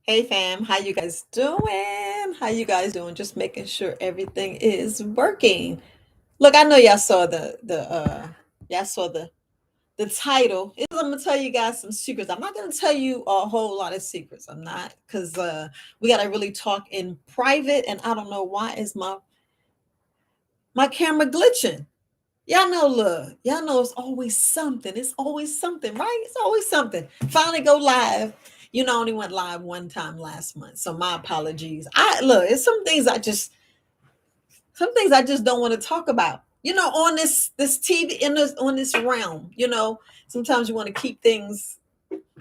Hey fam, how you guys doing? How you guys doing? Just making sure everything is working. Look, I know y'all saw the title. I'm gonna tell you guys some secrets. I'm not gonna tell you a whole lot of secrets. I'm not because we gotta really talk in private, and I don't know why is my camera glitching. Y'all know it's always something. It's always something, right? It's always something. Finally go live. I only went live one time last month, so my apologies. It's some things I just don't want to talk about. On this TV in this on this realm. Sometimes you want to keep things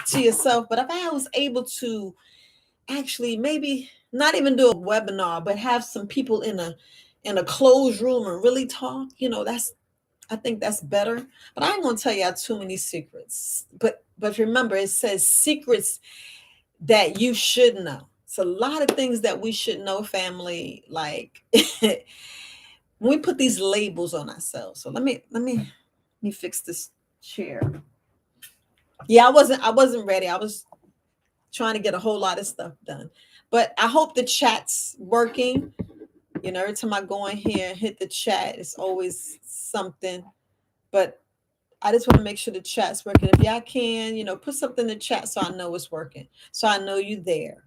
to yourself. But if I was able to actually maybe not even do a webinar, but have some people in a closed room and really talk, I think that's better. But I ain't gonna tell y'all too many secrets. But remember, it says secrets that you should know. It's a lot of things that we should know, family. Like when we put these labels on ourselves. So let me fix this chair. Yeah, I wasn't ready. I was trying to get a whole lot of stuff done. But I hope the chat's working. Every time I go in here and hit the chat, it's always something. But I just want to make sure the chat's working. If y'all can, put something in the chat so I know it's working. So I know you there.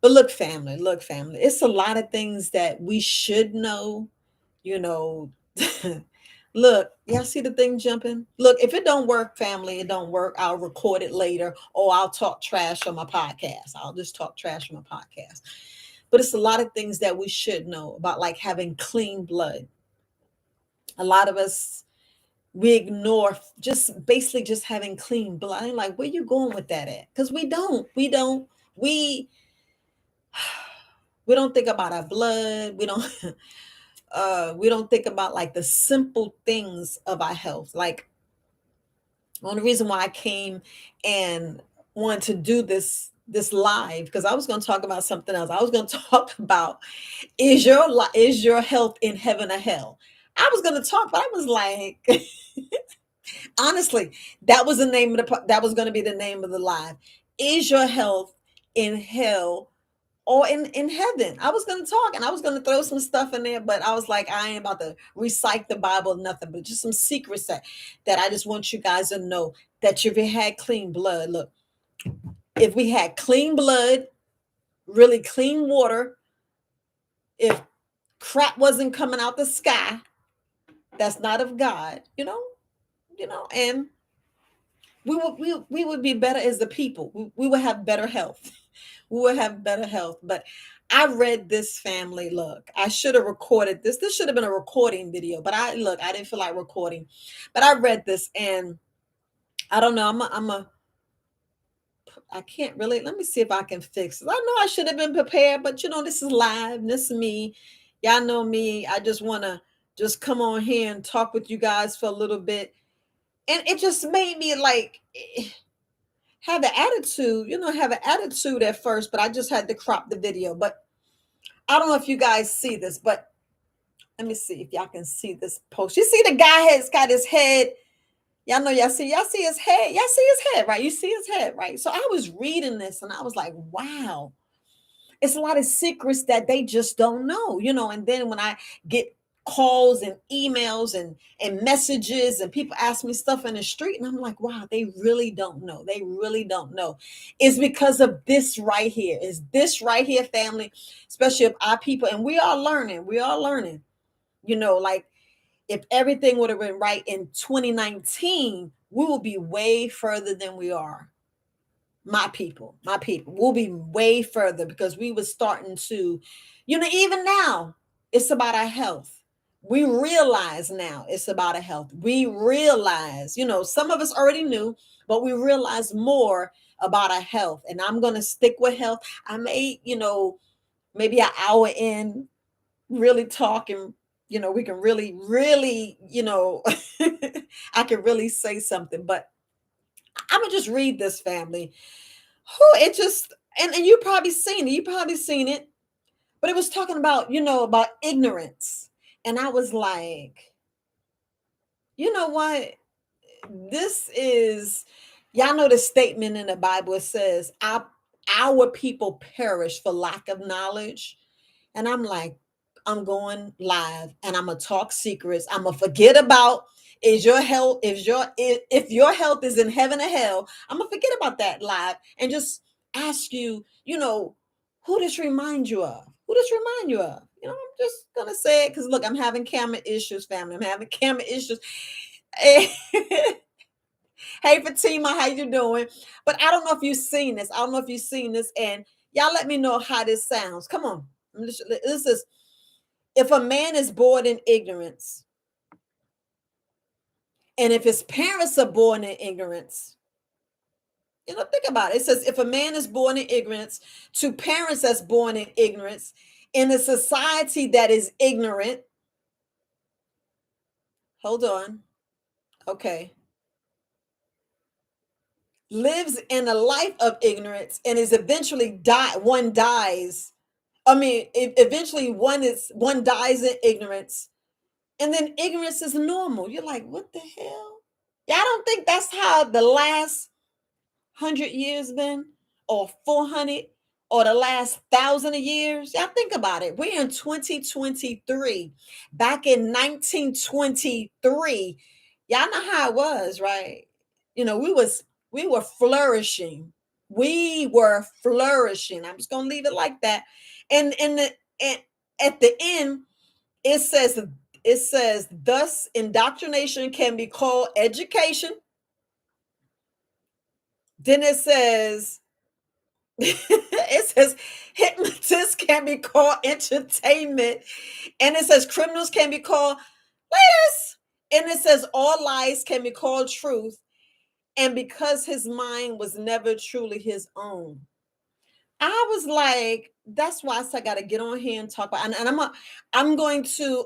But look, family, it's a lot of things that we should know, you know. Look, y'all see the thing jumping? Look, if it don't work, family, it don't work. I'll record it later, or I'll talk trash on my podcast. I'll just talk trash on my podcast. But it's a lot of things that we should know about, like having clean blood. A lot of us we ignore just basically just having clean blood. I'm like, where you going with that at? Because we we don't think about our blood. We don't think about like the simple things of our health. Like one of the reason why I came and wanted to do this live, because I was going to talk about something else. I was going to talk about is your health in heaven or hell. I was going to talk, but I was like, honestly, that was going to be the name of the live. Is your health in hell or in heaven? I was going to talk and I was going to throw some stuff in there, but I was like, I ain't about to recite the Bible, nothing, but just some secrets that I just want you guys to know, that if you had clean blood, look, if we had clean blood, really clean water, if crap wasn't coming out the sky, that's not of God, and we would be better as the people. We would have better health. We would have better health. But I read this, family. Look, I should have recorded this. This should have been a recording video, but I didn't feel like recording. But I read this, and I don't know. I can't really. Let me see if I can fix it. I know I should have been prepared, but this is live. This is me. Y'all know me. I just want to just come on here and talk with you guys for a little bit. And it just made me like have an attitude at first, but I just had to crop the video. But I don't know if you guys see this, but let me see if y'all can see this post. You see the guy has got his head. Y'all see his head. Y'all see his head, right? You see his head, right? So I was reading this and I was like, wow, it's a lot of secrets that they just don't know. And then when I get calls and emails and messages and people ask me stuff in the street, and I'm like, wow, they really don't know. They really don't know. It's because of this right here. Is this right here, family, especially of our people. And we are learning. Like if everything would have been right in 2019, we will be way further than we are. My people will be way further, because we were starting to, even now, it's about our health. We realize now it's about our health. We realize, some of us already knew, but we realize more about our health. And I'm going to stick with health. I may, maybe an hour in, really talking, we can really, I can really say something, but I'm gonna just read this, family. Who it just and you probably seen it, but it was talking about, about ignorance. And I was like, you know what? This is, y'all know the statement in the Bible. It says, our people perish for lack of knowledge. And I'm like, I'm going live and I'm gonna talk secrets. I'm gonna forget about is your health, if your health is in heaven or hell, I'm gonna forget about that live and just ask you, who this remind you of? Who this remind you of? I'm just gonna say it because look, I'm having camera issues, family. I'm having camera issues. Hey, Fatima, how you doing? But I don't know if you've seen this. I don't know if you've seen this, and y'all let me know how this sounds. Come on. This is if a man is born in ignorance, and if his parents are born in ignorance, think about it. It says if a man is born in ignorance to parents that's born in ignorance in a society that is ignorant, hold on. Okay. Lives in a life of ignorance and is eventually one dies. I mean, eventually one dies in ignorance, and then ignorance is normal. You're like, what the hell? Yeah, I don't think that's how the last 100 years been, or 400, or the last 1,000 years. Y'all think about it. We're in 2023. Back in 1923, y'all know how it was, right? We were flourishing. We were flourishing. I'm just gonna leave it like that. And at the end, it says thus indoctrination can be called education. Then it says hypnotists can be called entertainment, and it says criminals can be called leaders, and it says all lies can be called truth, and because his mind was never truly his own. I was like, that's why I got to get on here and talk about, and I'm going to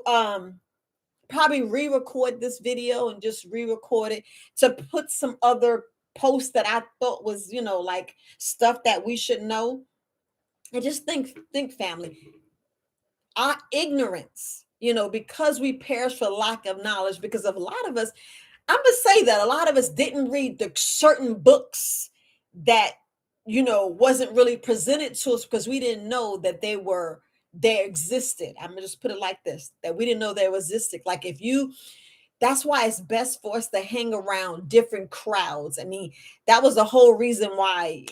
probably re-record this video and just re-record it to put some other posts that I thought was, like stuff that we should know. And just think, family, our ignorance, because we perish for lack of knowledge, because of a lot of us, I'm gonna say that a lot of us didn't read the certain books that wasn't really presented to us because we didn't know that they existed. I'm gonna just put it like this: that we didn't know they existed. Like that's why it's best for us to hang around different crowds. I mean, that was the whole reason why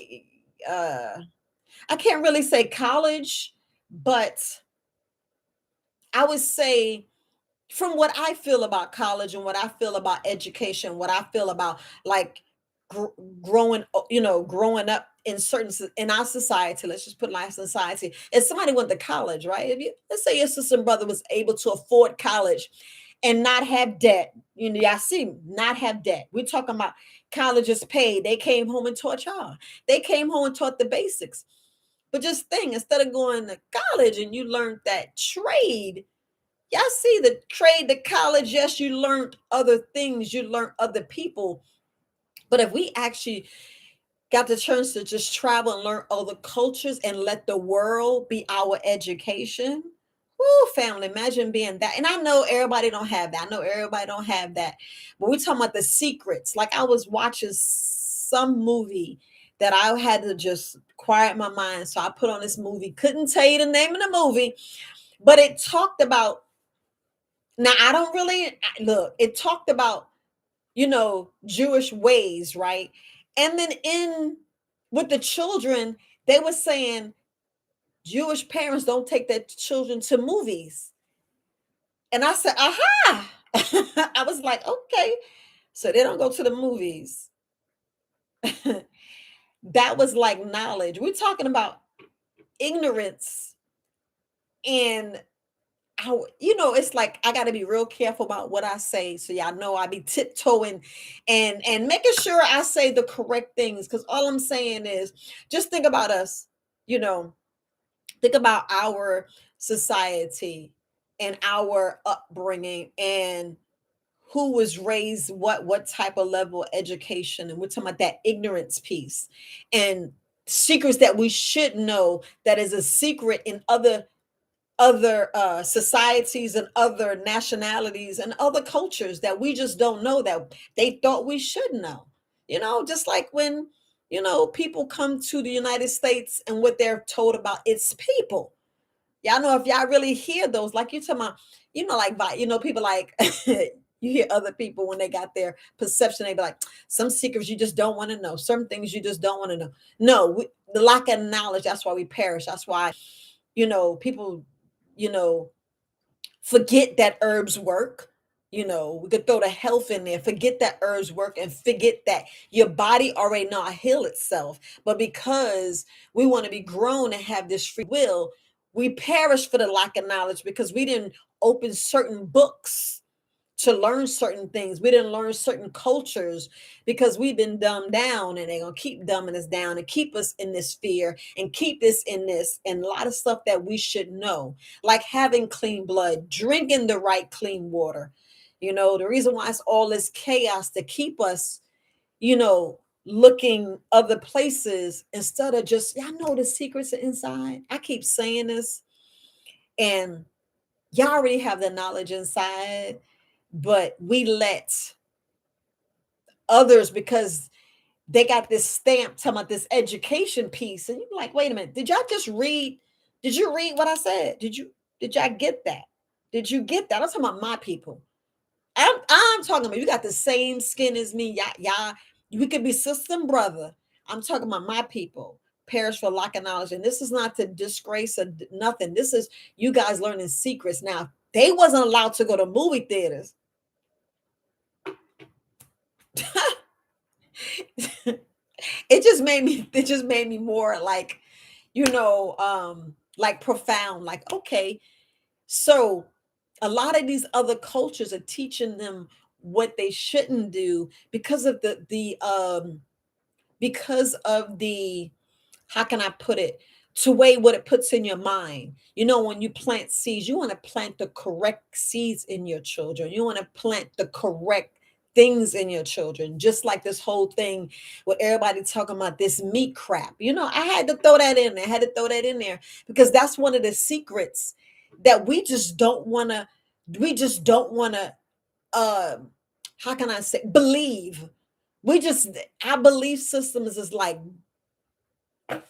I can't really say college, but I would say from what I feel about college and what I feel about education, what I feel about like gr- growing up in in our society. Let's just put in our society. If somebody went to college, right? If you let's say your sister and brother was able to afford college and not have debt, y'all see, not have debt. We're talking about colleges paid. They came home and taught y'all. They came home and taught the basics. But just think, instead of going to college and you learned that trade, y'all see the trade, the college, yes, you learned other things, you learned other people. But if we actually got the chance to just travel and learn other cultures and let the world be our education, whoo, family, imagine being that. And I know everybody don't have that. I know everybody don't have that. But we're talking about the secrets. Like I was watching some movie that I had to just quiet my mind. So I put on this movie. Couldn't tell you the name of the movie, but it talked about, now I don't really look, it talked about, Jewish ways, right? And then in with the children, they were saying Jewish parents don't take their children to movies. And I said, aha. I was like, okay. So they don't go to the movies. That was like knowledge. We're talking about ignorance. And it's like I got to be real careful about what I say. So y'all know I be tiptoeing and making sure I say the correct things. Because all I'm saying is just think about us, you know, think about our society and our upbringing and who was raised what type of level of education, and we're talking about that ignorance piece and secrets that we should know that is a secret in other societies and other nationalities and other cultures that we just don't know that they thought we should know. Just like when People come to the United States and what they're told about its people. Y'all know if y'all really hear those, like you talking about, people like you hear other people when they got their perception, they be like, some secrets you just don't want to know, some things you just don't want to know. No, the lack of knowledge, that's why we perish. That's why, people, you know, forget that herbs work. We could throw the health in there, forget that herbs work, and forget that your body already know how to heal itself. But because we want to be grown and have this free will, we perish for the lack of knowledge because we didn't open certain books to learn certain things. We didn't learn certain cultures because we've been dumbed down, and they're going to keep dumbing us down and keep us in this fear and keep us in this, and a lot of stuff that we should know, like having clean blood, drinking the right clean water. The reason why it's all this chaos to keep us, looking other places instead of just, y'all know the secrets are inside. I keep saying this, and y'all already have the knowledge inside, but we let others, because they got this stamp talking about this education piece, and you're like, wait a minute, did y'all just read? Did you read what I said? Did y'all get that? Did you get that? I'm talking about my people. I'm talking about, you got the same skin as me. Y'all, we could be sister and brother. I'm talking about my people perish for lack of knowledge. And this is not to disgrace or nothing. This is you guys learning secrets. Now, they wasn't allowed to go to movie theaters. It just made me more like, like profound, like, okay, so a lot of these other cultures are teaching them what they shouldn't do because of the how can I put it, to weigh what it puts in your mind. When you plant seeds, you want to plant the correct seeds in your children. You want to plant the correct things in your children. Just like this whole thing with everybody talking about this meat crap. I had to throw that in there. I had to throw that in there because that's one of the secrets that we just don't want to how can I say, believe. Our belief systems is like and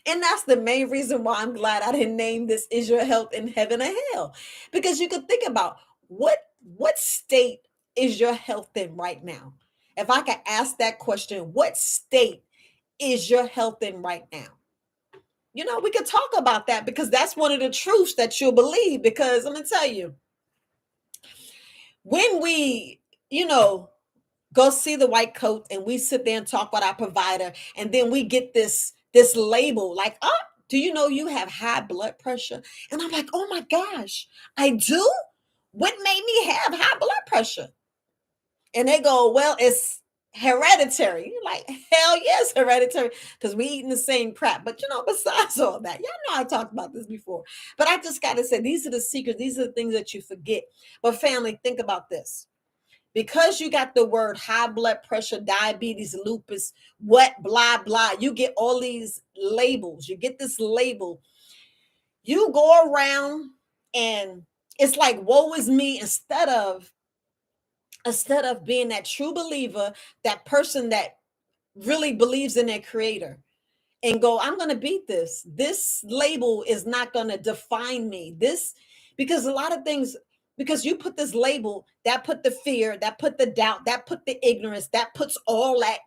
that's the main reason why I'm glad I didn't name this "Is Your Health in Heaven or Hell?" Because you could think about what state is your health in right now? If I could ask that question, what state is your health in right now? We could talk about that because that's one of the truths that you'll believe. Because I'm gonna tell you, when we, you know, go see the white coat and we sit there and talk with our provider, and then we get this label like, oh, do you know you have high blood pressure? And I'm like, oh my gosh, I do. What made me have high blood pressure? And they go, well, it's hereditary. You're like, hell yes, hereditary, because we eating the same crap. But besides all that, y'all know I talked about this before, but I just got to say, these are the secrets, these are the things that you forget. But family, think about this. Because you got the word high blood pressure, diabetes, lupus, what, blah, blah, you get all these labels. You get this label. You go around and it's like, woe is me, instead of being that true believer, that person that really believes in their creator, and go, I'm going to beat this label is not going to define me, this, because a lot of things, because you put this label, that put the fear, that put the doubt, that put the ignorance, that puts all that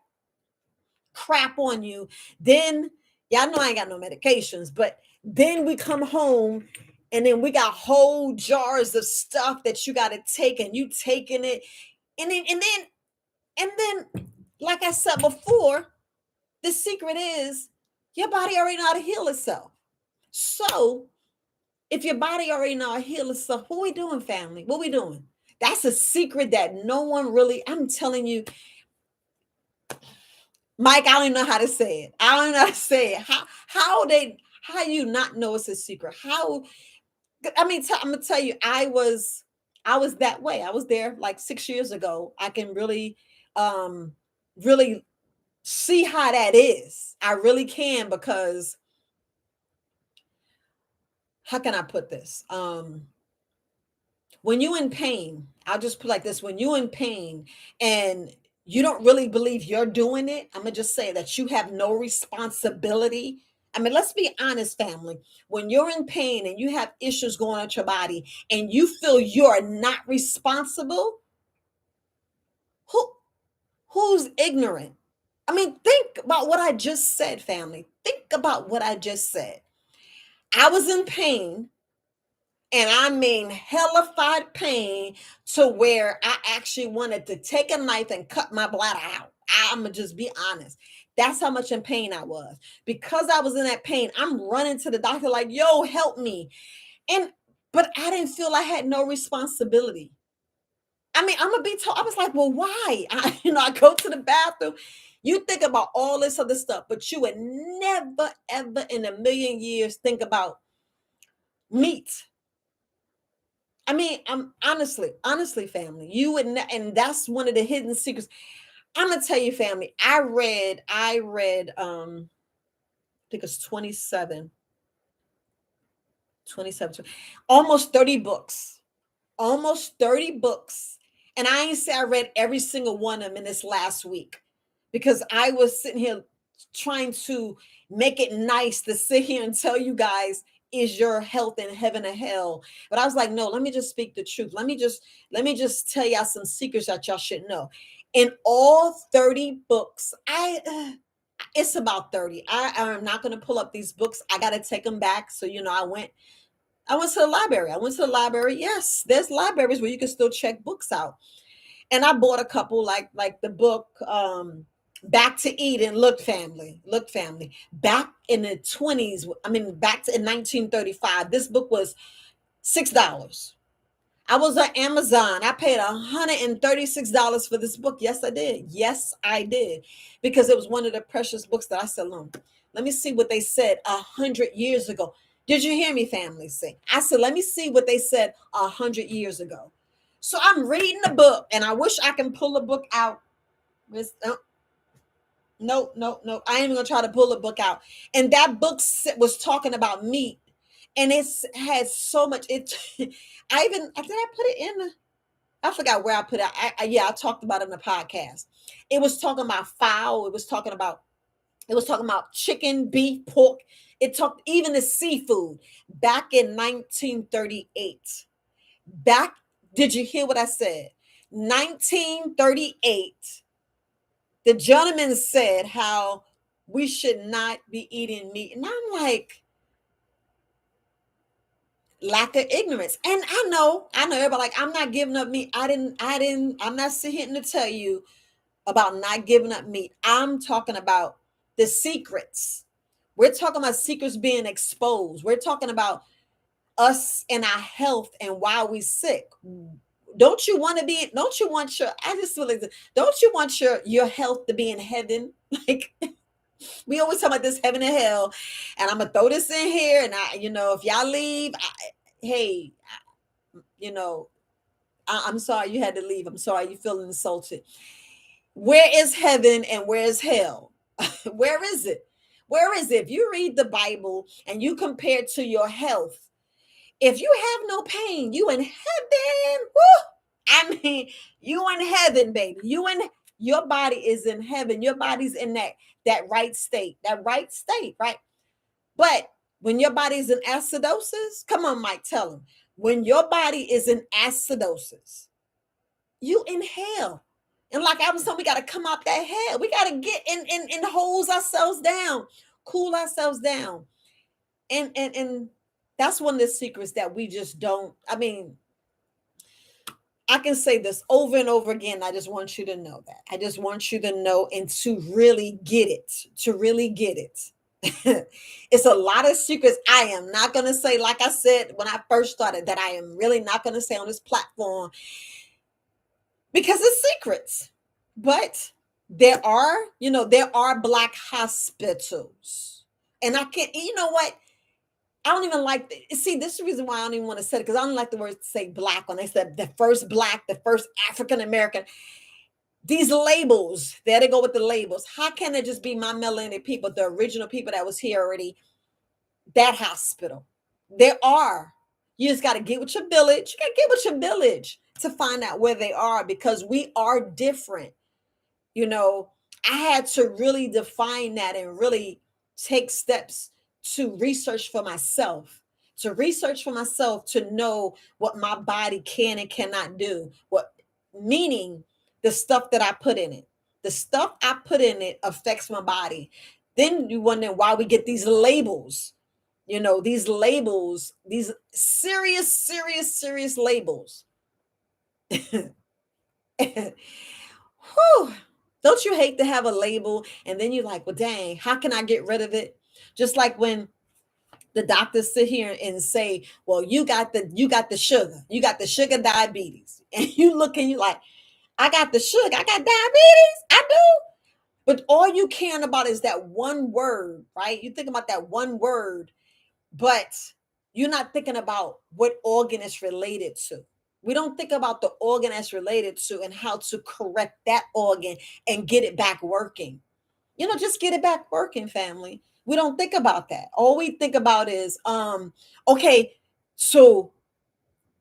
crap on you. Then y'all know I ain't got no medications, but then we come home, and then we got whole jars of stuff that you got to take, and you taking it, and then, like I said before, the secret is your body already know how to heal itself. So if your body already know how to heal itself, what we doing, family? What we doing? That's a secret that no one really, I'm telling you, Mike, I don't even know how to say it. I don't know how to say it. How you not know it's a secret? How, I mean, I'm gonna tell you, I was that way. I was there like 6 years ago. I can really see how that is. I really can, because how can I put this? When you in pain, I'll just put like this: when you in pain and You don't really believe you're doing it. I'm gonna just say that you have no responsibility. I mean, let's be honest, family. When you're in pain and you have issues going on at your body and you feel you're not responsible, who who's ignorant? I mean, think about what I just said, family. Think about what I just said. I was in pain, and I mean hellified pain, to where I actually wanted to take a knife and cut my bladder out. I'm gonna just be honest. That's how much in pain I was. Because I was in that pain, I'm running to the doctor like, yo, help me. And but I didn't feel I had no responsibility. I mean, I'm gonna be told, I was like, well, why? I go to the bathroom. You think about all this other stuff, but you would never, ever in a million years think about meat. I mean, I'm honestly, family, you would, and that's one of the hidden secrets. I'm gonna tell you, family. I think it's 27, almost 30 books, almost 30 books. And I ain't say I read every single one of them in this last week, because I was sitting here trying to make it nice to sit here and tell you guys, is your health in heaven or hell? But I was like, no, let me just speak the truth. Let me just tell y'all some secrets that y'all should know. In all 30 books, it's about 30. I'm not going to pull up these books. I got to take them back. So, I went to the library. I went to the library. Yes, there's libraries where you can still check books out. And I bought a couple, like the book Back to Eden. Look, family. Back in the 20s, I mean, in 1935, this book was $6. I was on Amazon. I paid $136 for this book. Yes, I did. Yes, I did. Because it was one of the precious books that I said, let me see what they said 100 years ago. Did you hear me, family? Say, I said, let me see what they said 100 years ago. So I'm reading the book, and I wish I can pull the book out. No, no, no. I ain't even gonna try to pull the book out. And that book was talking about meat, and it's had so much. It, did I put it in the? I forgot where I put it. Yeah, I talked about it in the podcast. It was talking about fowl. It was talking about chicken, beef, pork. It talked even the seafood back in 1938. Back, did you hear what I said? 1938. The gentleman said how we should not be eating meat. And I'm like, lack of ignorance. And I know everybody like, I'm not giving up meat. I'm not sitting here to tell you about not giving up meat. I'm talking about the secrets. We're talking about secrets being exposed. We're talking about us and our health and why we sick. Don't you want your, I just feel like, don't you want your health to be in heaven? Like, we always talk about this heaven and hell, and I'm gonna throw this in here. And if y'all leave, hey, you know, I'm sorry you had to leave. I'm sorry you feeling insulted. Where is heaven and where is hell? Where is it? Where is it? If you read the Bible and you compare to your health, if you have no pain, you in heaven. Woo! I mean, you in heaven, baby. Your body is in heaven. Your body's in that right state. That right state, right? But when your body's in acidosis, come on, Mike, tell them. When your body is in acidosis, you in hell. And like I was saying, we got to come out that hell. We got to get in hose ourselves down, cool ourselves down. And that's one of the secrets that we just don't. I mean, I can say this over and over again. I just want you to know that. I just want you to know and to really get it. To really get it. It's a lot of secrets I am not going to say, like I said when I first started, that I am really not going to say on this platform, because it's secrets. But there are Black hospitals. And I can't, you know what? I don't even like see, this is the reason why I don't even want to say it, because I don't like the word to say Black. When they said the first Black, the first African American, these labels, there they go with the labels. How can it just be my melanated people, the original people that was here already? That hospital. There are. You just got to get with your village. You got to get with your village to find out where they are, because we are different. You know, I had to really define that and really take steps to research for myself, to know what my body can and cannot do. What meaning the stuff that I put in it. The stuff I put in it affects my body. Then you wonder why we get these labels. These labels, these serious, serious, serious labels. Whew. Don't you hate to have a label and then you're like, well, dang, how can I get rid of it? Just like when the doctors sit here and say, well, you got the sugar, diabetes. And you look and you're like, I got the sugar, I got diabetes. I do. But all you caring about is that one word, right? You think about that one word, but you're not thinking about what organ it's related to. We don't think about the organ that's related to and how to correct that organ and get it back working. Just get it back working, family. We don't think about that. All we think about is, okay, so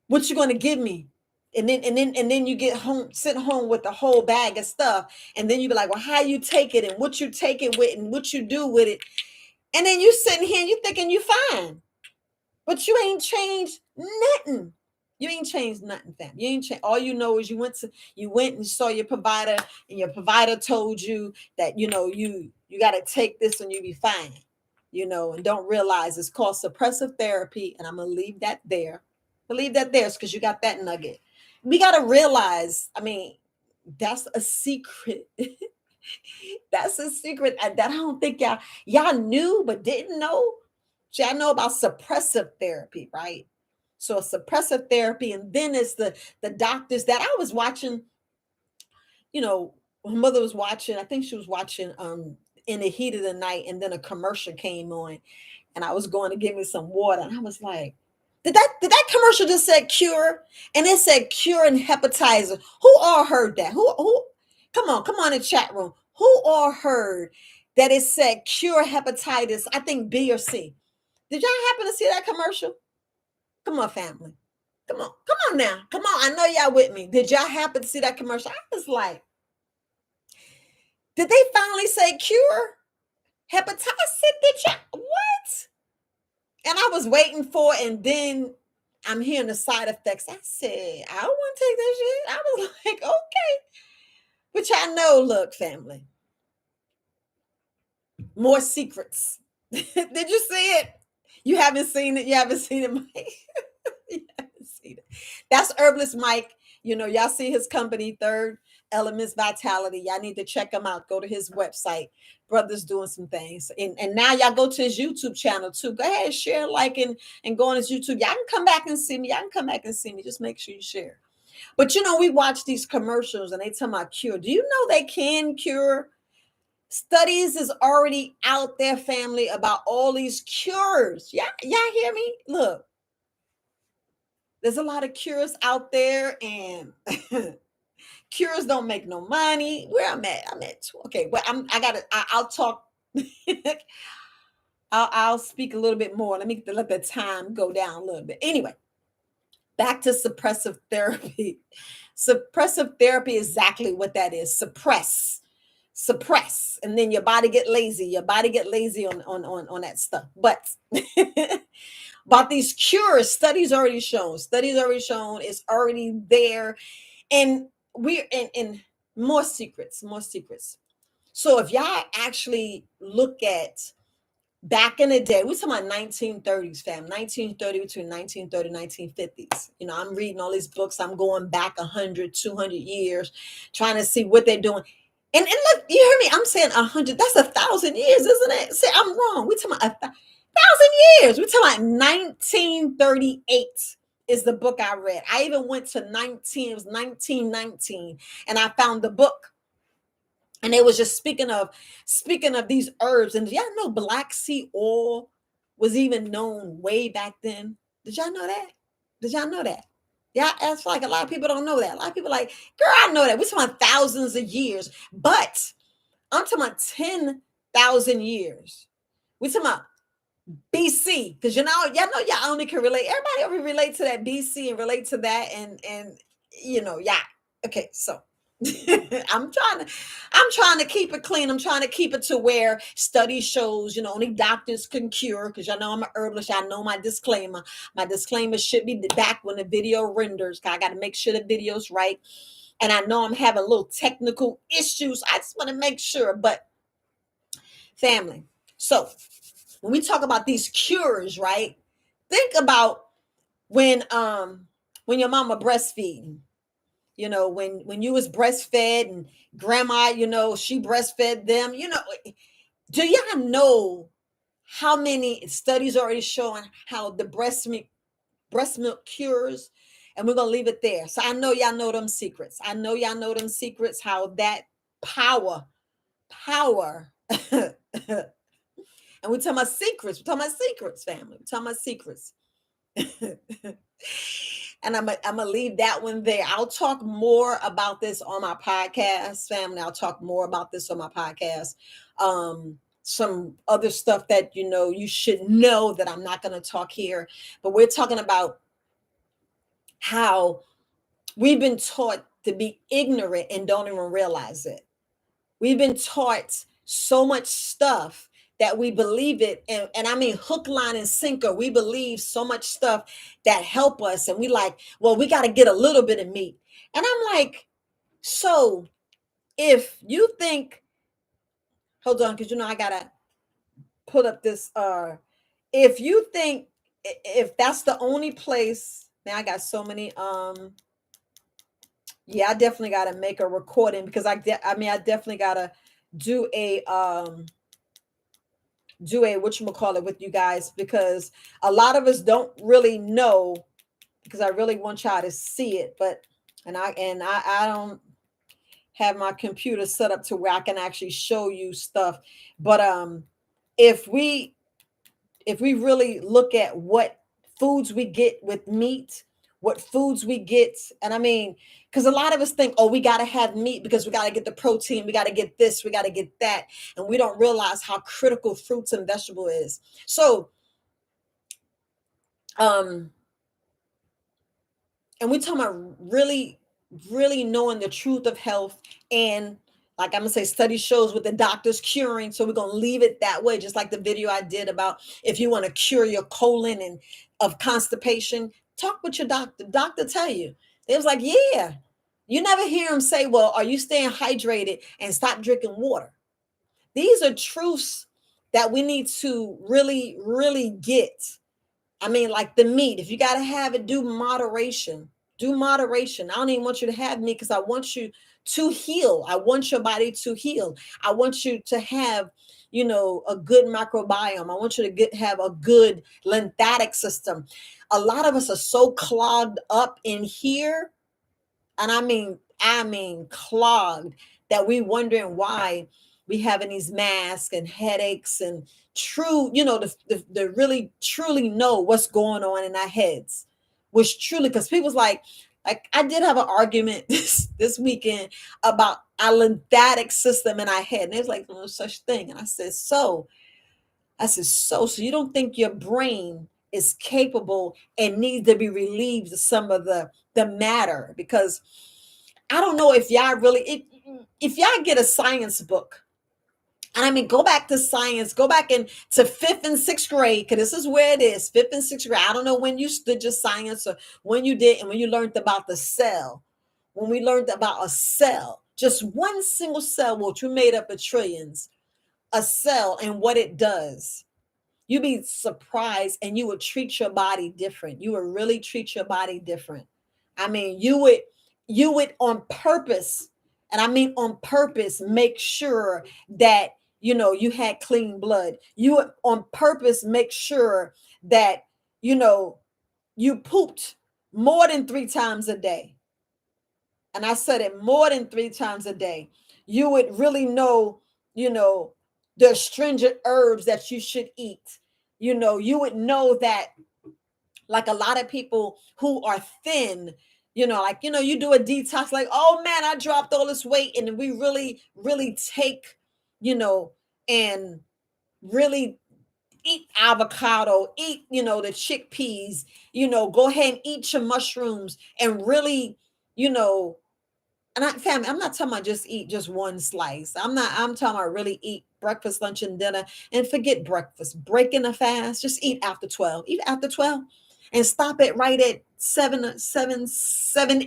what you gonna give me? And then you get home, sit home with a whole bag of stuff, and then you be like, well, how you take it and what you take it with and what you do with it, and then you sitting here and you thinking you fine. But you ain't changed nothing. You ain't changed nothing, fam. You ain't changed. All you know is you went and saw your provider, and your provider told you that you got to take this and you be fine. And don't realize it's called suppressive therapy. And I'm gonna leave that there. I'll leave that there because you got that nugget. We gotta realize. I mean, that's a secret. That's a secret that I don't think y'all knew but didn't know. Y'all know about suppressive therapy, right? So a suppressive therapy, and then it's the doctors that I was watching. Her mother was watching. I think she was watching in the heat of the night, and then a commercial came on, and I was going to give me some water, and I was like, did that commercial just said cure? And it said cure and hepatitis. Who all heard that? Who come on in chat room. Who all heard that it said cure hepatitis? I think B or C. Did y'all happen to see that commercial? Come on, family. Come on now. Come on. I know y'all with me. Did y'all happen to see that commercial? I was like, did they finally say cure hepatitis? I said, did y'all what? And I was waiting for it, and then I'm hearing the side effects. I said, I don't want to take that shit. I was like, okay. But y'all know, look, family, more secrets. Did you see it? You haven't seen it. You haven't seen it, Mike. You haven't seen it. That's Herbalist Mike. Y'all see his company, Third Elements Vitality. Y'all need to check him out. Go to his website. Brother's doing some things. And now y'all go to his YouTube channel too. Go ahead, share, like, and go on his YouTube. Y'all can come back and see me. Y'all can come back and see me. Just make sure you share. But we watch these commercials and they tell about cure. Do you know they can cure? Studies is already out there, family, about all these cures. Y'all hear me? Look, there's a lot of cures out there, and cures don't make no money. Where I'm at. Okay, well, I'll talk. I'll speak a little bit more. Let me let the time go down a little bit. Anyway, back to suppressive therapy. Suppressive therapy is exactly what that is. Suppress, and then your body get lazy. On that stuff. But about these cures, studies already shown. It's already there, and we're in more secrets. So if y'all actually look at back in the day, we're talking about 1930s, fam, 1930 between 1930 1950s. I'm reading all these books. I'm going back 100, 200 years, trying to see what they're doing. And look, you hear me? I'm saying 100. That's 1,000 years, isn't it? Say I'm wrong. We're talking about 1,000 years. We're talking about 1938 is the book I read. I even went to it was 1919, and I found the book. And they was just speaking of these herbs. And y'all know black sea oil was even known way back then? Did y'all know that? Yeah, that's like a lot of people don't know that. A lot of people like, girl, I know that. We're talking about thousands of years, but I'm talking about 10,000 years. We're talking about BC, because y'all know y'all only can relate. Everybody only relate to that BC and relate to that, and yeah. Okay, so I'm trying to I'm trying to keep it clean. I'm trying to keep it to where study shows, only doctors can cure, because y'all know I'm an herbalist. I know my disclaimer. My disclaimer should be back when the video renders. 'Cause I got to make sure the video's right. And I know I'm having little technical issues. I just want to make sure. But family. So when we talk about these cures, right? Think about when your mama breastfeeding. When you was breastfed and grandma, she breastfed them. Do y'all know how many studies already showing how the breast milk cures? And we're gonna leave it there. So I know y'all know them secrets. I know y'all know them secrets, how that power. And we're talking about secrets. We're talking about secrets, family. We're talking about secrets. And I'm gonna leave that one there. I'll talk more about this on my podcast, family. I'll talk more about this on my podcast. Some other stuff that you should know that I'm not going to talk here, but we're talking about how we've been taught to be ignorant and don't even realize it. We've been taught so much stuff that we believe it, and I mean hook, line, and sinker. We believe so much stuff that help us, and we like, well, we got to get a little bit of meat. And I'm like, so if you think, hold on, because I gotta put up this. If you think, if that's the only place, now I got so many. Yeah, I definitely got to make a recording, because I mean, I definitely got to do a whatchamacallit with you guys, because a lot of us don't really know, because I really want y'all to see it, but I don't have my computer set up to where I can actually show you stuff. But if we really look at what foods we get with meat, what foods we get, and I mean, because a lot of us think, oh, we got to have meat because we got to get the protein, we got to get this, we got to get that, and we don't realize how critical fruits and vegetable is. So, um, and we're talking about really, really knowing the truth of health. And like I'm gonna say, study shows with the doctors curing. So we're gonna leave it that way, just like the video I did about if you want to cure your colon and of constipation, talk with your doctor. Doctor tell you. They was like, yeah. You never hear them say, well, are you staying hydrated and stop drinking water? These are truths that we need to really, really get. I mean, like the meat, if you got to have it, do moderation. Do moderation. I don't even want you to have meat, because I want you to heal. I want your body to heal. I want you to have, a good microbiome. I want you to have a good lymphatic system. A lot of us are so clogged up in here, and I mean clogged, that we wondering why we having these masks and headaches, and true, the really truly know what's going on in our heads, which truly, because people's like I did have an argument this weekend about our lymphatic system in our head, and it was like, no such thing. And I said, so you don't think your brain is capable and needs to be relieved of some of the matter? Because I don't know if y'all really, if y'all get a science book, and I mean, go back to science, go back into fifth and sixth grade, because this is where it is, fifth and sixth grade. I don't know when you did your science, or when you did, and when you learned about the cell. When we learned about a cell, just one single cell, which we made up of trillions, a cell and what it does. You'd be surprised, and you would treat your body different. You would really treat your body different. I mean, you would on purpose, and I mean on purpose, make sure that you had clean blood. You would on purpose make sure that you know you pooped more than 3 times a day. And I said it, more than 3 times a day. You would really know, you know, the astringent herbs that you should eat. You would know that, like a lot of people who are thin, you do a detox, like, oh man, I dropped all this weight. And we really, really take, and really eat avocado, eat, the chickpeas, go ahead and eat your mushrooms, and really, you know, And I, family, I'm not talking about just eat just one slice. I'm talking about really eat breakfast, lunch, and dinner, and forget breakfast. Breaking the fast. Just eat after 12. Eat after 12, and stop it right at 7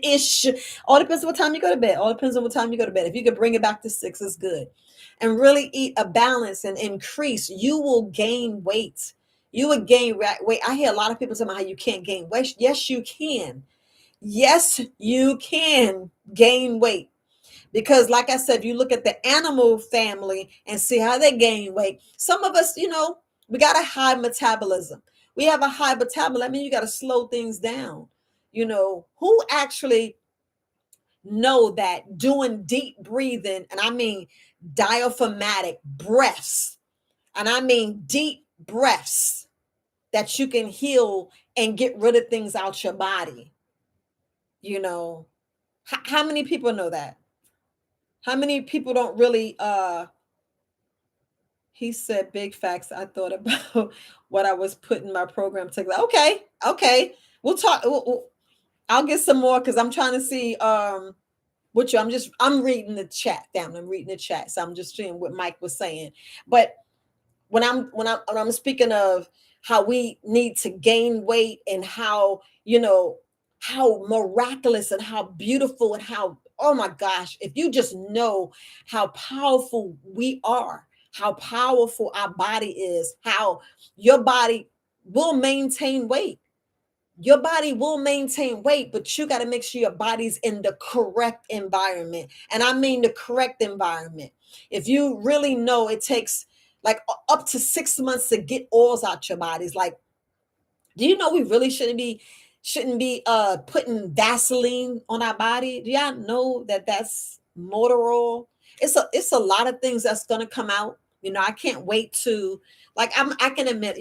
ish. All depends on what time you go to bed. All depends on what time you go to bed. If you could bring it back to 6, it's good. And really eat a balance and increase. You will gain weight. You would gain weight. I hear a lot of people talking about how you can't gain weight. Yes, you can. Yes, you can gain weight. Because, like I said, if you look at the animal family and see how they gain weight, some of us, we got a high metabolism. We have a high metabolism. I mean, you got to slow things down. Who actually know that doing deep breathing, and I mean diaphragmatic breaths, and I mean deep breaths, that you can heal and get rid of things out your body? You know, how many people know that? How many people don't really he said big facts. I thought about what I was putting my program together. Okay, okay. We'll talk. I'll get some more because I'm trying to see what you. I'm reading the chat down. I'm reading the chat, so I'm just seeing what Mike was saying. But when I'm speaking of how we need to gain weight, and how miraculous and how beautiful and how, oh my gosh, if you just know how powerful we are, how powerful our body is, how your body will maintain weight. Your body will maintain weight, but you got to make sure your body's in the correct environment. And I mean the correct environment. If you really know it takes like up to 6 months to get oils out your bodies, like, do you know we really shouldn't be putting Vaseline on our body? Do y'all know that that's motor oil? It's a lot of things that's gonna come out. I can't wait to, like, I can admit,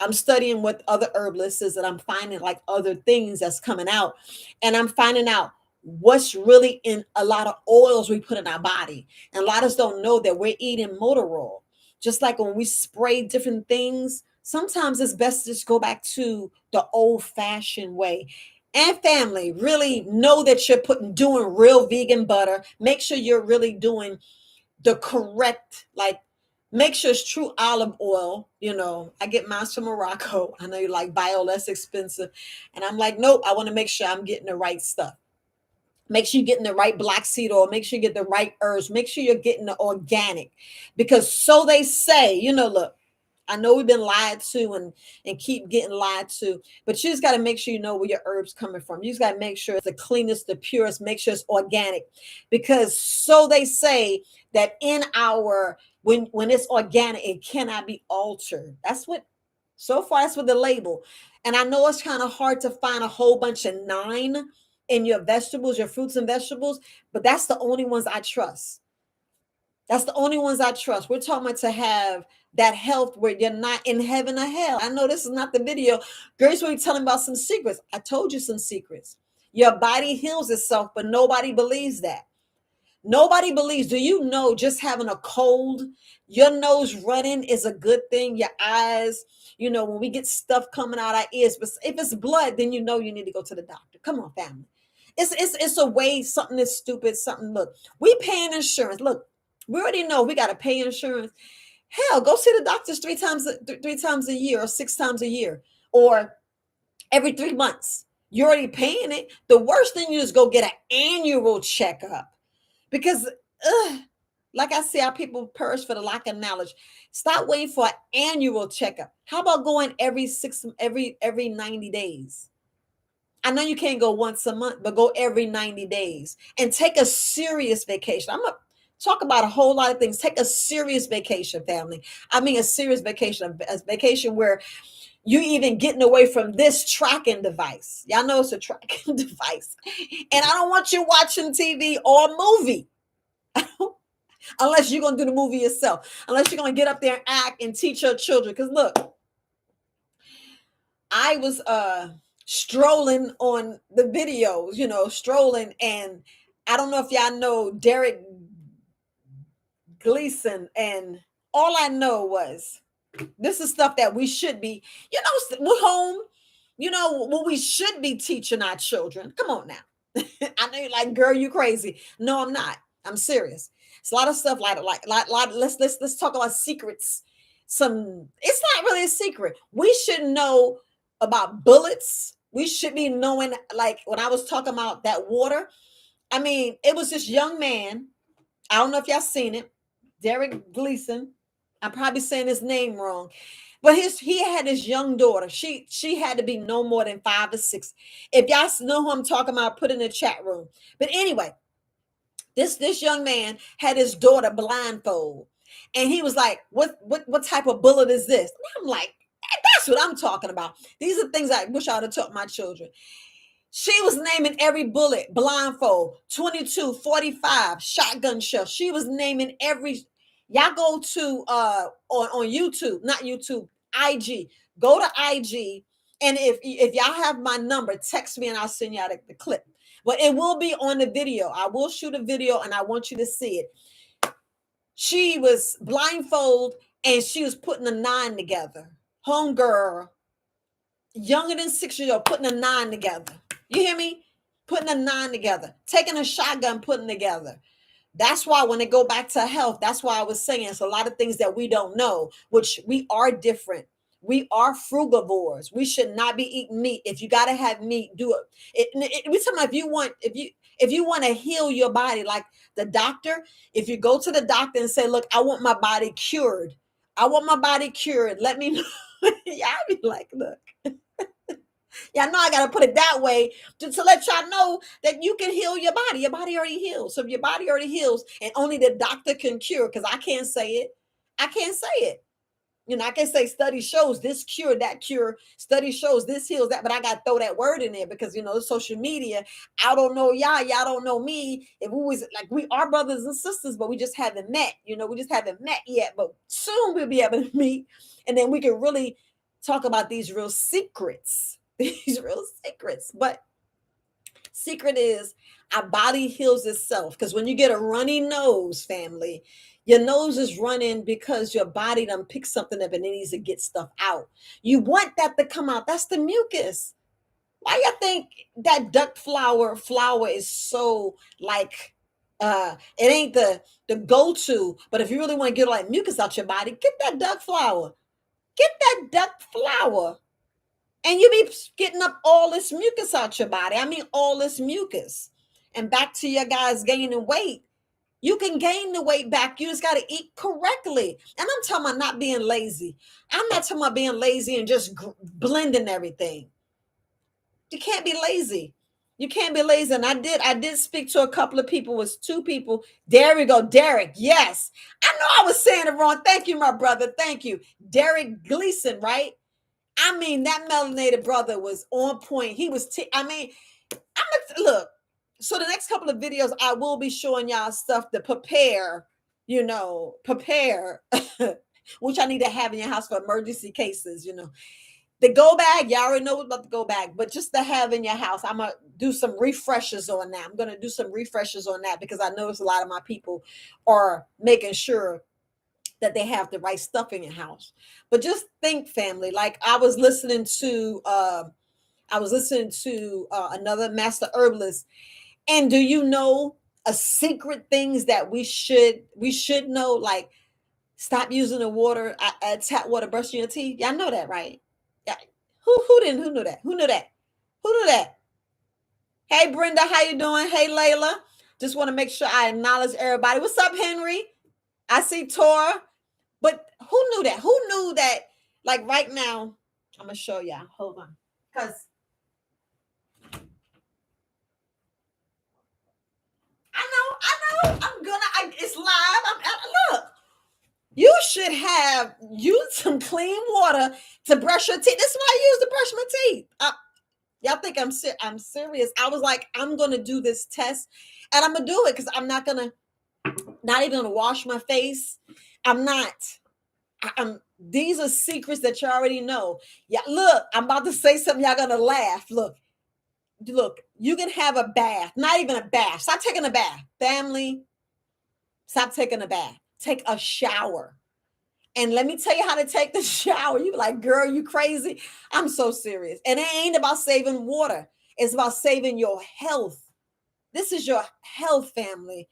I'm studying with other herbalists, and I'm finding like other things that's coming out, and I'm finding out what's really in a lot of oils we put in our body. And a lot of us don't know that we're eating motor oil. Just like when we spray different things, sometimes it's best to just go back to the old fashioned way. And family, really know that you're doing real vegan butter. Make sure you're really doing the correct, like, make sure it's true olive oil. I get mine from Morocco. I know you like bio, less expensive. And I'm like, nope, I want to make sure I'm getting the right stuff. Make sure you're getting the right black seed oil. Make sure you get the right herbs. Make sure you're getting the organic. Because so they say, look, I know we've been lied to and keep getting lied to, but you just got to make sure you know where your herbs coming from. You just got to make sure it's the cleanest, the purest, make sure it's organic. Because so they say that in our when it's organic, it cannot be altered. So far that's what the label. And I know it's kind of hard to find a whole bunch of 9 in your vegetables, your fruits and vegetables, but that's the only ones I trust. That's the only ones I trust. We're talking about to have that health where you're not in heaven or hell. I know this is not the video. Grace will be telling about some secrets. I told you some secrets. Your body heals itself, but nobody believes that. Nobody believes. Do you know just having a cold, your nose running is a good thing? Your eyes, when we get stuff coming out our ears, but if it's blood, then you know you need to go to the doctor. Come on, family. It's a way, something is stupid, something. Look, we paying insurance. Look, we already know we got to pay insurance. Hell, go see the doctors 3 times a year, or 6 times a year, or every 3 months. You're already paying it. The worst thing you is go get an annual checkup. Because, like I say, our people perish for the lack of knowledge. Stop waiting for an annual checkup. How about going every 90 days? I know you can't go once a month, but go every 90 days and take a serious vacation. I'm gonna talk about a whole lot of things. Take a serious vacation, family. I mean, a serious vacation, a vacation where you even getting away from this tracking device. Y'all know it's a tracking device. And I don't want you watching TV or a movie. Unless you're going to do the movie yourself. Unless you're going to get up there and act and teach your children. Because look, I was strolling on the videos, strolling. And I don't know if y'all know Derek Gleason. And all I know was this is stuff that we should be, we're home, what we should be teaching our children. Come on now. I know you're like, girl, you crazy. No, I'm not. I'm serious. It's a lot of stuff let's talk about secrets. It's not really a secret. We should know about bullets. We should be knowing, like when I was talking about that water. I mean, it was this young man. I don't know if y'all seen it. Derek Gleason. I'm probably saying his name wrong. But he had his young daughter. She had to be no more than 5 or 6. If y'all know who I'm talking about, put in the chat room. But anyway, this young man had his daughter blindfold, and he was like, "What type of bullet is this?" And I'm like, "That's what I'm talking about. These are things I wish I would have taught my children." She was naming every bullet, blindfold, 22, 45, shotgun shell. She was naming every. Y'all go to on YouTube, not YouTube, IG. Go to IG, and if y'all have my number, text me and I'll send y'all the clip. But it will be on the video. I will shoot a video and I want you to see it. She was blindfold and she was putting a 9 together. Homegirl, younger than 6 years old, putting a 9 together. You hear me? Putting a 9 together, taking a shotgun, putting together. That's why when they go back to health, that's why I was saying it's a lot of things that we don't know, which we are different. We are frugivores. We should not be eating meat. If you got to have meat, do we talking about if you want to heal your body, like the doctor, if you go to the doctor and say, look, I want my body cured. I want my body cured. Let me know. Yeah, I'd be like, look. Yeah, I know I got to put it that way to let y'all know that you can heal your body. Your body already heals. So if your body already heals and only the doctor can cure, because I can't say it. I can't say it. You know, I can say study shows this cure, that cure, study shows this heals that, but I got to throw that word in there because, you know, social media, I don't know y'all don't know me. If we was like, we are brothers and sisters, but we just haven't met, you know, we just haven't met yet, but soon we'll be able to meet. And then we can really talk about these real secrets, these real secrets. But secret is our body heals itself. Because when you get a runny nose, family, your nose is running because your body done pick something up and it needs to get stuff out. You want that to come out. That's the mucus. Why y'all think that duck flower is so like it ain't the go-to, but if you really want to get like mucus out your body, get that duck flower. Get that duck flower. And you be getting up all this mucus out your body. I mean, all this mucus. And back to your guys gaining weight. You can gain the weight back. You just got to eat correctly. And I'm talking about not being lazy. I'm not talking about being lazy and just blending everything. You can't be lazy. You can't be lazy. And I did speak to a couple of people. It was 2 people. There we go. Derek. Yes. I know I was saying it wrong. Thank you, my brother. Thank you. Derek Gleason, right? I mean, that melanated brother was on point. He was, look. So the next couple of videos, I will be showing y'all stuff to prepare, which I need to have in your house for emergency cases, The go bag, y'all already know about the go bag, but just to have in your house, I'm going to do some refreshers on that. I'm going to do some refreshers on that because I notice a lot of my people are making sure that they have the right stuff in your house. But just think, family, like I was listening to another master herbalist. And do you know a secret things that we should know? Like stop using the water, tap water, brushing your teeth. Y'all know that, right? Yeah. Who knew that? Who knew that? Who knew that? Hey Brenda, how you doing? Hey Layla. Just want to make sure I acknowledge everybody. What's up, Henry? I see Tora. But who knew that? Who knew that? Like right now, I'm gonna show y'all. Hold on, because it's live. Look, you should have used some clean water to brush your teeth. This is what I use to brush my teeth. Y'all think I'm serious? I was like, I'm gonna do this test, and I'm gonna do it because I'm not even gonna wash my face. I'm not. These are secrets that you already know. Yeah, look, I'm about to say something. Y'all gonna laugh. Look, you can have a bath, not even a bath. Stop taking a bath, family. Stop taking a bath. Take a shower. And let me tell you how to take the shower. You be like, girl, you crazy? I'm so serious. And it ain't about saving water. It's about saving your health. This is your health, family.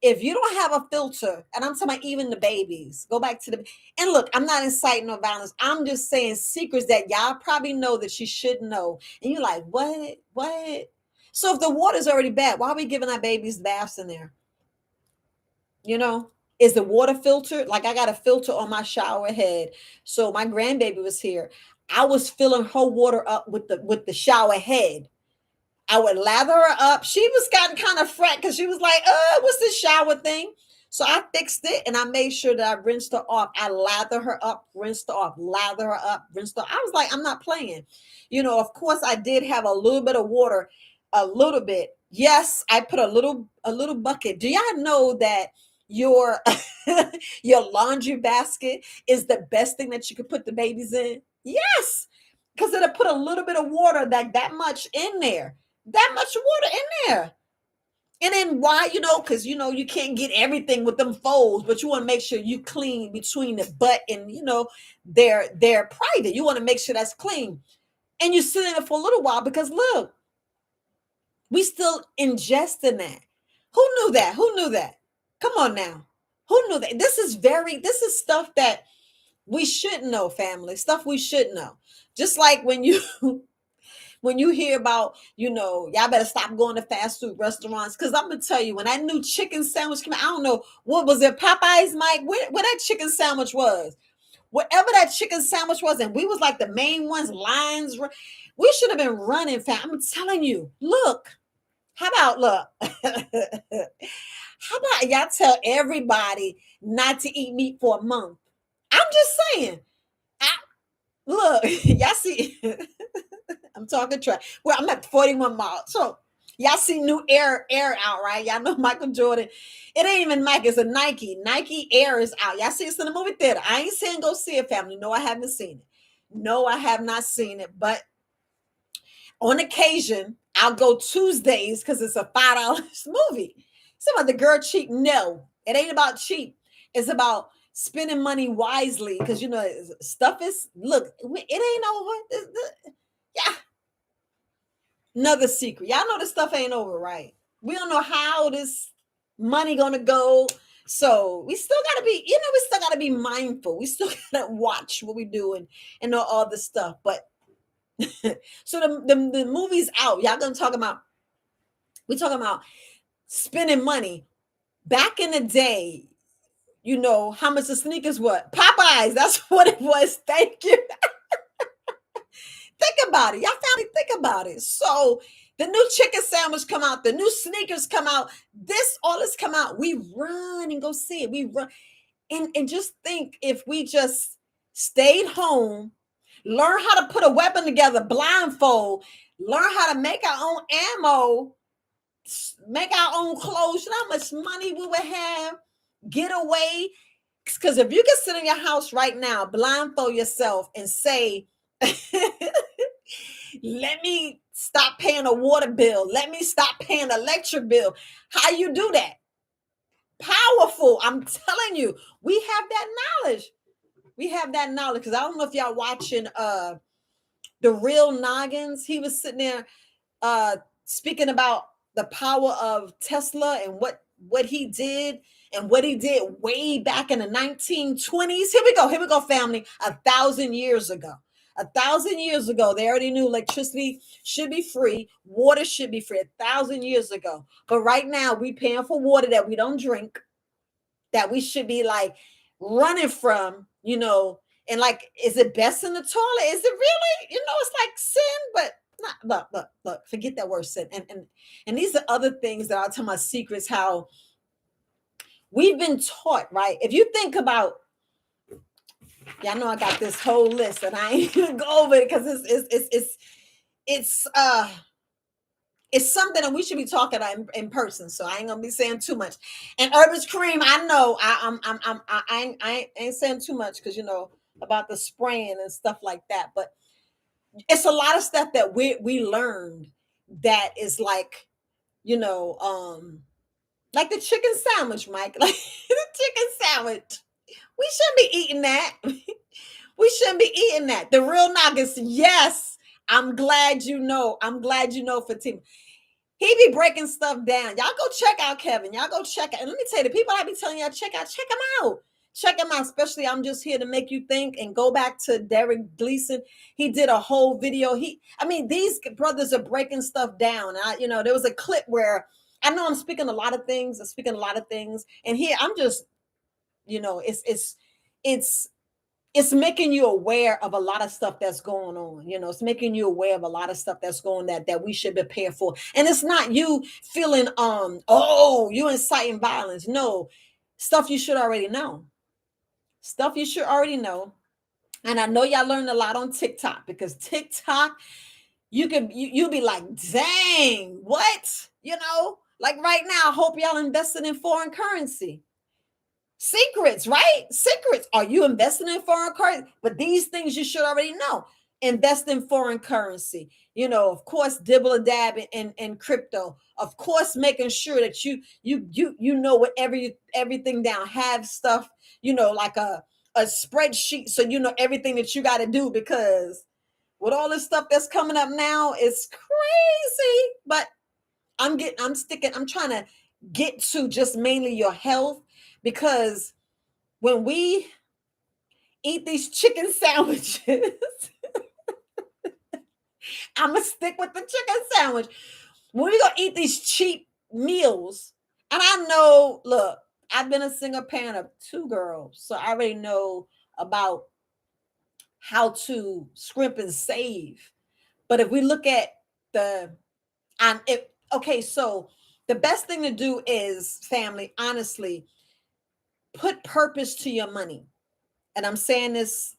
If you don't have a filter, and I'm talking about even the babies, go back to the, and look, I'm not inciting no violence. I'm just saying secrets that y'all probably know that you should know. And you're like, what? What? So if the water's already bad, why are we giving our babies baths in there? You know, is the water filtered? Like I got a filter on my shower head. So my grandbaby was here. I was filling her water up with the shower head. I would lather her up. She was gotten kind of fret because she was like, what's this shower thing? So I fixed it and I made sure that I rinsed her off. I lather her up, rinsed her off, lather her up, rinsed her. I was like, I'm not playing. You know, of course I did have a little bit of water, a little bit. Yes, I put a little bucket. Do y'all know that your your laundry basket is the best thing that you could put the babies in? Yes. Because it'll put a little bit of water, that much in there, that much water in there. And then why, because you can't get everything with them folds, but you want to make sure you clean between the butt and they're private. You want to make sure that's clean. And you sit in it for a little while because look, we still ingesting that. Who knew that? Who knew that? Come on now. Who knew that? This is stuff that we should know, family. Stuff we should know. Just like when you when you hear about, y'all better stop going to fast food restaurants. Because I'm gonna tell you, when that new chicken sandwich came out, I don't know what was it, Popeyes, Mike, where that chicken sandwich was, whatever that chicken sandwich was, and we was like the main ones, lines. We should have been running fast. I'm telling you. Look, how about look? How about y'all tell everybody not to eat meat for a month? I'm just saying. I, look, y'all see. I'm talking trash. Well, I'm at 41 miles. So y'all see new Air out, right? Y'all know Michael Jordan. It ain't even Nike, it's a Nike. Nike Air is out. Y'all see it's in the movie theater. I ain't saying go see it, family. No, I haven't seen it. No, I have not seen it. But on occasion, I'll go Tuesdays because it's a $5 movie. It's about the girl cheap. No, it ain't about cheap. It's about spending money wisely because stuff is look. It ain't over. Yeah, another secret. Y'all know this stuff ain't over, right? We don't know how this money gonna go. So we still gotta be, we still gotta be mindful. We still gotta watch what we do and know all this stuff. But so the movie's out. Y'all gonna talk about we talking about spending money. Back in the day, how much the sneakers were. Popeyes, that's what it was. Thank you. Think about it. Y'all family, think about it. So the new chicken sandwich come out, the new sneakers come out, all this come out. We run and go see it. We run. And just think if we just stayed home, learn how to put a weapon together, blindfold, learn how to make our own ammo, make our own clothes. You know how much money we would have? Get away. Because if you can sit in your house right now, blindfold yourself and say, let me stop paying a water bill. Let me stop paying an electric bill. How you do that? Powerful. I'm telling you, we have that knowledge. We have that knowledge. Because I don't know if y'all watching the Real Noggins. He was sitting there speaking about the power of Tesla and what he did and what he did way back in the 1920s. Here we go, family. 1,000 years ago. 1,000 years ago, they already knew electricity should be free, water should be free. 1,000 years ago, but right now we paying for water that we don't drink, that we should be like running from, and like, is it best in the toilet? Is it really? It's like sin, but not. Look. Forget that word sin. And these are other things that I'll tell my secrets. How we've been taught, right? If you think about, y'all know I got this whole list, and I ain't even go over it because it's something that we should be talking about in person. So I ain't gonna be saying too much. And Herbert's cream, I know I ain't saying too much because about the spraying and stuff like that. But it's a lot of stuff that we learned that is like the chicken sandwich, Mike. Like the chicken sandwich. We shouldn't be eating that. We shouldn't be eating that. The Real Nuggets, yes. I'm glad you know, Fatima. He be breaking stuff down. Y'all go check out Kevin. Y'all go check out. And let me tell you, the people I be telling y'all check him out. Check him out. Especially, I'm just here to make you think and go back to Derek Gleason. He did a whole video. I mean, these brothers are breaking stuff down. There was a clip where I know I'm speaking a lot of things. And here I'm just, it's it's making you aware of a lot of stuff that's going on. It's making you aware of a lot of stuff that's going that we should prepare for. And it's not you feeling oh, you inciting violence. No, stuff you should already know. Stuff you should already know. And I know y'all learned a lot on TikTok, because TikTok, you'll be like, dang, what? Like right now, I hope y'all invested in foreign currency. Secrets, right? Secrets. Are you investing in foreign currency? But these things you should already know. Invest in foreign currency. Of course, dibble a dab in crypto. Of course, making sure that you know everything down. Have stuff, like a spreadsheet, so you know everything that you got to do, because with all this stuff that's coming up now, it's crazy. But I'm trying to get to just mainly your health, because when we eat these chicken sandwiches, I'm gonna stick with the chicken sandwich. When we gonna eat these cheap meals, and I know, look, I've been a single parent of 2 girls, so I already know about how to scrimp and save. But if we look at so the best thing to do is, family, honestly, put purpose to your money. And I'm saying this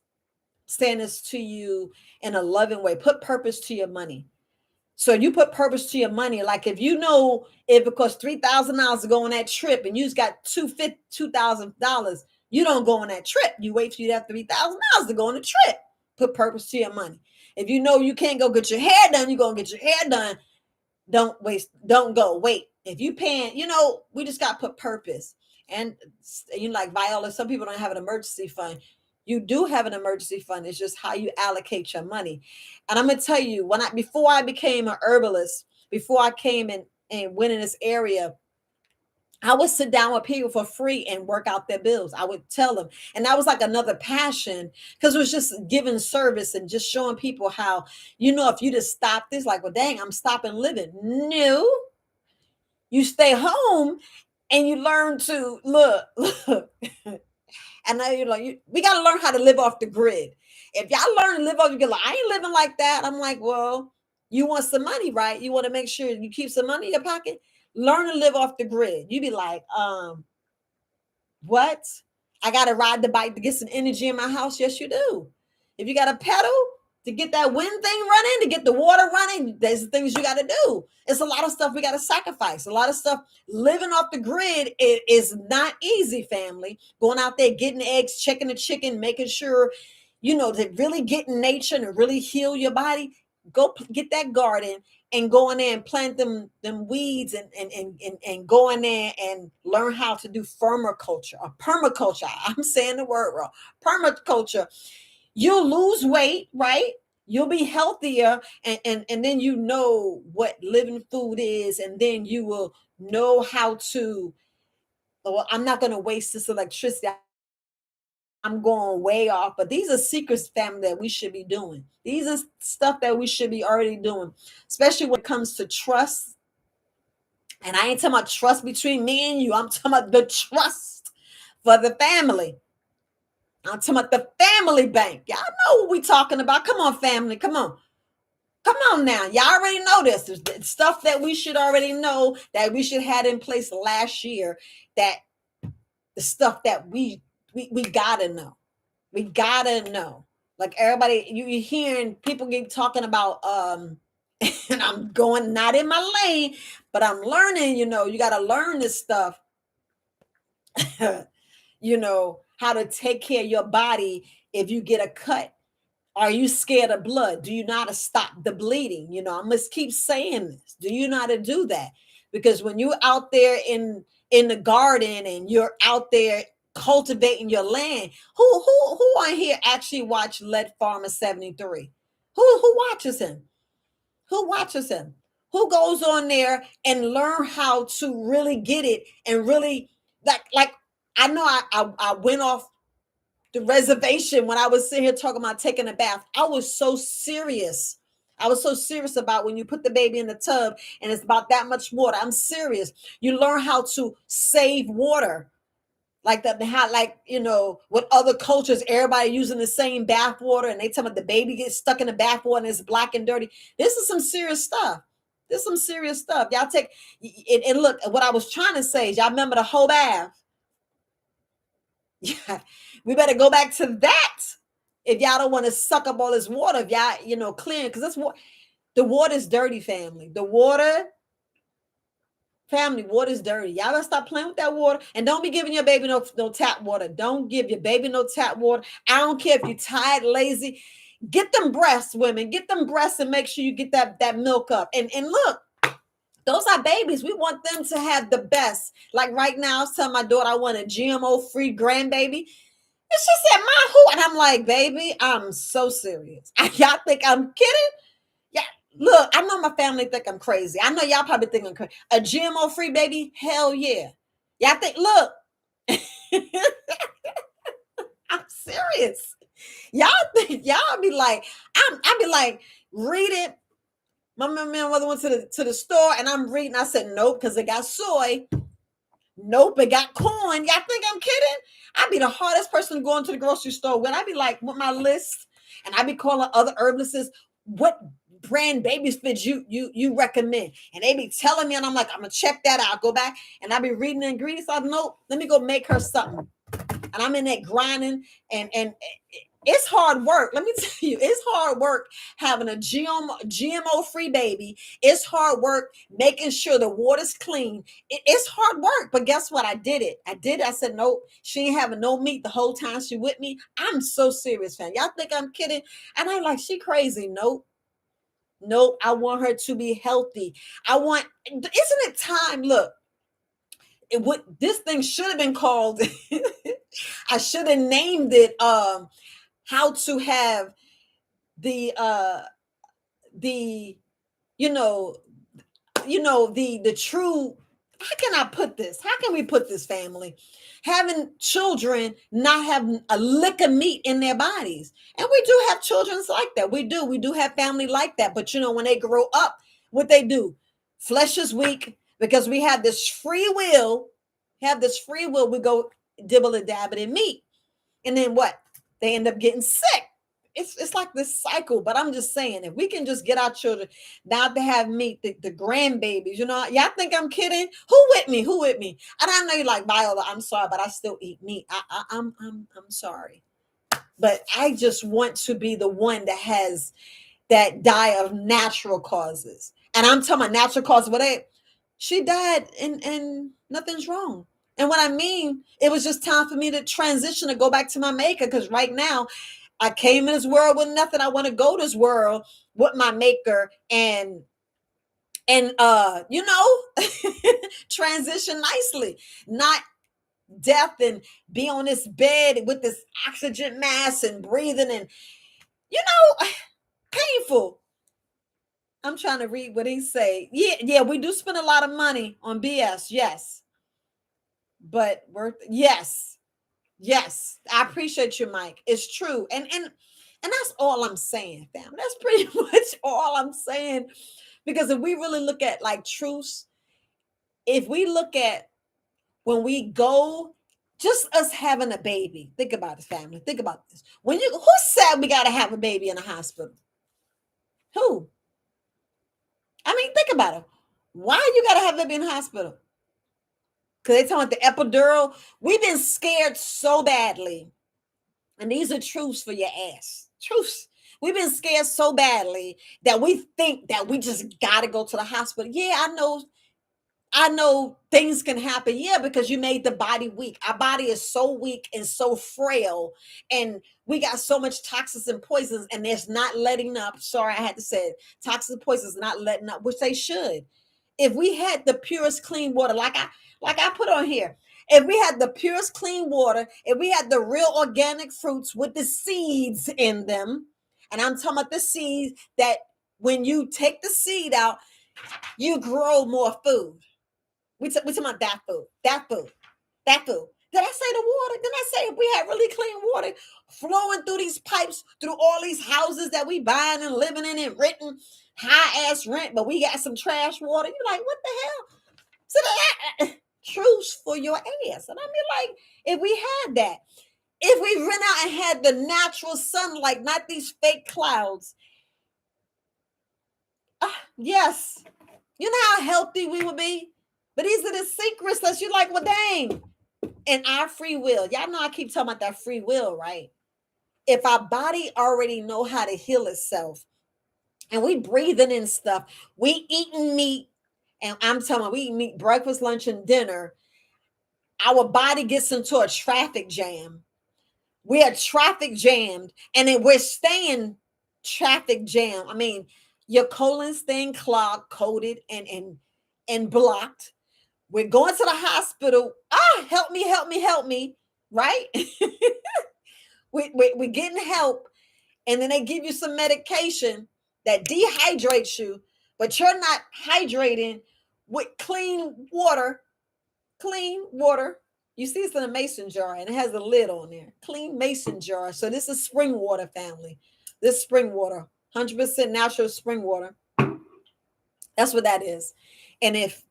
to you in a loving way. Put purpose to your money. So you put purpose to your money. Like if it costs $3,000 to go on that trip, and you just got $2,000, you don't go on that trip. You wait till you have $3,000 to go on the trip. Put purpose to your money. If you know you can't go get your hair done, you're gonna get your hair done. Don't go wait. If you paying, we just got to put purpose. And like Viola, some people don't have an emergency fund. You do have an emergency fund. It's just how you allocate your money. And I'm gonna tell you, before I became an herbalist, before I came and went in this area, I would sit down with people for free and work out their bills. I would tell them. And that was like another passion, because it was just giving service and just showing people how, if you just stop this, like, well, dang, I'm stopping living. No, you stay home and you learn to look. And now we got to learn how to live off the grid. If y'all learn to live off, you get like, I ain't living like that. I'm like, well, you want some money, right? You want to make sure you keep some money in your pocket. Learn to live off the grid. You be like, what? I got to ride the bike to get some energy in my house. Yes, you do. If you got to pedal to get that wind thing running, to get the water running, there's the things you got to do. It's a lot of stuff we got to sacrifice. A lot of stuff. Living off the grid is not easy, family. Going out there, getting eggs, checking the chicken, making sure, to really get in nature and really heal your body. Go get that garden and go in there and plant them weeds and go in there and learn how to do permaculture. I'm saying the word wrong. Permaculture. You'll lose weight, right? You'll be healthier, and then you know what living food is, and then you will know how to, well, I'm not going to waste this electricity. I'm going way off, but these are secrets, family, that we should be doing. These are stuff that we should be already doing, especially when it comes to trust. And I ain't talking about trust between me and you. I'm talking about the trust for the family. I'm talking about the family bank. Y'all know what we talking about. Come on, family. Come on. Come on now. Y'all already know this. There's stuff that we should already know, that we should have in place last year, that the stuff that we gotta know. We gotta know. Like everybody, you're hearing people get talking about, and I'm going not in my lane, but I'm learning, you gotta learn this stuff. How to take care of your body if you get a cut. Are you scared of blood? Do you know how to stop the bleeding? I must keep saying this. Do you know how to do that? Because when you're out there in the garden and you're out there cultivating your land, who on here actually watch Lead Farmer 73? Who watches him? Who watches him? Who goes on there and learn how to really get it and really like I know I went off the reservation when I was sitting here talking about taking a bath. I was so serious. I was so serious about when you put the baby in the tub and it's about that much water. I'm serious. You learn how to save water. Like that, how like with other cultures, everybody using the same bath water, and they tell me the baby gets stuck in the bath water and it's black and dirty. This is some serious stuff. This is some serious stuff. Y'all take and look. What I was trying to say is, y'all remember the whole bath. Yeah, we better go back to that. If y'all don't want to suck up all this water, if y'all clean, because that's what the water's dirty, family. The water. Family, water's dirty. Y'all gotta stop playing with that water. And don't be giving your baby no tap water. Don't give your baby no tap water. I don't care if you're tired, lazy. Get them breasts, women. Get them breasts and make sure you get that milk up. And look, those are babies. We want them to have the best. Like right now, I was telling my daughter I want a GMO-free grandbaby. And she said, "Ma, who?" And I'm like, "Baby, I'm so serious." Y'all think I'm kidding? Yeah, look, I know my family think I'm crazy. I know y'all probably think I'm crazy. A GMO free baby? Hell yeah. Y'all think, look, I'm serious. Y'all think y'all be like, I be like, read it. My mother went to the store and I'm reading. I said, nope, because it got soy. Nope, it got corn. Y'all think I'm kidding? I'd be the hardest person to go into the grocery store when I be like with my list and I be calling other herbalists, what brand babies foods you recommend? And they be telling me, and I'm like, I'm gonna check that out. Go back and I be reading the ingredients. I know, let me go make her something. And I'm in that grinding and it's hard work. Let me tell you, it's hard work having a GMO free baby. It's hard work making sure the water's clean. It's hard work, but guess what? I did it. I did it. I said, nope, she ain't having no meat the whole time she with me. I'm so serious, fam. Y'all think I'm kidding? And I'm like, she crazy. Nope. Nope. I want her to be healthy. Isn't it time? Look, this thing should have been called, I should have named it, how to have the you know the true, how can I put this, how can we put this, family, having children not having a lick of meat in their bodies. And we do have children like that. We do have family like that. But when they grow up, what they do, flesh is weak, because we have this free will, we go dibble and dab it in meat. And then what? They end up getting sick. It's like this cycle. But I'm just saying, if we can just get our children not to have meat, the grandbabies, y'all think I'm kidding? Who with me? Who with me? And I know you're like, Viola, I'm sorry, but I still eat meat. I'm sorry. But I just want to be the one that has that diet of natural causes. And I'm talking about natural causes. She died and nothing's wrong. And what I mean, it was just time for me to transition, to go back to my maker. Because right now, I came in this world with nothing. I want to go this world with my maker and transition nicely, not death, and be on this bed with this oxygen mask and breathing and you know painful. I'm trying to read what he say. Yeah, we do spend a lot of money on BS, yes, but worth, yes. I appreciate you, Mike. It's true, and that's all I'm saying, fam. That's pretty much all I'm saying. Because if we really look at like truths, if we look at when we go, just us having a baby. Think about this, family. Think about this. Who said we got to have a baby in a hospital? Who? I mean, think about it. Why you got to have a baby in a hospital? Because they talking about the epidural. We've been scared so badly. And these are truths for your ass. Truths. We've been scared so badly that we think that we just got to go to the hospital. Yeah, I know things can happen. Yeah, because you made the body weak. Our body is so weak and so frail. And we got so much toxins and poisons, and there's not letting up. Sorry, I had to say it. Toxins and poisons not letting up, which they should. If we had the purest clean water, like I put on here, if we had the purest clean water, if we had the real organic fruits with the seeds in them, and I'm talking about the seeds that when you take the seed out, You grow more food. We talking about that food, that food, that food. Did I say the water? Did I say if we had really clean water flowing through these pipes, through all these houses that we buying and living in and renting high ass rent, but we got some trash water? You're like, what the hell? So that truth for your ass. And I mean, like, if we had that, if we went out and had the natural sunlight, not these fake clouds, yes, you know how healthy we would be. But these are the secrets that you like, well, dang. And our free will. Y'all know I keep talking about that free will, right? If our body already know how to heal itself and we breathing in stuff, we eating meat, and I'm telling you, we eat meat breakfast, lunch, and dinner, our body gets into a traffic jam. We are traffic jammed, and then we're staying traffic jam. I mean, your colon staying clogged, coated, and blocked. We're going to the hospital. Help me, help me, help me. Right? We're getting help. And then they give you some medication that dehydrates you, but you're not hydrating with clean water. Clean water. You see, it's in a mason jar and it has a lid on there. Clean mason jar. So this is spring water, family. This spring water, 100% natural spring water. That's what that is. And if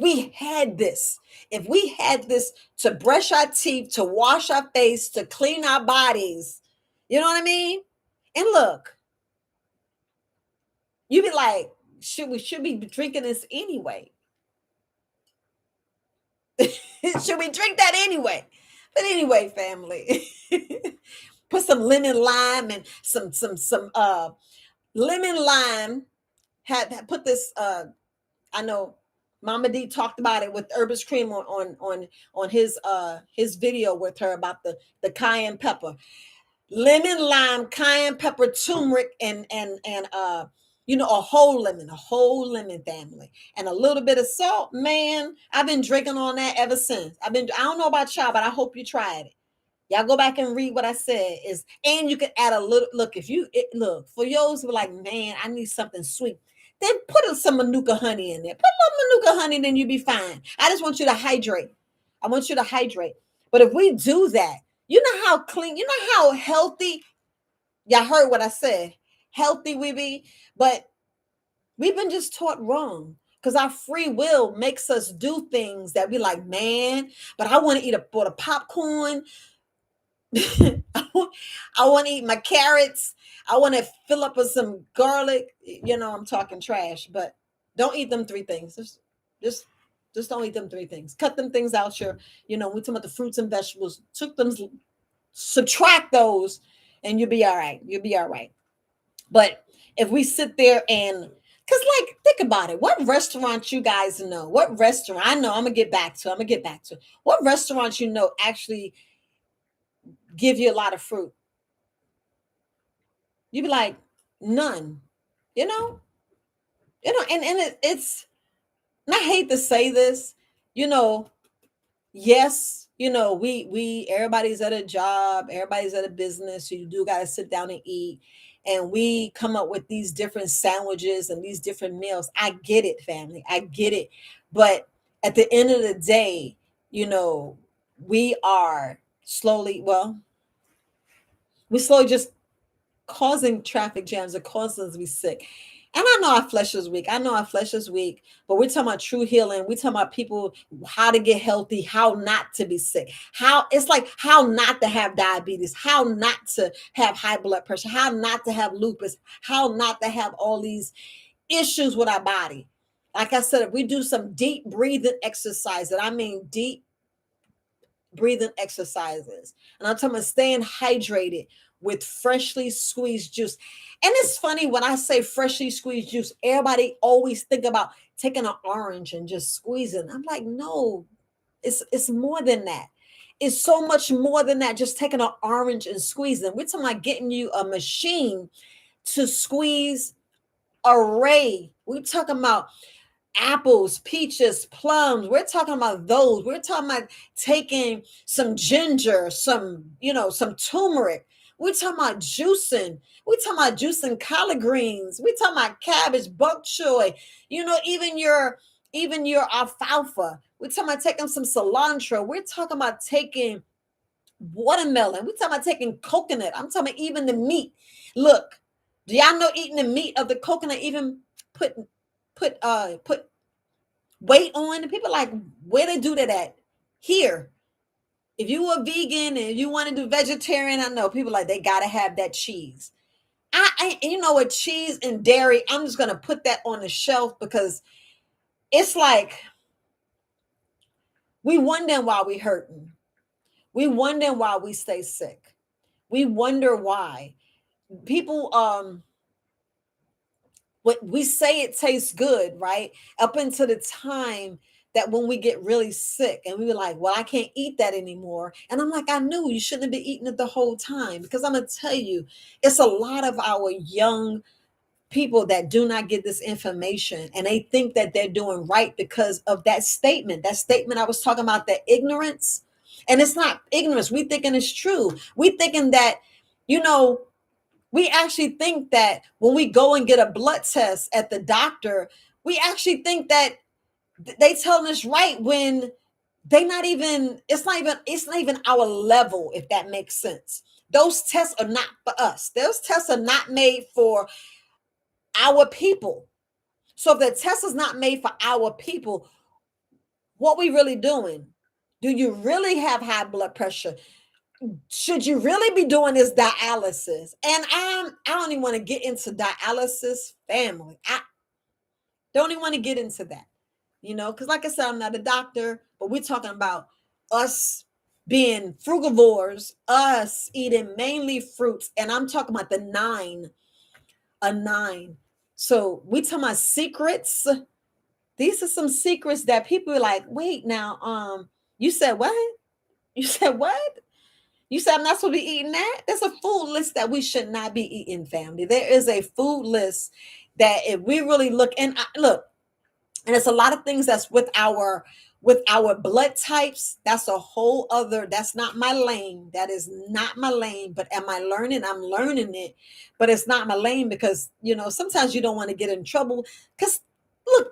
we had this, if we had this to brush our teeth, to wash our face, to clean our bodies, you know what I mean? And look, you be like, should be drinking this anyway? Should we drink that anyway? But anyway, family, put some lemon lime and some lemon lime. Had put this. I know Mama D talked about it with Herbis Cream on his video with her about the cayenne pepper, lemon lime, cayenne pepper, turmeric, and a whole lemon, family, and a little bit of salt. Man, I've been drinking on that ever since. I don't know about y'all, but I hope you tried it. Y'all go back and read what I said. And you can add a little. Look, if you look for yours, who are like, man, I need something sweet. Then put some manuka honey in there. Put a little manuka honey, then you'll be fine. I just want you to hydrate. I want you to hydrate. But if we do that, you know how clean, you know how healthy. Y'all heard what I said. Healthy we be, but we've been just taught wrong. Because our free will makes us do things that we like, man, but I want to eat a bowl of popcorn. I want to eat my carrots. I want to fill up with some garlic. I'm talking trash, but don't eat them three things. Just, just don't eat them three things. Cut them things out. We talking about the fruits and vegetables. Took them, subtract those, and you'll be all right. You'll be all right. But if we sit there and, because like, think about it. What restaurant you guys know? What restaurant? I know I'm gonna get back to. What restaurants actually give you a lot of fruit? You'd be like, none. You know, it's. And I hate to say this. You know, yes, we everybody's at a job, everybody's at a business. So you do got to sit down and eat, and we come up with these different sandwiches and these different meals. I get it, family. I get it, but at the end of the day, we are slowly. Well, we slowly just causing traffic jams or causing us to be sick. And I know our flesh is weak. I know our flesh is weak, but we're talking about true healing. We're talking about people, how to get healthy, how not to be sick, how it's like how not to have diabetes, how not to have high blood pressure, how not to have lupus, how not to have all these issues with our body. Like I said, if we do some deep breathing exercise, and I mean deep breathing exercises. And I'm talking about staying hydrated with freshly squeezed juice. And it's funny when I say freshly squeezed juice, everybody always think about taking an orange and just squeezing. I'm like, no, it's more than that. It's so much more than that. Just taking an orange and squeezing. We're talking about getting you a machine to squeeze array. We're talking about apples, peaches, plums. We're talking about those. We're talking about taking some ginger, some turmeric. We're talking about juicing. We're talking about juicing collard greens. We're talking about cabbage, bok choy. Even your alfalfa. We're talking about taking some cilantro. We're talking about taking watermelon. We're talking about taking coconut. I'm talking about even the meat. Look, do y'all know eating the meat of the coconut even put put weight on? And people like, where they do that at? Here. If you were vegan and you want to do vegetarian, I know people like they gotta have that cheese. You know what, cheese and dairy, I'm just gonna put that on the shelf because it's like we wonder why we hurting. We wonder why we stay sick. We wonder why people what we say it tastes good, right? Up until the time that when we get really sick and we were like, well, I can't eat that anymore. And I'm like, I knew you shouldn't have been eating it the whole time because I'm gonna tell you, it's a lot of our young people that do not get this information and they think that they're doing right because of that statement I was talking about, that ignorance. And it's not ignorance, we thinking it's true. We thinking that, you know, we actually think that when we go and get a blood test at the doctor, we actually think that they telling us right when they not even, it's not even our level, if that makes sense. Those tests are not for us. Those tests are not made for our people. So if the test is not made for our people, what we really doing? Do you really have high blood pressure? Should you really be doing this dialysis? And I don't even want to get into dialysis family. I don't even want to get into that, because like I said, I'm not a doctor, but we're talking about us being frugivores, us eating mainly fruits, and I'm talking about a nine. So we talking about secrets. These are some secrets that people are like, wait now, you said what? You said what? You said I'm not supposed to be eating that? There's a food list that we should not be eating, family. There is a food list that if we really look, and look, and it's a lot of things that's with our blood types. That's a whole other, that's not my lane. That is not my lane. But am I learning? I'm learning it, but it's not my lane because sometimes you don't want to get in trouble. Because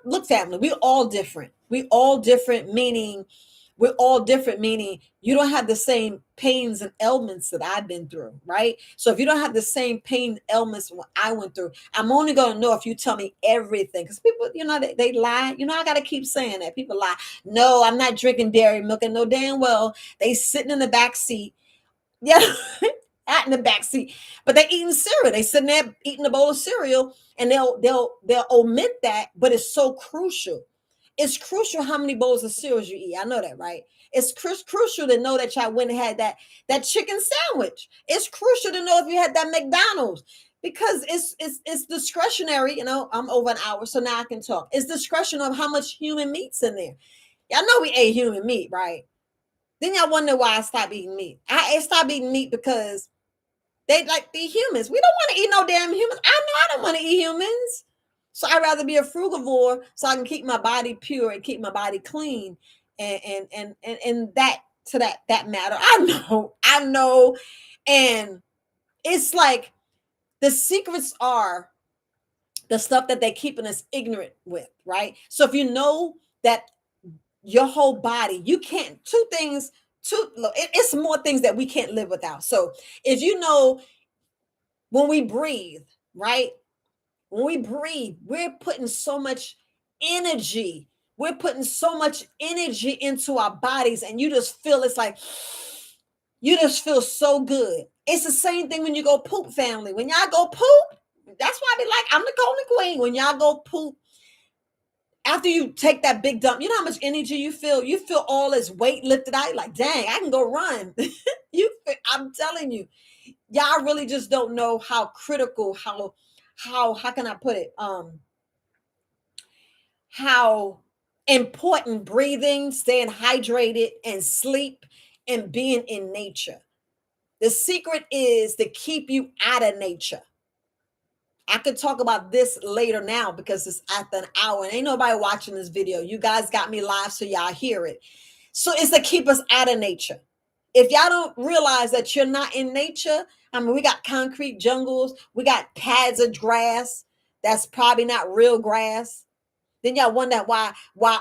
look, family, we all different. We all different, meaning you don't have the same pains and ailments that I've been through, right? So if you don't have the same pain and ailments what I went through, I'm only going to know if you tell me everything. Because people, they lie. I got to keep saying that. People lie. No, I'm not drinking dairy milk, and no damn well they sitting in the back seat. Yeah, out in the back seat, but they eating cereal. They sitting there eating a bowl of cereal, and they'll omit that, but it's so crucial. It's crucial how many bowls of cereals you eat. I know that, right? It's crucial to know that y'all went and had that chicken sandwich. It's crucial to know if you had that McDonald's because it's discretionary. I'm over an hour, so now I can talk. It's discretion of how much human meat's in there. Y'all know we ate human meat, right? Then y'all wonder why I stopped eating meat. I stopped eating meat because they like the humans. We don't want to eat no damn humans. I know I don't want to eat humans. So I'd rather be a frugivore so I can keep my body pure and keep my body clean. And that to that matter. I know. And it's like the secrets are the stuff that they're keeping us ignorant with, right? So if you know that your whole body, you can't, it's more things that we can't live without. So if when we breathe, right? When we breathe, we're putting so much energy. We're putting so much energy into our bodies, and you just feel it's like you just feel so good. It's the same thing when you go poop, family. When y'all go poop, that's why I be like, I'm the golden queen. When y'all go poop, after you take that big dump, you know how much energy you feel? You feel all this weight lifted out. You're like, dang, I can go run. I'm telling you, y'all really just don't know how critical, how can I put it? How important breathing, staying hydrated, and sleep and being in nature. The secret is to keep you out of nature. I could talk about this later now because it's after an hour and ain't nobody watching this video. You guys got me live so y'all hear it. So it's to keep us out of nature. If y'all don't realize that you're not in nature, I mean, we got concrete jungles, we got pads of grass that's probably not real grass. Then y'all wonder why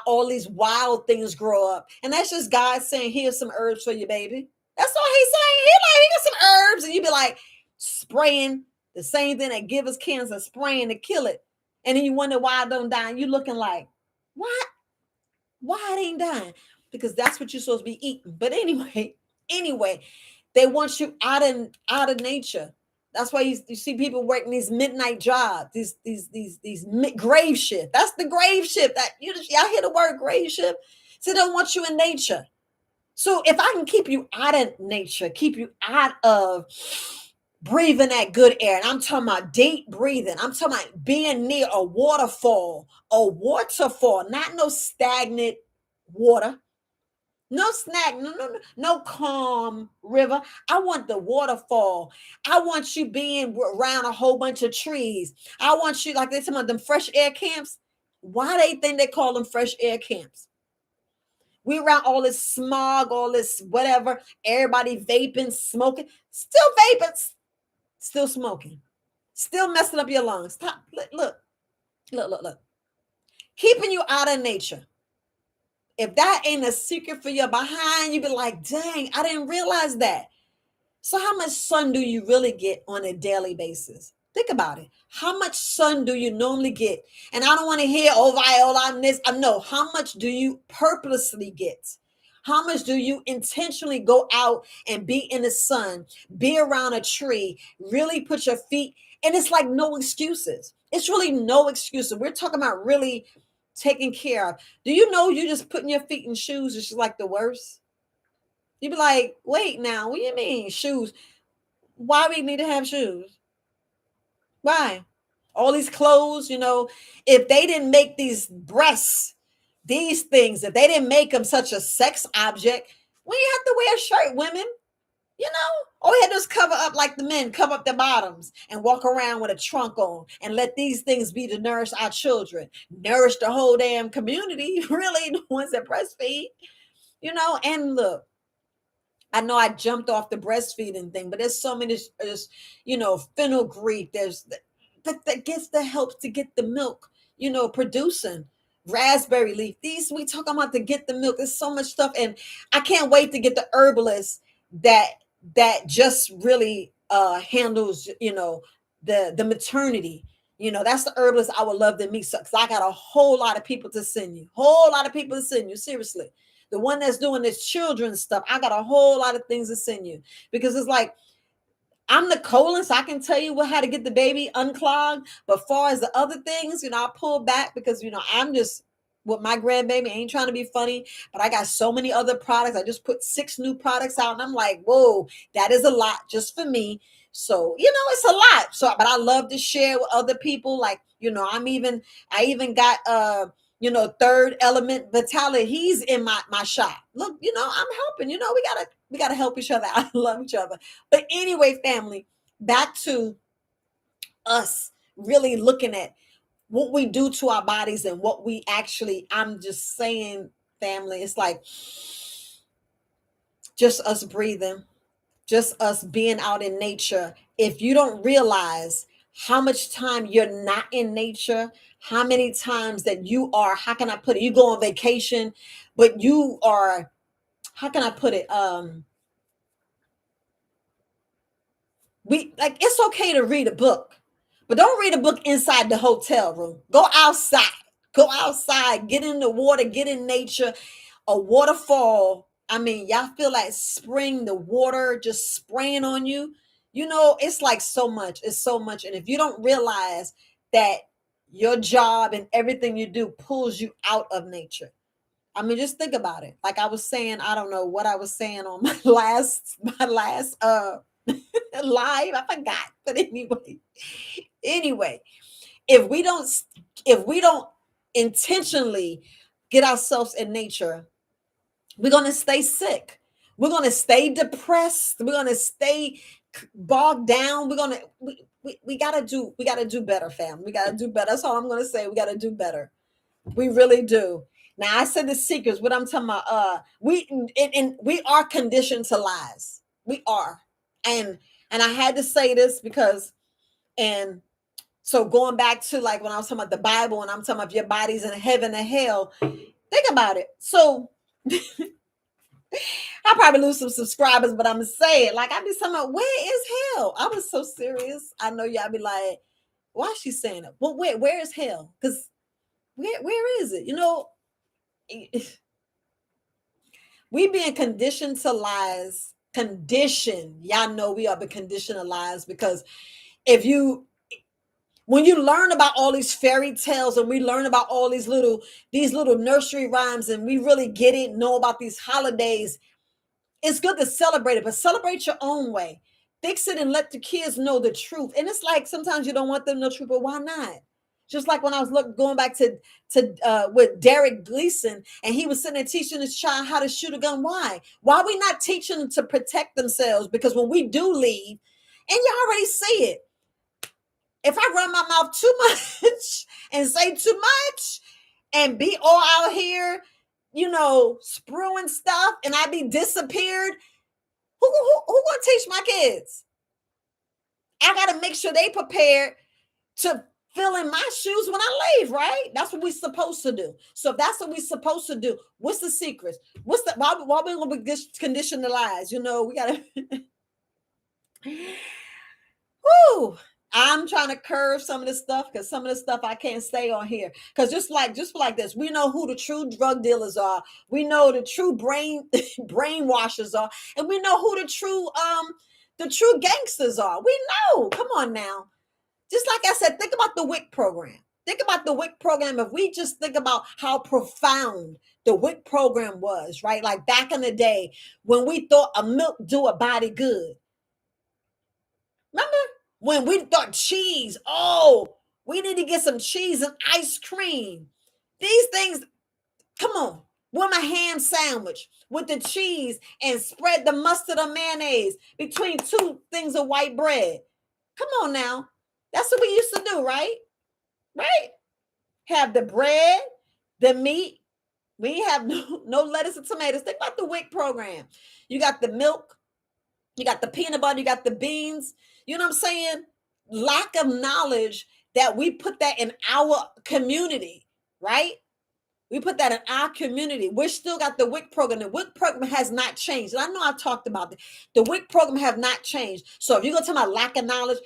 all these wild things grow up. And that's just God saying, here's some herbs for you, baby. That's all he's saying. He like, he got some herbs. And you be like spraying the same thing that give us cancer, spraying to kill it. And then you wonder why it don't die. And you looking like, what? Why it ain't dying? Because that's what you're supposed to be eating. But anyway, they want you out of nature. That's why you see people working these midnight jobs, these grave shift. That's the grave shift. That y'all hear the word grave shift. So they don't want you in nature. So if I can keep you out of nature, keep you out of breathing that good air, and I'm talking about deep breathing. I'm talking about being near a waterfall, not no stagnant water. No snack, no calm river. I want the waterfall. I want you being around a whole bunch of trees. I want you, like they talking about them fresh air camps. Why they think they call them fresh air camps? We around all this smog, all this whatever, everybody vaping, smoking, still vaping, still smoking, still messing up your lungs. Stop. Look. Keeping you out of nature. If that ain't a secret for your behind, you be like, dang, I didn't realize that. So how much sun do you really get on a daily basis? Think about it. How much sun do you normally get? And I don't want to hear, oh, Viola, I'm this. I know. How much do you purposely get? How much do you intentionally go out and be in the sun, be around a tree, really put your feet? And it's like no excuses. It's really no excuses. We're talking about really taking care of. Do you know you just putting your feet in shoes is just like the worst? You be like, wait now, what do you mean shoes? Why we need to have shoes? Why? All these clothes, if they didn't make these breasts, these things, if they didn't make them such a sex object, we have to wear a shirt, women. All we had to do is cover up like the men, cover up their bottoms and walk around with a trunk on and let these things be to nourish our children, nourish the whole damn community, really, the ones that breastfeed, and look, I know I jumped off the breastfeeding thing, but there's so many, fenugreek. There's that gets the helps to get the milk, producing raspberry leaf. These we talking about to get the milk. There's so much stuff, and I can't wait to get the herbalist that just really handles, the maternity. That's the herbalist I would love to meet. Because I got a whole lot of people to send you. Whole lot of people to send you. Seriously. The one that's doing this children's stuff, I got a whole lot of things to send you because it's like I'm the colon, so I can tell you how to get the baby unclogged. But far as the other things, I pull back because I'm just with my grandbaby. I ain't trying to be funny, but I got so many other products. I just put 6 new products out, and I'm like, whoa, that is a lot just for me. So it's a lot. So, but I love to share with other people. Like I even got third element vitality. He's in my shop. Look, I'm helping. We gotta help each other. I love each other. But anyway, family, back to us really looking at what we do to our bodies and what we actually, I'm just saying, family, it's like just us breathing, just us being out in nature. If you don't realize how much time you're not in nature, how many times that you are, how can I put it? You go on vacation, but you are, how can I put it? It's okay to read a book, but don't read a book inside the hotel room. Go outside. Go outside, get in the water, get in nature. A waterfall. I mean, y'all feel like spring, the water just spraying on you. It's like so much. It's so much. And if you don't realize that your job and everything you do pulls you out of nature. I mean, just think about it. Like I was saying, I don't know what I was saying on my last live. I forgot. But anyway, if we don't intentionally get ourselves in nature, we're going to stay sick. We're going to stay depressed. We're going to stay bogged down. We're going to we got to do better, fam. We got to do better. That's all I'm going to say. We got to do better. We really do. Now I said the secrets. What I'm talking about, we are conditioned to lies. We are, and And I had to say this because, and so going back to like when I was talking about the Bible and I'm talking about your body's in heaven and hell, think about it. So I probably lose some subscribers, but I'm gonna say it. Like I be talking about, where is hell? I was so serious. I know y'all be like, why is she saying it? Well, where is hell? Because where is it? We being conditioned to lies. Conditioned. Y'all know we are the conditioned to lies because if you when you learn about all these fairy tales and we learn about all these little nursery rhymes and we really get it, know about these holidays, it's good to celebrate it, but celebrate your own way. Fix it and let the kids know the truth. And it's like sometimes you don't want them to know the truth, but why not? Just like when I was going back to with Derek Gleason, and he was sitting there teaching his child how to shoot a gun. Why? Why are we not teaching them to protect themselves? Because when we do leave, and you already see it, if I run my mouth too much and say too much and be all out here, spewing stuff, and I be disappeared, who gonna teach my kids? I gotta make sure they prepared to fill in my shoes when I leave, right? That's what we're supposed to do. So if that's what we're supposed to do, what's the secrets? Why we gonna be conditioned to lies? We gotta whoo. I'm trying to curve some of this stuff because some of the stuff I can't say on here. Because just like this, we know who the true drug dealers are. We know the true brainwashers are, and we know who the true gangsters are. We know. Come on now. Just like I said, think about the WIC program. Think about the WIC program. If we just think about how profound the WIC program was, right? Like back in the day when we thought a milk do a body good. Remember when we thought cheese? Oh, we need to get some cheese and ice cream. These things, come on. With my ham sandwich with the cheese and spread the mustard or mayonnaise between two things of white bread. Come on now. That's what we used to do, right? Right? Have the bread, the meat. We have no lettuce and tomatoes. Think about the WIC program. You got the milk, you got the peanut butter, you got the beans. You know what I'm saying? Lack of knowledge that we put that in our community, right? We put that in our community. We still got the WIC program. The WIC program has not changed. And I know I've talked about it. The WIC program have not changed. So if you're going to talk about lack of knowledge,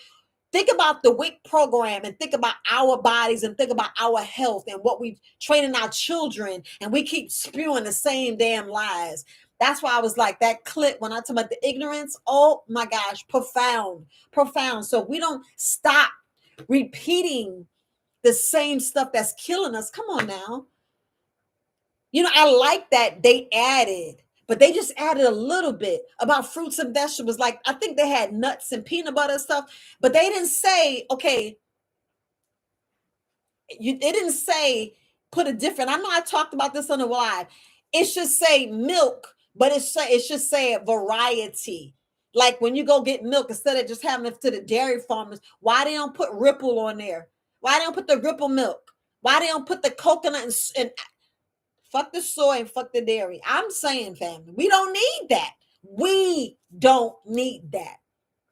think about the WIC program and think about our bodies and think about our health and what we training our children, and we keep spewing the same damn lies. That's why I was like that clip when I talk about the ignorance. Oh my gosh, profound, profound. So we don't stop repeating the same stuff that's killing us. Come on now. I like that they added, but they just added a little bit about fruits and vegetables. Like I think they had nuts and peanut butter and stuff, but they didn't say, okay, they didn't say put a different. I know I talked about this on the live. It should say milk, but it should say a variety. Like when you go get milk, instead of just having it to the dairy farmers, why they don't put Ripple on there? Why they don't put the Ripple milk? Why they don't put the coconut and fuck the soy and fuck the dairy? I'm saying, family, we don't need that. We don't need that.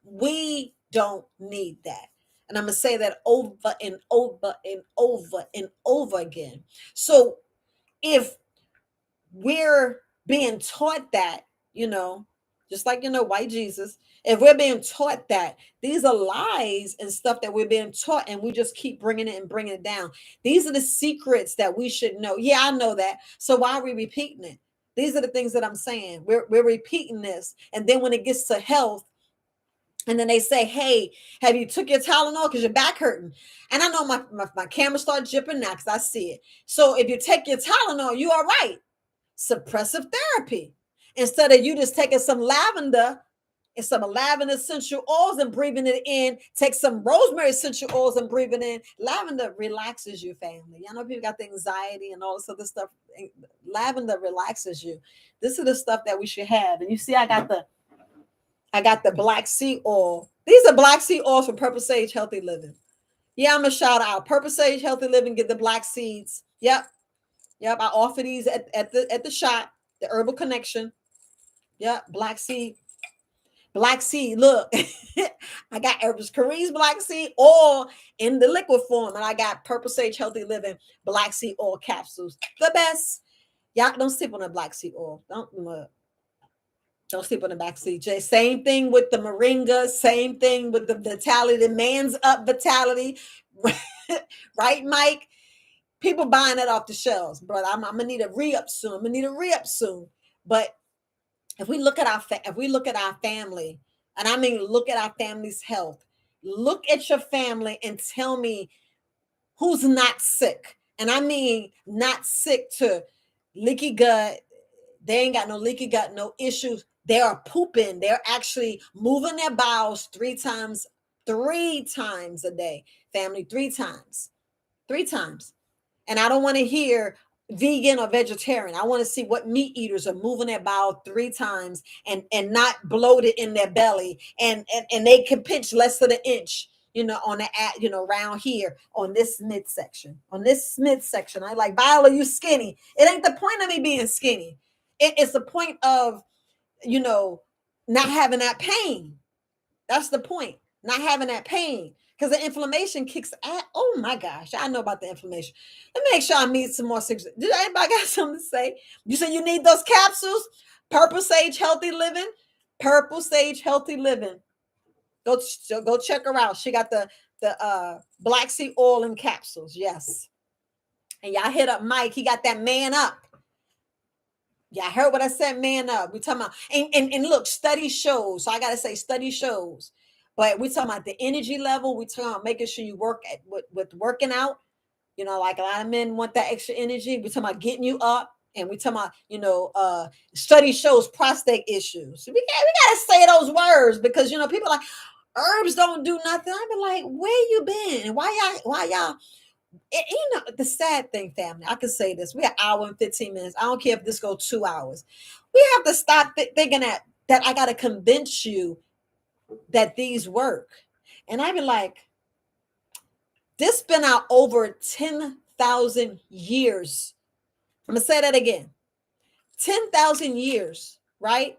We don't need that. And I'm going to say that over and over and over and over again. So if we're being taught that, just like, white Jesus, if we're being taught that, these are lies and stuff that we're being taught, and we just keep bringing it and bringing it down. These are the secrets that we should know. Yeah, I know that. So why are we repeating it? These are the things that I'm saying. We're repeating this. And then when it gets to health, and then they say, hey, have you took your Tylenol because your back hurting? And I know my camera starts jipping now because I see it. So if you take your Tylenol, you are right. Suppressive therapy. Instead of you just taking some lavender and some lavender essential oils and breathing it in, take some rosemary essential oils and breathing in. Lavender relaxes you, family. I know people got the anxiety and all this other stuff. Lavender relaxes you. This is the stuff that we should have. And you see, I got the black seed oil. These are black seed oils from Purple Sage Healthy Living. Yeah, I'm gonna shout out Purple Sage Healthy Living. Get the black seeds. Yep. I offer these at the shop, the Herbal Connection. Yep, black seed. Black seed, look, I got Herbs Kareem's black seed oil in the liquid form, and I got Purple Sage Healthy Living black seed oil capsules. The best. Y'all don't sleep on the black seed oil. Don't sleep on the black seed. Same thing with the moringa. Same thing with the vitality, the man's up vitality. Right, Mike? People buying that off the shelves, brother. I'm gonna need a re-up soon. I'm gonna need a re-up soon. But if we look at our family, and I mean look at our family's health, look at your family and tell me who's not sick. And I mean not sick to leaky gut. They ain't got no leaky gut, no issues. They are pooping. They're actually moving their bowels three times a day. Family, three times. And I don't want to hear vegan or vegetarian. I want to see what meat eaters are moving their bowel three times and not bloated in their belly, and they can pinch less than an inch, on the around here on this midsection. I like, Viola, you skinny. It ain't the point of me being skinny. It's the point of you know not having that pain. That's the point. Not having that pain. Because the inflammation kicks at, oh my gosh, I know about the inflammation. Let me make sure I meet some more signals. Did anybody got something to say? You said you need those capsules? Purple Sage Healthy Living. Purple Sage Healthy Living. Go check her out. She got the black seed oil and capsules. Yes. And y'all hit up Mike. He got that man up. Yeah, I heard what I said, man up. We talking about and look, study shows. So I gotta say, study shows. But we talking about the energy level. We talking about making sure you work with working out. Like a lot of men want that extra energy. We talking about getting you up, and we talking about study shows prostate issues. We gotta say those words because people like herbs don't do nothing. I be like, where you been? And why y'all? The sad thing, family, I can say this. We're an hour and 15 minutes. I don't care if this goes 2 hours. We have to stop thinking that I got to convince you that these work. And I be like, this been out over 10,000 years. I'm going to say that again. 10,000 years, right?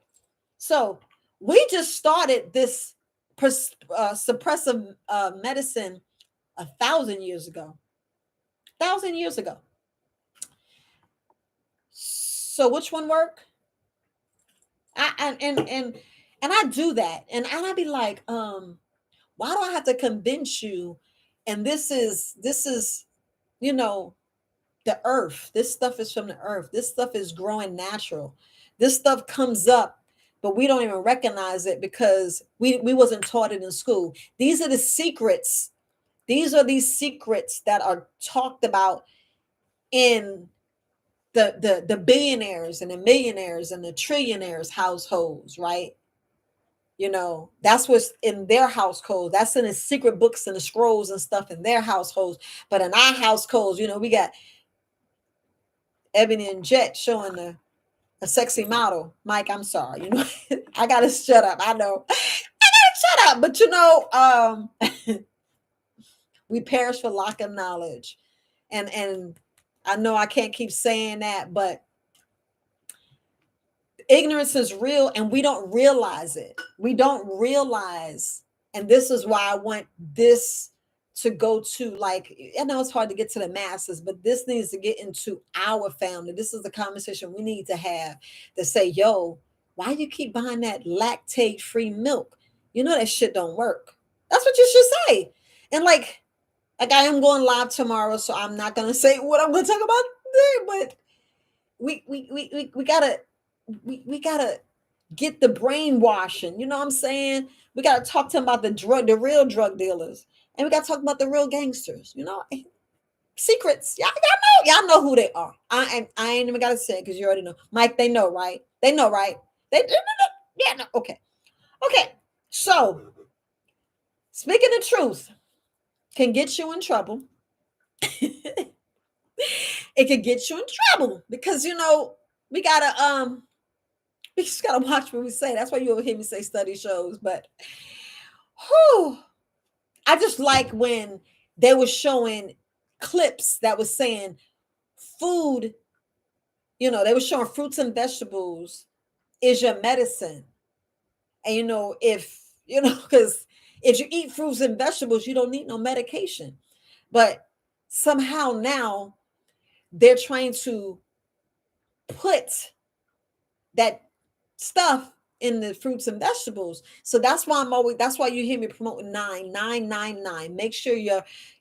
So we just started this suppressive medicine 1,000 years ago. 1,000 years ago. So which one work? And I do that, and I be like, why do I have to convince you? And this is the earth. This stuff is from the earth. This stuff is growing natural. This stuff comes up, but we don't even recognize it because we wasn't taught it in school. These are the secrets. These are these secrets that are talked about in the billionaires and the millionaires and the trillionaires households, right? That's what's in their household. That's in the secret books and the scrolls and stuff in their households. But in our households, we got Ebony and Jet showing a sexy model. Mike, I'm sorry. I gotta shut up. I know. I gotta shut up. But we perish for lack of knowledge. And I know I can't keep saying that, but ignorance is real and we don't realize it. We don't realize. And this is why I want this to go to, like, I know it's hard to get to the masses, but this needs to get into our family. This is the conversation we need to have to say, yo, why you keep buying that lactate free milk? That shit don't work. That's what you should say. And like I am going live tomorrow, so I'm not going to say what I'm going to talk about today, but we gotta get the brainwashing. You know what I'm saying? We gotta talk to them about the real drug dealers, and we gotta talk about the real gangsters. Secrets. Y'all know who they are. I ain't even gotta say it because you already know. Mike, they know, right? They know, right? Yeah, no. Okay. So speaking the truth can get you in trouble. It can get you in trouble because we gotta we just gotta watch what we say. That's why you will hear me say study shows. But I just like when they were showing clips that was saying food, they were showing fruits and vegetables is your medicine. And if because if you eat fruits and vegetables, you don't need no medication. But somehow now they're trying to put that stuff in the fruits and vegetables. So that's why you hear me promoting 9 9 9 9. Make sure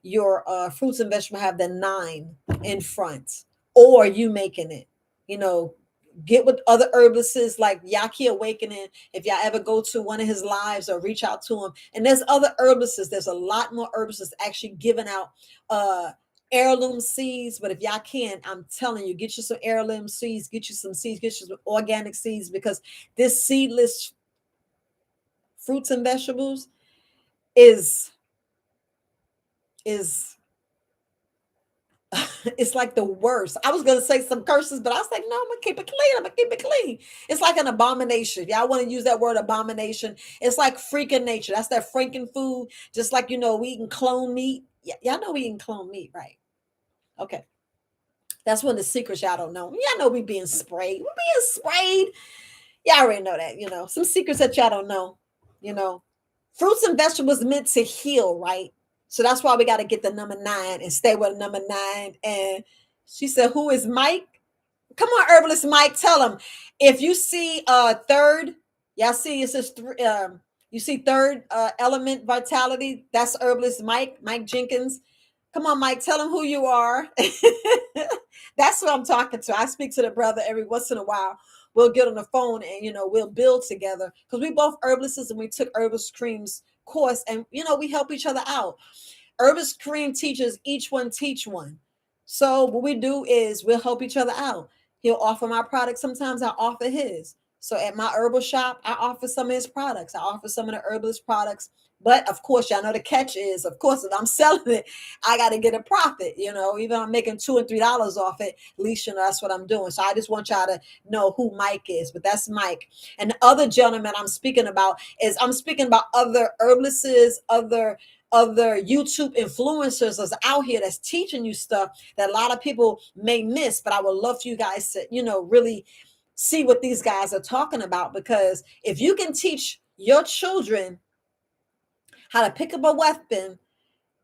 your fruits and vegetables have the 9 in front, or you making it. You know, get with other herbalists like Yaki Awakening. If y'all ever go to one of his lives or reach out to him, and there's other herbalists. There's a lot more herbalists actually giving out heirloom seeds. But if y'all can, I'm telling you, get you some heirloom seeds, get you some seeds, get you some organic seeds, because this seedless fruits and vegetables is is it's like the worst. I was gonna say some curses, but I was like, no, I'm gonna keep it clean. I'm gonna keep it clean. It's like an abomination. Y'all want to use that word abomination? It's like freaking nature. That's that freaking food. Just like we eating clone meat. Y'all know we eating clone meat, right? Okay. That's one of the secrets y'all don't know. Y'all know we being sprayed. We're being sprayed. Y'all already know that, some secrets that y'all don't know. You know, fruits and vegetables meant to heal, right? So that's why we got to get the number 9 and stay with number 9. And she said, "Who is Mike?" Come on, herbalist Mike, tell him. If you see third, y'all see it says you see third element vitality. That's herbalist Mike Jenkins. Come on, Mike, tell him who you are. That's what I'm talking to. I speak to the brother every once in a while. We'll get on the phone and we'll build together, because we both herbalists and we took herbalist creams course, and we help each other out. Herbalist cream teachers, each one teach one. So what we do is we'll help each other out. He'll offer my product. Sometimes I offer his. So at my herbal shop, I offer some of his products. I offer some of the herbalist products. But of course, y'all know the catch is, of course, if I'm selling it, I got to get a profit. Even if I'm making $2 and $3 off it, at least that's what I'm doing. So I just want y'all to know who Mike is. But that's Mike. And the other gentleman I'm speaking about is I'm speaking about other herbalists, other YouTube influencers that's out here that's teaching you stuff that a lot of people may miss. But I would love for you guys to, really see what these guys are talking about, because if you can teach your children how to pick up a weapon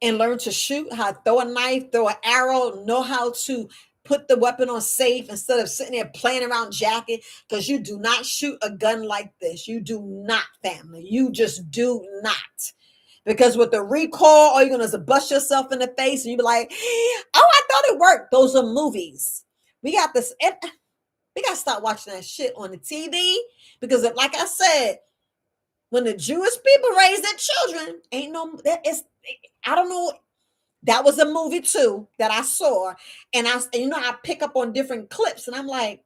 and learn to shoot, how to throw a knife, throw an arrow, know how to put the weapon on safe instead of sitting there playing around jacking, because you do not shoot a gun like this. You do not, family. You just do not. Because with the recoil, all you're gonna do is bust yourself in the face, and you be like, "Oh, I thought it worked." Those are movies. We got this. We gotta stop watching that shit on the TV, because, like I said, when the Jewish people raise their children, ain't no that is. I don't know. That was a movie too that I saw, and I pick up on different clips, and I'm like,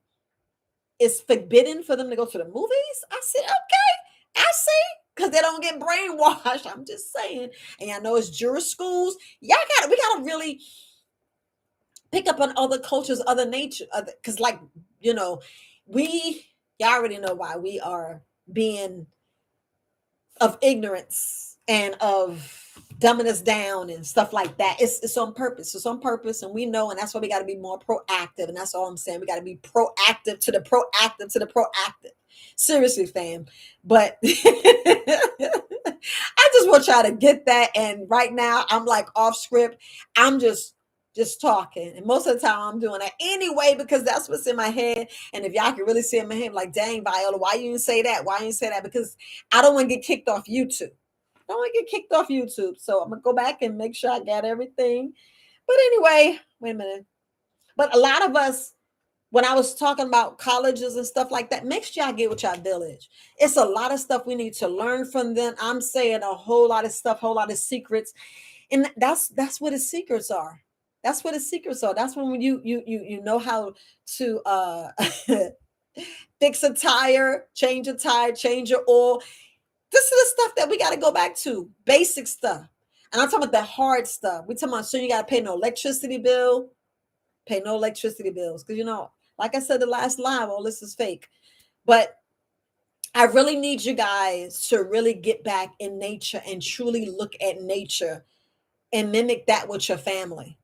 it's forbidden for them to go to the movies. I said, okay, I see, because they don't get brainwashed. I'm just saying. And I know it's Jewish schools. We gotta really pick up on other cultures, other nature, because like we y'all already know why we are being of ignorance and of dumbing us down and stuff like that. It's on purpose. It's on purpose, and we know, and that's why we got to be more proactive. And that's all I'm saying. We got to be proactive to the proactive to the proactive. Seriously, fam. But I just want y'all to get that. And right now, I'm like off script. I'm just talking, and most of the time I'm doing that anyway, because that's what's in my head. And if y'all can really see in my head, like, dang, Viola, why you didn't say that? Why you didn't say that? Because I don't want to get kicked off YouTube. I don't want to get kicked off YouTube. So I'm gonna go back and make sure I got everything. But anyway, wait a minute. But a lot of us, when I was talking about colleges and stuff like that, make sure y'all get with y'all village. It's a lot of stuff we need to learn from them. I'm saying a whole lot of stuff, whole lot of secrets. And that's what the secrets are. That's what the secrets are. That's when you know how to fix a tire, change a tire, change your oil. This is the stuff that we got to go back to. Basic stuff. And I'm talking about the hard stuff. We talking about, so you got to pay no electricity bill, pay no electricity bills. Because like I said, the last live, all this is fake. But I really need you guys to really get back in nature and truly look at nature and mimic that with your family.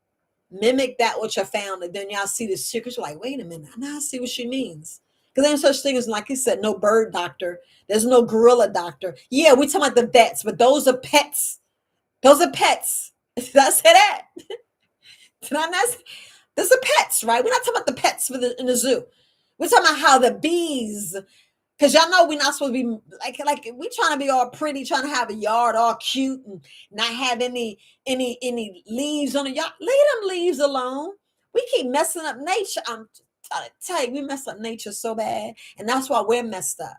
Mimic that with your family. Then y'all see the secrets. You're like, wait a minute. Now I see what she means. Because there's such thing as, like you said, no bird doctor. There's no gorilla doctor. Yeah, we talking about the vets, but those are pets. Those are pets. Did I say that? Did I not? Those are pets, right? We're not talking about the pets in the zoo. We're talking about how the bees, because y'all know we're not supposed to be like we trying to be all pretty, trying to have a yard all cute and not have any leaves on the yard. Leave them leaves alone. We keep messing up nature. I'm trying to tell you, we mess up nature so bad, and that's why we're messed up.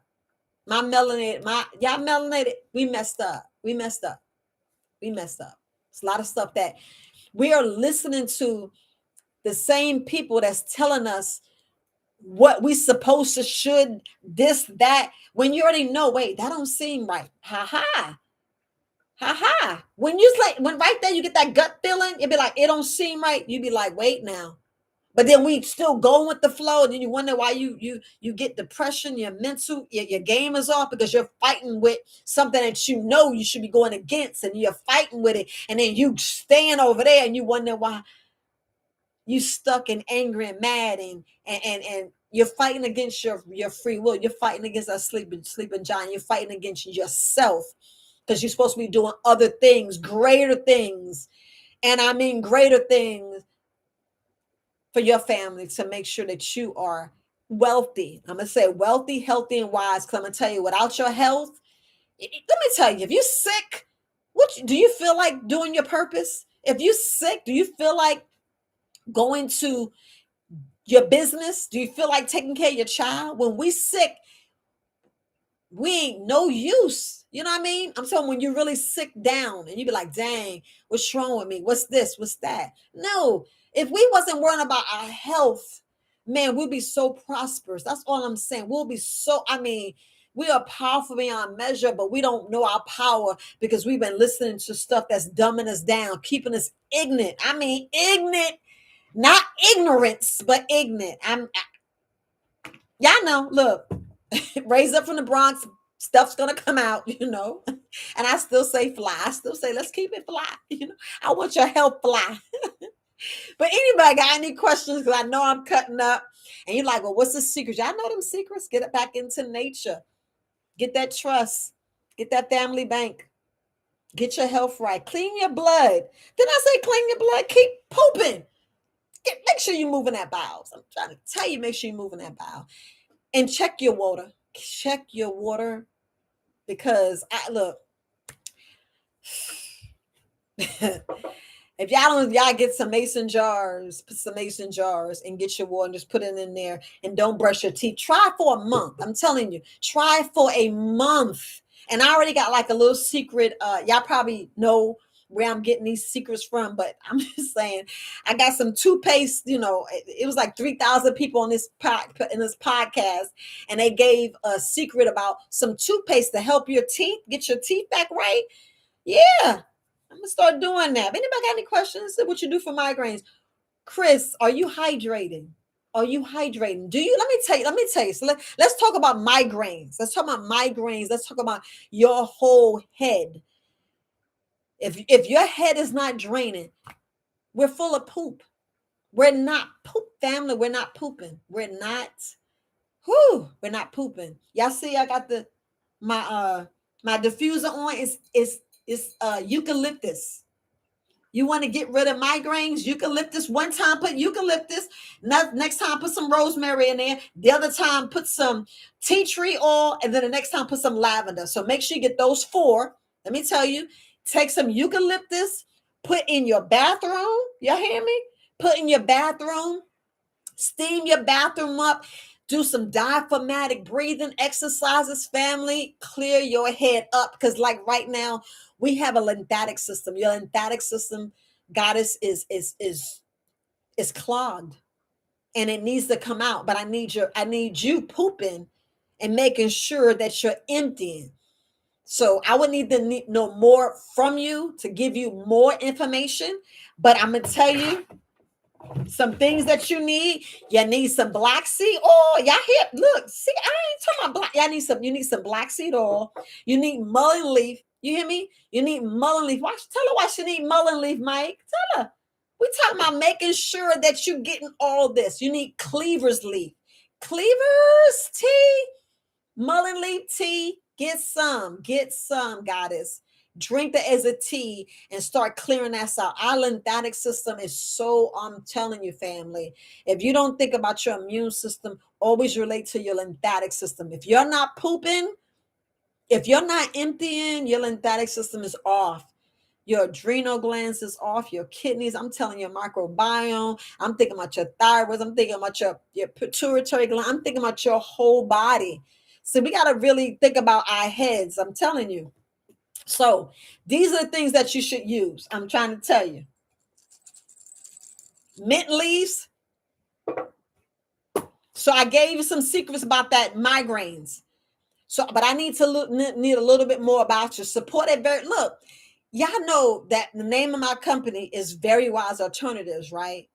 My melanated, y'all melanated, we messed up. We messed up. We messed up. It's a lot of stuff that we are listening to the same people that's telling us what we supposed to should this that when you already know, wait, that don't seem right. Ha ha. Ha ha. When you like when right there you get that gut feeling, it'd be like it don't seem right. You'd be like, wait now. But then we still going with the flow, and then you wonder why you get depression, your mental, your game is off because you're fighting with something that you know you should be going against, and you're fighting with it, and then you stand over there and you wonder why you stuck and angry and mad and you're fighting against your free will. You're fighting against that sleeping giant. You're fighting against yourself because you're supposed to be doing other things, greater things. And I mean greater things for your family to make sure that you are wealthy. I'm going to say wealthy, healthy, and wise. Because I'm going to tell you, without your health, let me tell you, if you're sick, do you feel like doing your purpose? If you're sick, do you feel like going to your business? Do you feel like taking care of your child? When we sick, we ain't no use. You know what I mean? I'm saying when you're really sick down and you be like, dang, what's wrong with me? What's this? What's that? No, if we wasn't worrying about our health, man, we'd be so prosperous. That's all I'm saying. We'll be so, I mean, we are powerful beyond measure, but we don't know our power because we've been listening to stuff that's dumbing us down, keeping us ignorant. I mean, ignorant, not ignorance, but ignorant. Y'all know, look, raised up from the Bronx, stuff's gonna come out, you know. And I still say fly. I still say let's keep it fly. You know, I want your health fly. But anybody got any questions? Because I know I'm cutting up. And you're like, well, what's the secret? Y'all know them secrets. Get it back into nature. Get that trust. Get that family bank. Get your health right. Clean your blood. Didn't I say clean your blood? Keep pooping. Make sure you're moving that bowels. I'm trying to tell you, make sure you're moving that bowel. And check your water. Check your water because I look. If y'all get some mason jars, put some mason jars and get your water and just put it in there and don't brush your teeth. Try for a month. I'm telling you, try for a month. And I already got like a little secret. Y'all probably know where I'm getting these secrets from, but I'm just saying, I got some toothpaste. You know, it was like 3,000 people on this podcast, and they gave a secret about some toothpaste to help your teeth, get your teeth back right. Yeah, I'm gonna start doing that. If anybody got any questions, what you do for migraines? Chris, are you hydrating? Are you hydrating? Do you? Let me tell you. So let's talk about migraines. Let's talk about migraines. Let's talk about your whole head. If your head is not draining, we're full of poop. We're not poop family. We're not pooping. We're not. We're not pooping. Y'all see, I got my diffuser on. Is eucalyptus. You want to get rid of migraines? Eucalyptus. One time put eucalyptus. Next time put some rosemary in there. The other time put some tea tree oil. And then the next time put some lavender. So make sure you get those 4. Let me tell you. Take some eucalyptus. Put in your bathroom. Y'all hear me? Put in your bathroom. Steam your bathroom up. Do some diaphragmatic breathing exercises, family. Clear your head up. Because like right now, we have a lymphatic system. Your lymphatic system, goddess, is clogged. And it needs to come out. But I need you pooping and making sure that you're emptying. So I would need to know more from you to give you more information. But I'm going to tell you, some things that you need. You need some black seed oil. Y'all hear? Look, see, I ain't talking about black. Y'all need some. You need some black seed oil. You need mullein leaf. You hear me? You need mullein leaf. Tell her why she need mullein leaf, Mike. Tell her. We talking about making sure that you're getting all this. You need cleaver's leaf. Cleaver's tea, mullein leaf tea. Get some, goddess. Drink that as a tea and start clearing that out. Our lymphatic system is so, I'm telling you, family. If you don't think about your immune system, always relate to your lymphatic system. If you're not pooping, if you're not emptying, your lymphatic system is off. Your adrenal glands is off, your kidneys. I'm telling you, microbiome. I'm thinking about your thyroid. I'm thinking about your pituitary gland. I'm thinking about your whole body. So we got to really think about our heads. I'm telling you. So these are the things that you should use. I'm trying to tell you. Mint leaves. So I gave you some secrets about that migraines. So, but I need to need a little bit more about you. Support it. Look, y'all know that the name of my company is Very Wise Alternatives, right?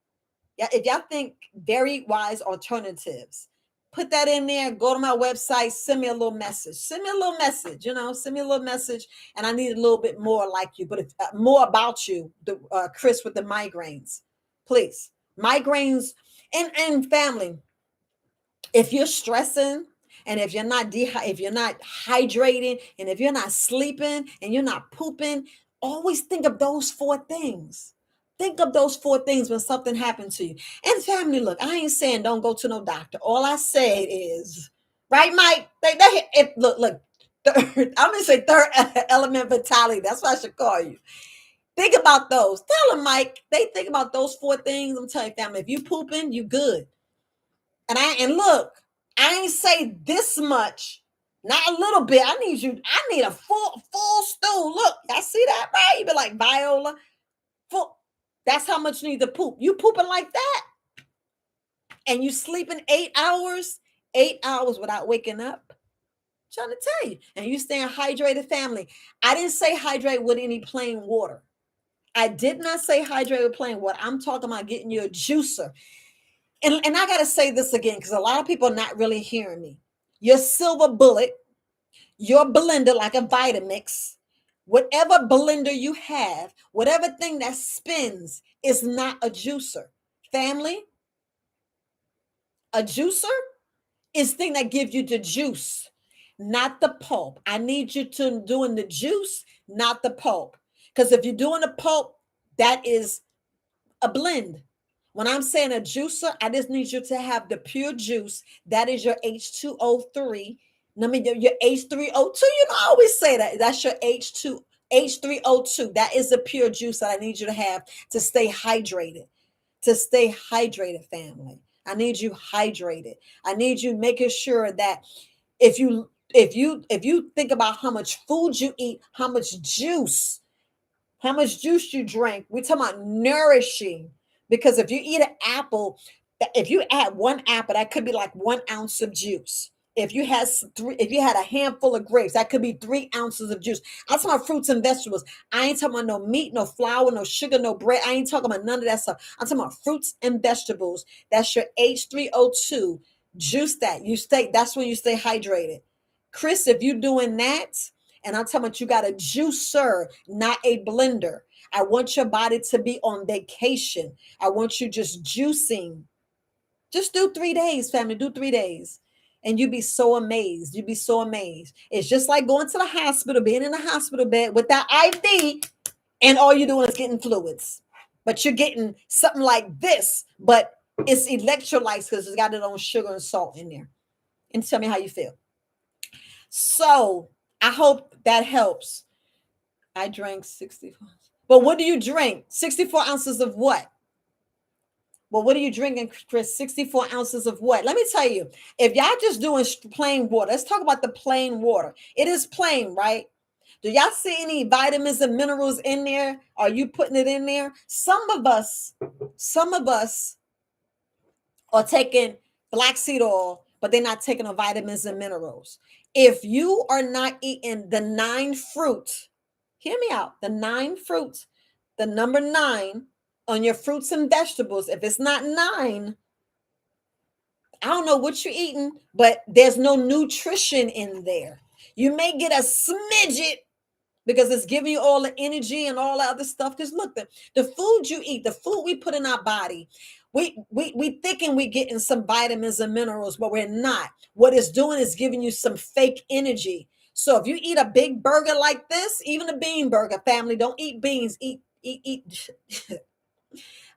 Yeah, if y'all think Very Wise Alternatives, put that in there. Go to my website. Send me a little message. Send me a little message. Send me a little message. And I need a little bit more like you, but more about you, Chris, with the migraines, please. Migraines and family. If you're stressing, and if you're not if you're not hydrating, and if you're not sleeping, and you're not pooping, always think of those four things. Think of those four things when something happened to you. And family, look, I ain't saying don't go to no doctor. All I said is, right, Mike? Look. I'm gonna say third element vitality. That's what I should call you. Think about those. Tell them, Mike. They think about those four things. I'm telling you, family. If you pooping, you good. And look, I ain't say this much, not a little bit. I need a full stool. Look, y'all see that, right? You be like Viola, full. That's how much you need to poop. You pooping like that, and you sleeping 8 hours without waking up. I'm trying to tell you, and you staying hydrated, family. I didn't say hydrate with any plain water. I did not say hydrate with plain water. I'm talking about getting you a juicer. And I got to say this again, because a lot of people are not really hearing me. Your silver bullet, your blender, like a Vitamix, whatever blender you have, whatever thing that spins is not a juicer. Family, a juicer is thing that gives you the juice, not the pulp. I need you to doing the juice, not the pulp. Because if you're doing the pulp, that is a blend. When I'm saying a juicer, I just need you to have the pure juice. That is your H2O3. Your H3O2. I always say that. That's your H3O2. That is the pure juice that I need you to have to stay hydrated. To stay hydrated, family. I need you hydrated. I need you making sure that if you think about how much food you eat, how much juice you drink. We're talking about nourishing. Because if you eat an apple, if you add one apple, that could be like 1 ounce of juice. If you had a handful of grapes, that could be 3 ounces of juice. I'm talking about fruits and vegetables. I ain't talking about no meat, no flour, no sugar, no bread. I ain't talking about none of that stuff. I'm talking about fruits and vegetables. That's your H3O2. Juice that. That's when you stay hydrated. Chris, if you're doing that, and I'm talking about you got a juicer, not a blender. I want your body to be on vacation. I want you just juicing. Just do 3 days, family. Do 3 days. And you'd be so amazed. You'd be so amazed. It's just like going to the hospital, being in a hospital bed with that IV, and all you're doing is getting fluids. But you're getting something like this, but it's electrolytes because it's got its own sugar and salt in there. And tell me how you feel. So I hope that helps. I drank 64. But what do you drink? 64 ounces of what? Well, what are you drinking, Chris? 64 ounces of what? Let me tell you, if y'all just doing plain water, let's talk about the plain water. It is plain, right? Do y'all see any vitamins and minerals in there? Are you putting it in there? Some of us are taking black seed oil, but they're not taking the vitamins and minerals. If you are not eating the 9 fruits, hear me out, the 9 fruits, the number 9 on your fruits and vegetables, if it's not 9, I don't know what you're eating, but there's no nutrition in there. You may get a smidget because it's giving you all the energy and all the other stuff. Because look, the food you eat, the food we put in our body, We thinking we getting some vitamins and minerals, but we're not. What it's doing is giving you some fake energy. So if you eat a big burger like this, even a bean burger, family, don't eat beans. Eat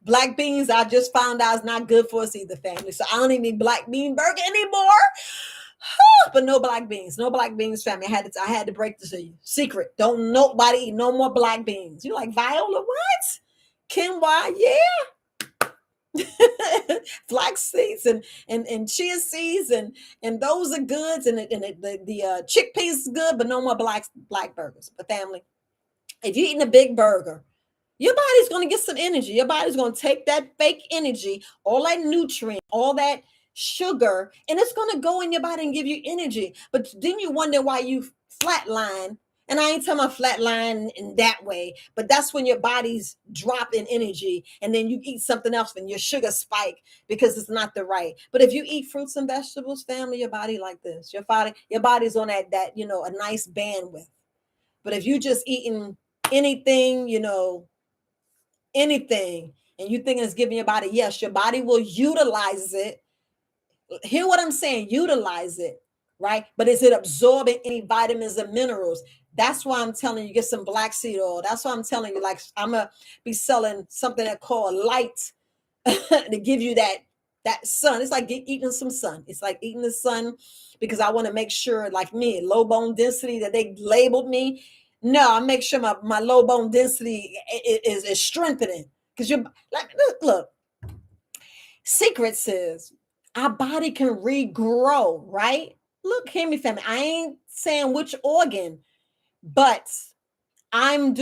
black beans. I just found out is not good for us either, family. So I don't even eat black bean burger anymore. But no black beans, no black beans, family. I had to break this to you. Secret. Don't nobody eat no more black beans. You like Viola? What? Quinoa? Yeah. Flax seeds and chia seeds and those are goods and the chickpeas is good, but no more black burgers. But family, if you're eating a big burger, your body's going to get some energy. Your body's going to take that fake energy, all that nutrient, all that sugar, and it's going to go in your body and give you energy. But then you wonder why you flatline. And I ain't talking about flatline in that way, but that's when your body's dropping energy, and then you eat something else and your sugar spike because it's not the right. But if you eat fruits and vegetables, family, your body like this. Your body's on that a nice bandwidth. But if you just eating anything, anything, and you think it's giving your body, yes, your body will utilize it. Hear what I'm saying? Utilize it, right? But is it absorbing any vitamins and minerals? That's why I'm telling you, get some black seed oil. That's why I'm telling you, like, I'm gonna be selling something that called light to give you that sun. It's like eating some sun. It's like eating the sun, because I want to make sure, like me, low bone density that they labeled me. No, I make sure my low bone density is strengthening, because you're like, look, secret says our body can regrow, right? Look, hear me, family. I ain't saying which organ, but I'm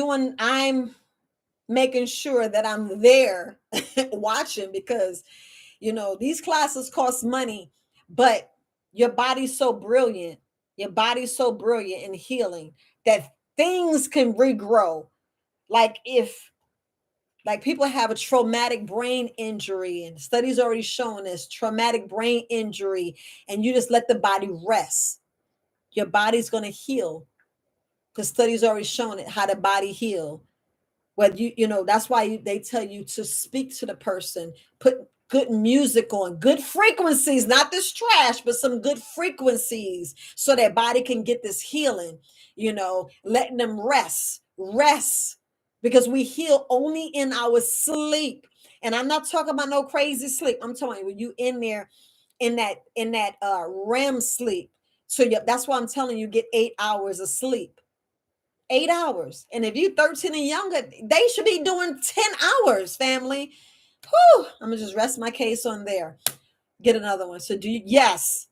making sure that I'm there watching, because these classes cost money, but your body's so brilliant. Your body's so brilliant in healing that things can regrow. Like if like people have a traumatic brain injury, and studies already shown this traumatic brain injury, and you just let the body rest, your body's going to heal, because studies already shown it, how the body heal. Whether that's why they tell you to speak to the person, put good music on, good frequencies, not this trash, but some good frequencies, so their body can get this healing, letting them rest, because we heal only in our sleep. And I'm not talking about no crazy sleep. I'm talking about when you in there in that REM sleep. So that's why I'm telling you, get 8 hours of sleep. 8 hours. And if you 13 and younger, they should be doing 10 hours, family. Whew, I'm gonna just rest my case on there. Get another one. So yes,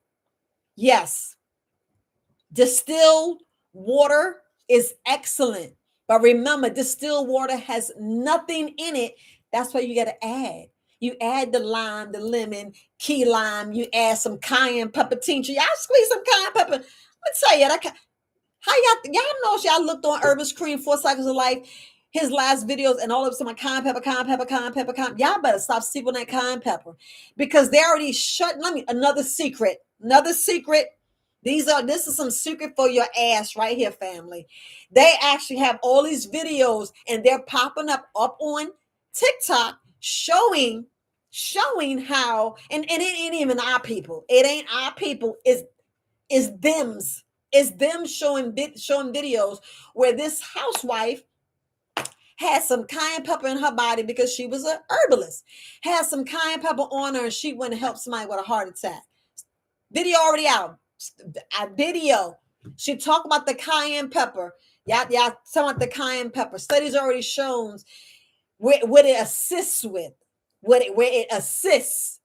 distilled water is excellent. But remember, distilled water has nothing in it. That's why you got to add. You add the lime, the lemon, key lime. You add some cayenne pepper tincture. Y'all squeeze some cayenne pepper. Let me tell you, how y'all know if y'all looked on Herbalist Cream 4 Cycles of Life, his last videos, and all of some cayenne pepper, cayenne pepper, cayenne pepper, cayenne. Y'all better stop sleeping on that cayenne pepper, because they already shut. Let me another secret. Another secret. This is some secret for your ass right here, family. They actually have all these videos, and they're popping up on TikTok showing how, and it ain't even our people. It ain't our people. It's them's. It's them showing videos where this housewife had some cayenne pepper in her body, because she was an herbalist. Had some cayenne pepper on her, and she went and helped somebody with a heart attack. Video already out. A video. She talked about the cayenne pepper. Y'all talking about the cayenne pepper. Studies already shown what it assists with. Where it assists.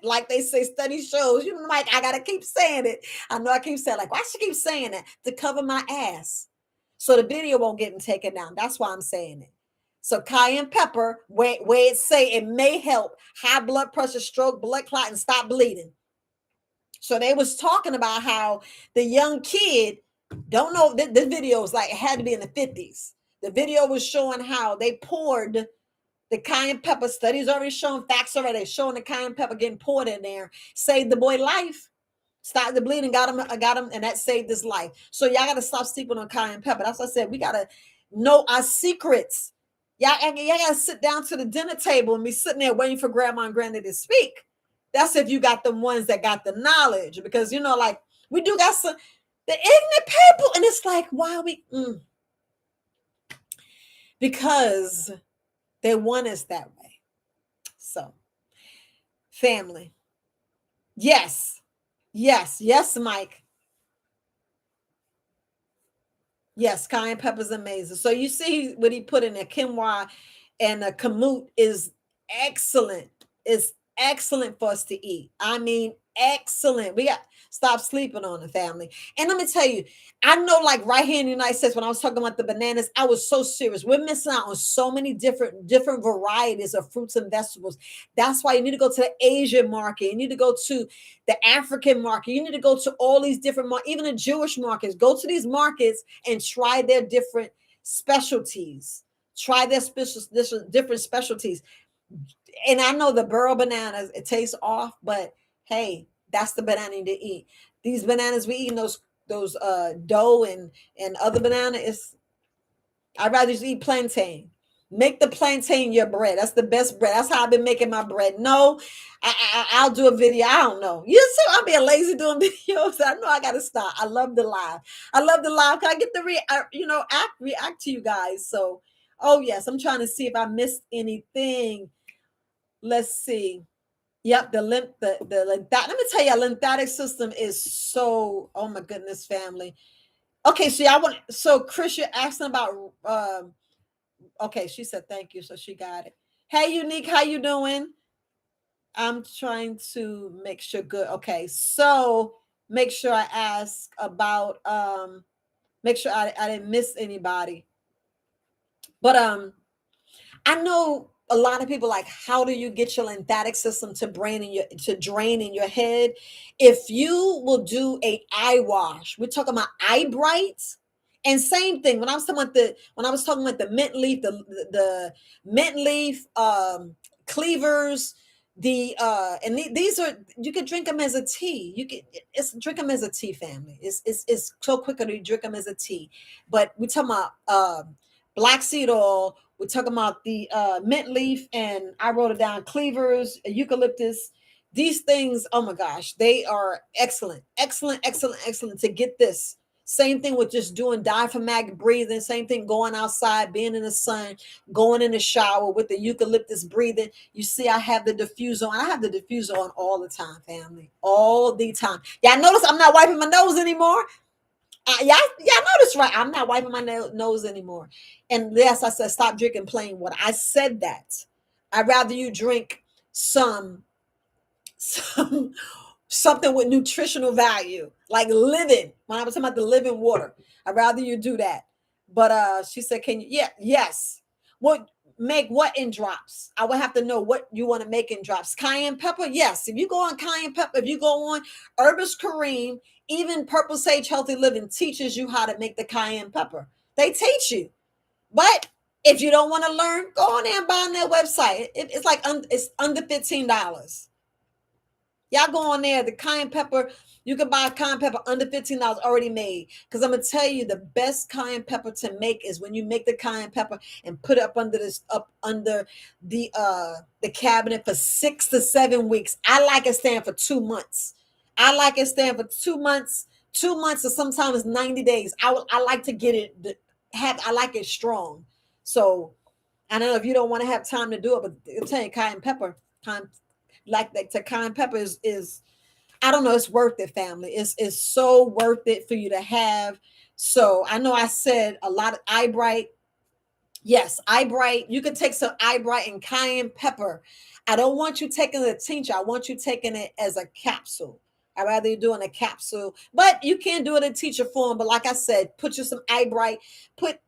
Like they say, study shows. Mike, I gotta keep saying it. I know I keep saying, like, why she keep saying that? To cover my ass, so the video won't get taken down. That's why I'm saying it. So cayenne pepper, where it say it may help high blood pressure, stroke, blood clot, and stop bleeding. So they was talking about how the young kid, don't know, this video was like, it had to be in the 50s. The video was showing how they poured the cayenne pepper. Studies already shown, facts already showing the cayenne pepper getting poured in there saved the boy life, stopped the bleeding, got him, and that saved his life. So y'all got to stop sleeping on cayenne pepper. That's what I said. We got to know our secrets. Y'all gotta sit down to the dinner table and be sitting there waiting for grandma and granny to speak. That's if you got the ones that got the knowledge, because like we do got some the ignorant people, and it's like, why we because they want us that way. So, family. Yes. Yes. Yes, Mike. Yes, cayenne pepper's amazing. So you see what he put in there, quinoa and a kamut is excellent. It's excellent for us to eat. I mean, excellent. We got stop sleeping on the family. And let me tell you, I know, like right here in the United States, when I was talking about the bananas, I was so serious. We're missing out on so many different varieties of fruits and vegetables. That's why you need to go to the Asian market. You need to go to the African market. You need to go to all these different markets, even the Jewish markets. Go to these markets and try their different specialties. Try their different specialties. And I know the burro bananas, it tastes off, but hey, that's the banana to eat. These bananas we eat, those dough and other banana is I'd rather just eat plantain. Make the plantain your bread. That's the best bread. That's how I've been making my bread. No, I'll do a video. I don't know. You see, I'm being lazy doing videos. I know I got to stop. I love the live. I love the live. Can I get the react to you guys? So, oh yes, I'm trying to see if I missed anything. Let's see. Yep, the let me tell you, our lymphatic system is so. Oh my goodness, family. Okay, so Chris, you're asking about okay, she said thank you, so she got it. Hey, Unique, how you doing? I'm trying to make sure good. Okay, so make sure I ask about make sure I didn't miss anybody. But I know a lot of people like, how do you get your lymphatic system to drain in your head? If you will do a eye wash, we're talking about eye brights. And same thing when I was talking about the mint leaf, the mint leaf cleavers, these are, you could drink them as a tea. You can it's drink them as a tea, family. It's so quicker to drink them as a tea. But we're talking about black seed oil. We're talking about the mint leaf, and I wrote it down, cleavers, eucalyptus. These things, oh my gosh, they are excellent, excellent, excellent, excellent to get this. Same thing with just doing diaphragmatic breathing. Same thing going outside, being in the sun, going in the shower with the eucalyptus breathing. You see, I have the diffuser on. I have the diffuser on all the time, family, all the time. Y'all notice I'm not wiping my nose anymore. Y'all notice, right? I'm not wiping my nose anymore. And yes, I said stop drinking plain water. I said that. I'd rather you drink some something with nutritional value, like living. When I was talking about the living water, I'd rather you do that. But she said, "Can you?" Yeah, yes. What make what in drops? I would have to know what you want to make in drops. Cayenne pepper, yes. If you go on cayenne pepper, if you go on Herbis Kareem, even Purple Sage Healthy Living teaches you how to make the cayenne pepper. They teach you, but if you don't want to learn, go on there and buy on their website. It's like it's under $15. Y'all go on there, the cayenne pepper, you can buy cayenne pepper under $15 already made. Because I'm gonna tell you, the best cayenne pepper to make is when you make the cayenne pepper and put it up under the cabinet for 6 to 7 weeks. I like it staying for 2 months. I like it staying for 2 months, 2 months, or sometimes 90 days. I like to get it I like it strong. So I don't know if you don't want to have time to do it, but I'm telling you, cayenne pepper, time like that to cayenne pepper is I don't know, it's worth it, family. It's so worth it for you to have. So I know I said a lot of eye bright. Yes, eye bright. You can take some eye bright and cayenne pepper. I don't want you taking the tincture. I want you taking it as a capsule. I'd rather you doing a capsule, but you can do it in teacher form. But like I said, put you some eye bright. Put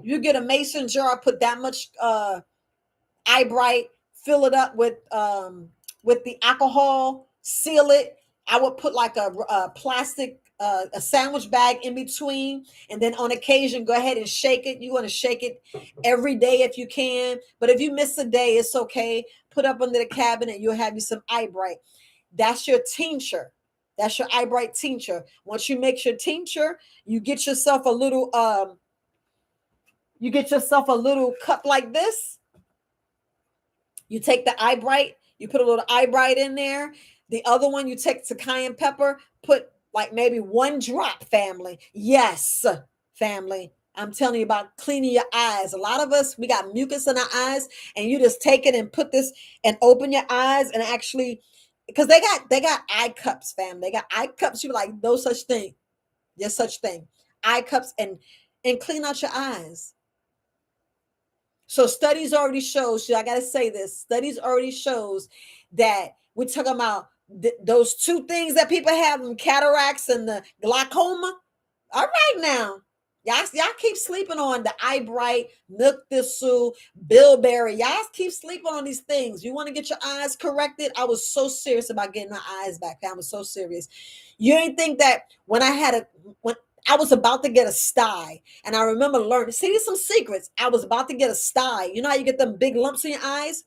you get a mason jar. Put that much eye bright, fill it up with the alcohol, seal it. I would put like a plastic a sandwich bag in between, and then on occasion go ahead and shake it. You want to shake it every day if you can, but if you miss a day, it's okay. Put up under the cabinet, you'll have you some eye bright. That's your tincture. That's your eye bright tincture. Once you make your tincture, you get yourself a little You get yourself a little cup like this. You take the eye bright, you put a little eye bright in there. The other one, you take the cayenne pepper, put like maybe one drop, family. Yes, family. I'm telling you about cleaning your eyes. A lot of us, we got mucus in our eyes, and you just take it and put this and open your eyes and actually, because they got eye cups, fam. They got eye cups. You like no such thing. There's such thing. Eye cups and clean out your eyes. So studies already shows, I gotta say this, studies already shows that we're talking about those two things that people have, them cataracts and the glaucoma. All right now. Y'all keep sleeping on the eye bright, milk thistle, bilberry. Y'all keep sleeping on these things. You want to get your eyes corrected? I was so serious about getting my eyes back. I was so serious. You ain't think that when I was about to get a sty, and I remember learning, see, there's some secrets. I was about to get a sty. You know how you get them big lumps in your eyes?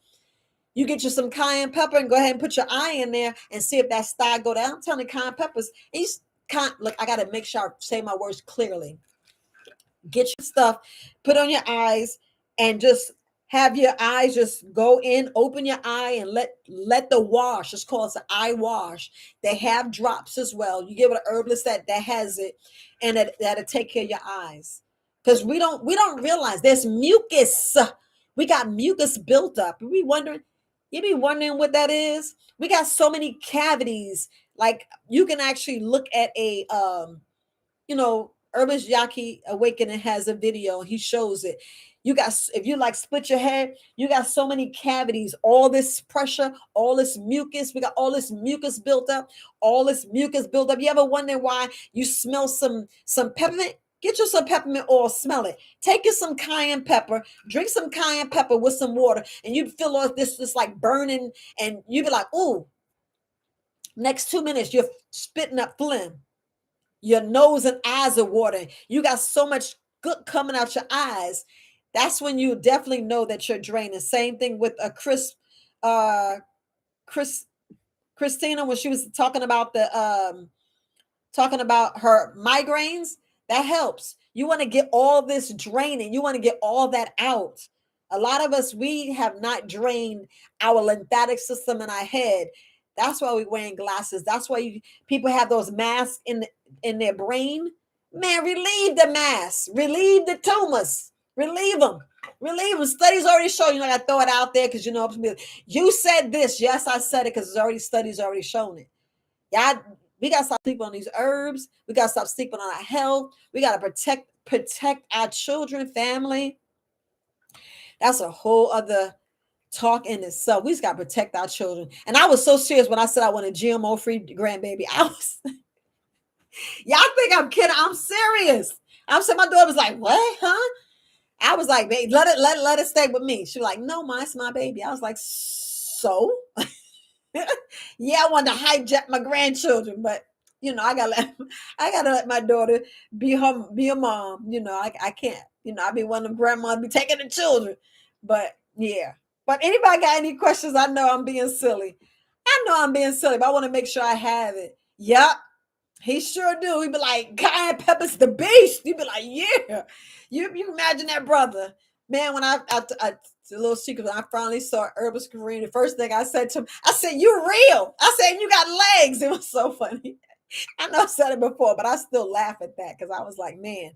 You get you some cayenne pepper and go ahead and put your eye in there and see if that sty go down. I'm telling you, cayenne peppers. And you can't look. I gotta make sure I say my words clearly. Get your stuff, put on your eyes, and just have your eyes just go in, open your eye, and let the wash. It's called an eye wash. They have drops as well. You give it an herbalist that has it, and that'll take care of your eyes. Because we don't realize there's mucus. We got mucus built up. You be wondering what that is. We got so many cavities. Like you can actually look at a Herbalist Yaki Awakening has a video. He shows it. You got, if you like split your head, you got so many cavities, all this pressure, all this mucus. We got all this mucus built up, all this mucus built up. You ever wonder why you smell some peppermint? Get you some peppermint oil, smell it. Take you some cayenne pepper, drink some cayenne pepper with some water, and you feel all this like burning, and you be like, ooh, next 2 minutes, you're spitting up phlegm. Your nose and eyes are watering. You got so much good coming out your eyes. That's when you definitely know that you're draining. Same thing with a uh, Chris, Christina, when she was talking about her migraines, that helps. You want to get all this draining. You want to get all that out. A lot of us, we have not drained our lymphatic system in our head. That's why we're wearing glasses. That's why people have those masks in their brain. Man, relieve the mass, relieve the tumors, relieve them, relieve them. Studies already show. You know, I throw it out there because you said this. Yes, I said it because it's already studies already shown it. Yeah, we gotta stop sleeping on these herbs. We gotta stop sleeping on our health. We gotta protect our children, family. That's a whole other talk in itself. We just gotta protect our children. And I was so serious when I said I want a GMO free grandbaby. I was y'all think I'm kidding. I'm serious. I'm saying my daughter was like, what, huh? I was like, babe, let it stay with me. She was like, no, ma, it's my baby. I was like, so? Yeah, I wanted to hijack my grandchildren, but I gotta let my daughter be a mom. I can't. I be one of them grandmas be taking the children. But yeah. But anybody got any questions? I know I'm being silly. I know I'm being silly, but I want to make sure I have it. Yep. He sure do. He'd be like, cayenne pepper's the beast. You'd be like, yeah. You imagine that brother. Man, when it's a little secret, when I finally saw Herbalist Kareem, the first thing I said to him, I said, you real. I said, you got legs. It was so funny. I know I said it before, but I still laugh at that because I was like, man,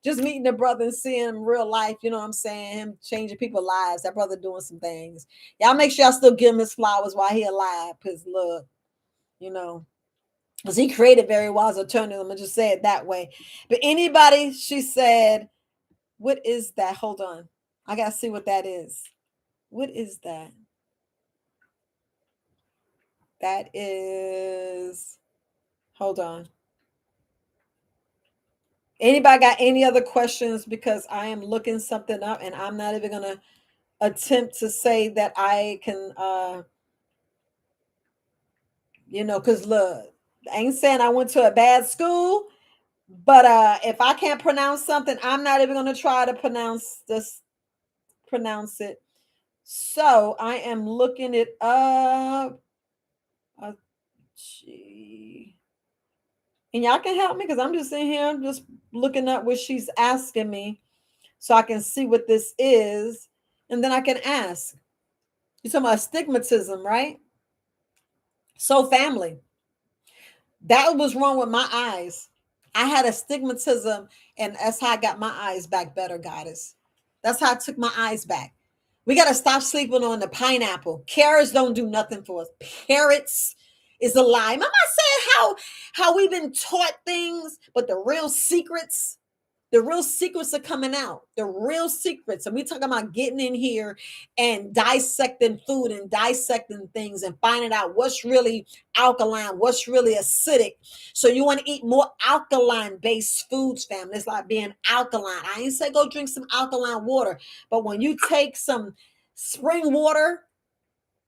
just meeting the brother and seeing him real life, you know what I'm saying? Him changing people's lives. That brother doing some things. Y'all make sure y'all still give him his flowers while he alive. Because look, you know, because he created Very Wise Alternatives. I'm gonna just say it that way. But anybody, she said, what is that? Hold on. I gotta see what that is. What is that? That is, hold on. Anybody got any other questions? Because I am looking something up and I'm not even gonna attempt to say that I can because look, I ain't saying I went to a bad school, but if I can't pronounce something, I'm not even gonna try to pronounce it. So I am looking it up. Gee. And y'all can help me because I'm just in here, I'm just looking up what she's asking me. so I can see what this is, and then I can ask. You're talking about astigmatism, right? So, family, that was wrong with my eyes. I had astigmatism, and that's how I got my eyes back better, goddess. That's how I took my eyes back. We got to stop sleeping on the pineapple. Carrots don't do nothing for us. Carrots is a lie. Remember I said how we've been taught things, but the real secrets are coming out. The real secrets. And we talking about getting in here and dissecting food and dissecting things and finding out what's really alkaline, what's really acidic. So you want to eat more alkaline based foods, family. It's like being alkaline. I ain't say go drink some alkaline water, but when you take some spring water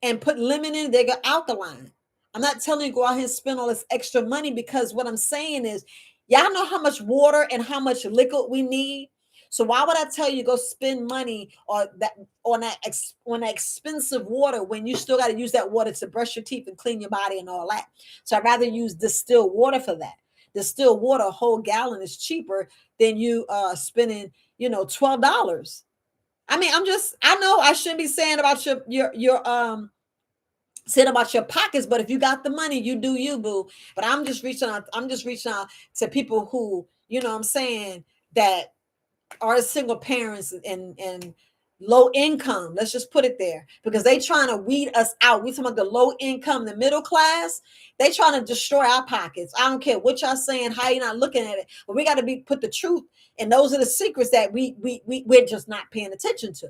and put lemon in, they go alkaline. I'm not telling you go out here and spend all this extra money, because what I'm saying is, y'all know how much water and how much liquid we need. So why would I tell you go spend money on that expensive water when you still got to use that water to brush your teeth and clean your body and all that? So I'd rather use distilled water for that. Distilled water, a whole gallon, is cheaper than you spending, $12. I mean, I know I shouldn't be saying about your saying about your pockets, but if you got the money, you do you, boo. But I'm just reaching out to people who, what I'm saying, that are single parents and low income. Let's just put it there, because they trying to weed us out. We talking about the low income, the middle class. They trying to destroy our pockets. I don't care what y'all saying, how you not looking at it, but we got to put the truth. And those are the secrets that we're just not paying attention to.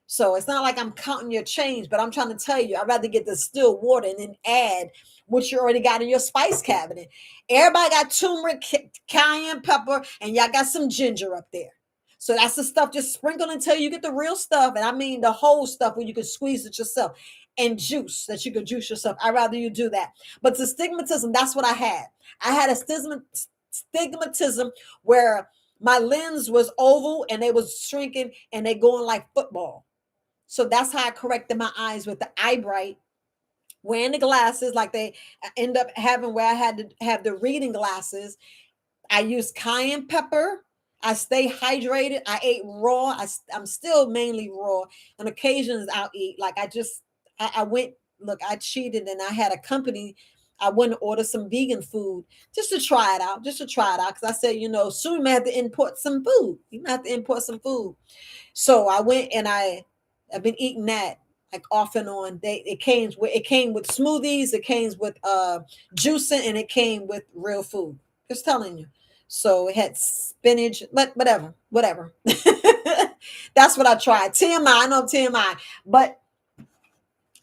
So it's not like I'm counting your change, but I'm trying to tell you, I'd rather get the still water and then add what you already got in your spice cabinet. Everybody got turmeric, cayenne pepper, and y'all got some ginger up there. So that's the stuff. Just sprinkle until you get the real stuff. And I mean the whole stuff where you can squeeze it yourself, and juice that you could juice yourself. I'd rather you do that. But the stigmatism, that's what I had. I had a stigmatism where my lens was oval and they was shrinking and they going like football. So that's how I corrected my eyes with the eye bright, wearing the glasses like they end up having, where I had to have the reading glasses. I used cayenne pepper. I stay hydrated. I ate raw. I'm still mainly raw. On occasions, I'll eat. Like I went, look, I cheated and I had a company. I went to order some vegan food just to try it out, Because I said, soon we may have to import some food. You may have to import some food. So I went and I've been eating that like off and on. It came with smoothies, it came with juicing, and it came with real food. Just telling you. So it had spinach, but whatever. That's what I tried. TMI, I know TMI, but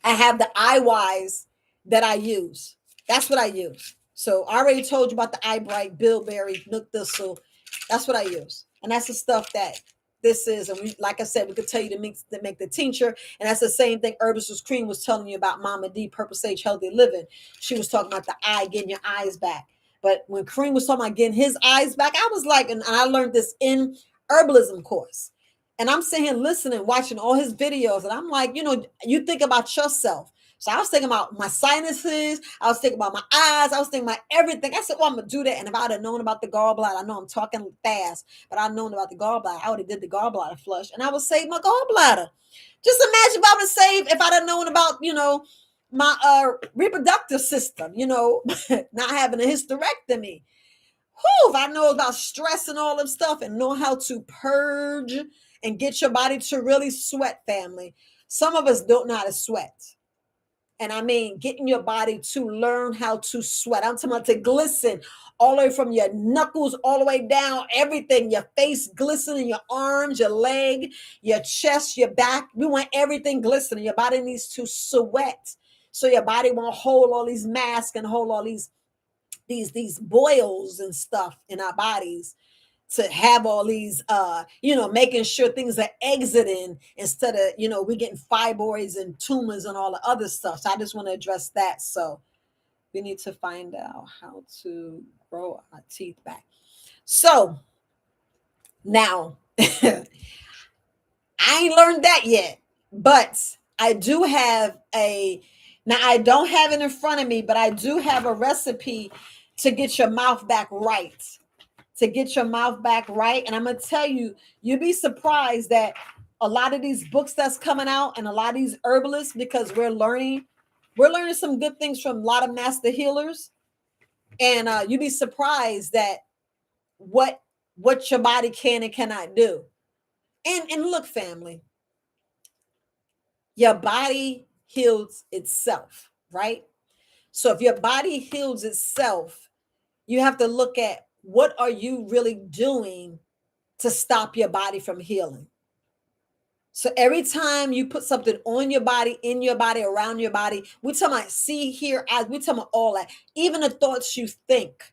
I have the eye wise that I use. That's what I use. So I already told you about the eye bright, bilberry, nook thistle. That's what I use. And that's the stuff that this is. And we, like I said, we could tell you to make the tincture. And that's the same thing Herbalist Cream was telling you about Mama D, Purple Sage Healthy Living. She was talking about the eye, getting your eyes back. But when Cream was talking about getting his eyes back, I was like, and I learned this in herbalism course. And I'm sitting here listening, watching all his videos. And I'm like, you think about yourself. So I was thinking about my sinuses. I was thinking about my eyes. I was thinking about everything. I said, well, I'm going to do that. And if I'd have known about the gallbladder, I know I'm talking fast, but I'd known about the gallbladder. I would have did the gallbladder flush and I would save my gallbladder. Just imagine if I would have saved, if I'd have known about, my reproductive system, not having a hysterectomy. Whew, if I know about stress and all of stuff and know how to purge and get your body to really sweat, family. Some of us don't know how to sweat. And I mean, getting your body to learn how to sweat. I'm talking about to glisten all the way from your knuckles all the way down, everything, your face glistening, your arms, your leg, your chest, your back. We want everything glistening. Your body needs to sweat. So your body won't hold all these masks and hold all these boils and stuff in our bodies, to have all these making sure things are exiting instead of we getting fibroids and tumors and all the other stuff. So I just want to address that. So we need to find out how to grow our teeth back. So now I ain't learned that yet, but I do have now I don't have it in front of me, but I do have a recipe to get your mouth back right, to get your mouth back right. And I'm gonna tell you, you'll be surprised that a lot of these books that's coming out and a lot of these herbalists, because we're learning some good things from a lot of master healers. And you'll be surprised that what what your body can and cannot do. And look, family, your body heals itself, right? So if your body heals itself, you have to look at what are you really doing to stop your body from healing. So every time you put something on your body, in your body, around your body, we talking about see, hear, as we talking about all that. Even the thoughts you think,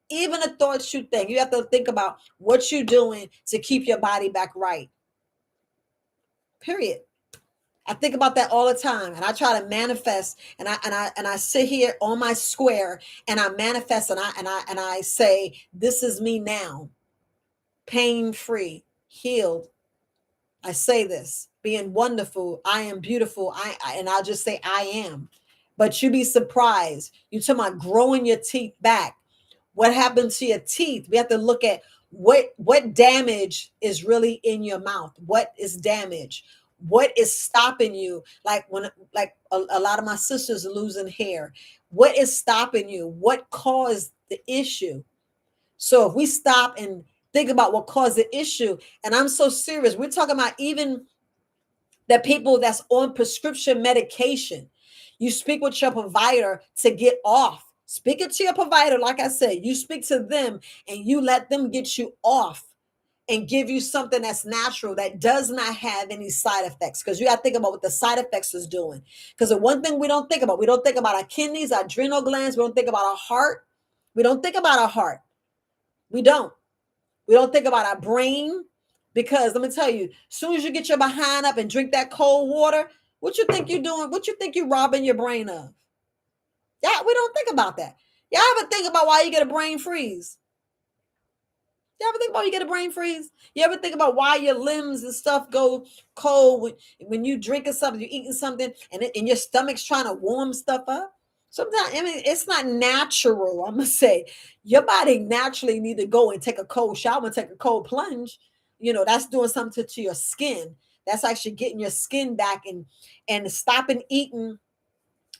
even the thoughts you think, you have to think about what you're doing to keep your body back right. Period. I think about that all the time, and I try to manifest. And I sit here on my square, and I manifest, and I say, "This is me now, pain free, healed." I say this, being wonderful. I am beautiful. And I'll just say I am. But you'd be surprised. You talking about growing your teeth back. What happened to your teeth? We have to look at what damage is really in your mouth. What is damage? What is stopping you? Like when like a lot of my sisters are losing hair. What is stopping you? What caused the issue? So if we stop and think about what caused the issue, and I'm so serious, we're talking about even the people that's on prescription medication. You speak with your provider to get off. Speak it to your provider, like I said, you speak to them and you let them get you off and give you something that's natural that does not have any side effects. Because you got to think about what the side effects is doing. Because the one thing we don't think about our kidneys, our adrenal glands, we don't think about our heart. We don't think about our heart. We don't. We don't think about our brain, because let me tell you, as soon as you get your behind up and drink that cold water, what you think you're doing? What you think you're robbing your brain of? Yeah, we don't think about that. Y'all ever think about why you get a brain freeze? You ever think about you get a brain freeze? You ever think about why your limbs and stuff go cold when you drinking something, you're eating something, and your stomach's trying to warm stuff up? Sometimes, I mean, it's not natural. I'm gonna say your body naturally need to go and take a cold shower and take a cold plunge. That's doing something to your skin. That's actually getting your skin back and stopping eating.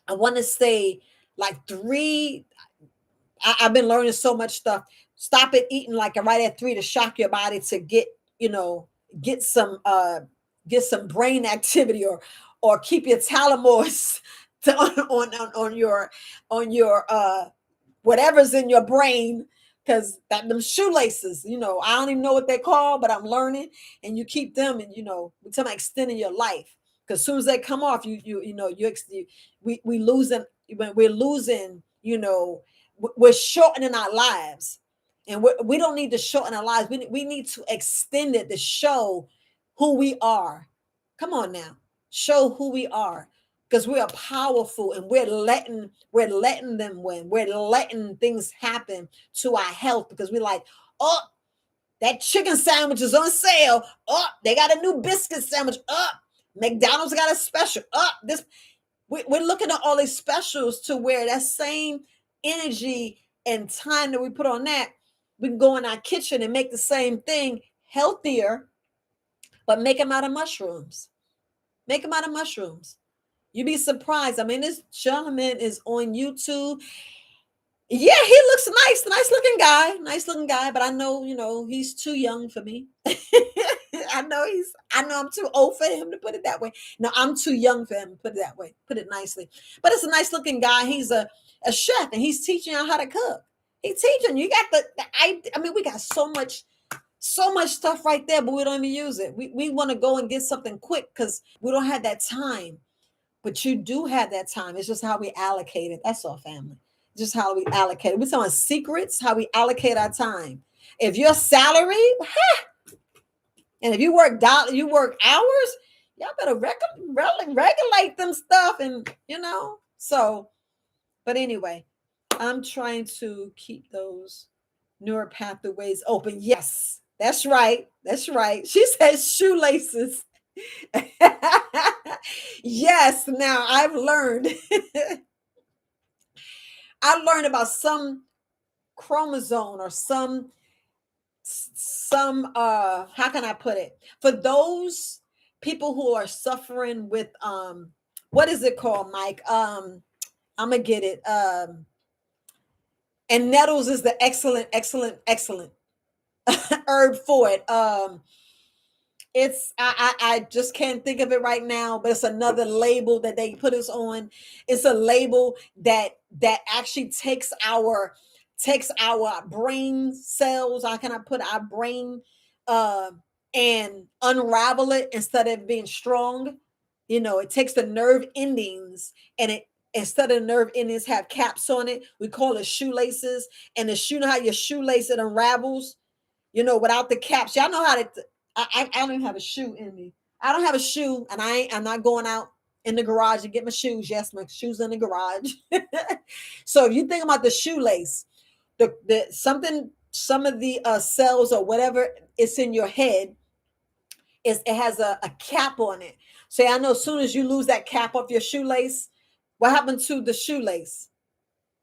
I want to say like three. I've been learning so much stuff. Stop it eating like right at 3 to shock your body to you know, get some get some brain activity, or keep your thalamus to on your whatever's in your brain, because that them shoelaces, I don't even know what they call, but I'm learning. And you keep them, and we're talking about extending your life, because as soon as they come off, we losing, when we're losing, we're shortening our lives. And we don't need to shorten our lives. We need to extend it to show who we are. Come on now, show who we are, because we are powerful, and we're letting them win. We're letting things happen to our health, because we're like, oh, that chicken sandwich is on sale. Oh, they got a new biscuit sandwich. Oh, McDonald's got a special. Oh, this we're looking at all these specials, to where that same energy and time that we put on that, we can go in our kitchen and make the same thing healthier, but make them out of mushrooms. Make them out of mushrooms. You'd be surprised. I mean, this gentleman is on YouTube. Yeah, he looks nice looking guy. But I know, he's too young for me. I know I'm too old for him, to put it that way. No, I'm too young for him, to put it that way. Put it nicely. But it's a nice looking guy. He's a chef, and he's teaching you how to cook. He's teaching you. You got I mean, we got so much stuff right there, but we don't even use it. We want to go and get something quick because we don't have that time. But you do have that time. It's just how we allocate it. That's all, family. Just how we allocate it. We're talking secrets, how we allocate our time. If your salary, and if you you work hours, y'all better regulate them stuff, and So, but anyway, I'm trying to keep those neural pathways open. Yes, that's right. That's right. She says shoelaces. Yes, now I've learned. I learned about some chromosome or some some how can I put it? For those people who are suffering with what is it called, Mike? I'm gonna get it. And nettles is the excellent herb for it. It's I just can't think of it right now, but it's another label that they put us on. It's a label that actually takes our brain cells. How can I put our brain uh and unravel it instead of being strong? It takes the nerve endings, and it instead of nerve endings have caps on it. We call it shoelaces. And the shoe, know how your shoelace it unravels, without the caps. Y'all know how to. I don't even have a shoe in me. I don't have a shoe, and I'm not going out in the garage to get my shoes. Yes, my shoes in the garage. So if you think about the shoelace, the something, some of the cells or whatever is in your head is it has a cap on it. So I know as soon as you lose that cap off your shoelace, what happened to the shoelace?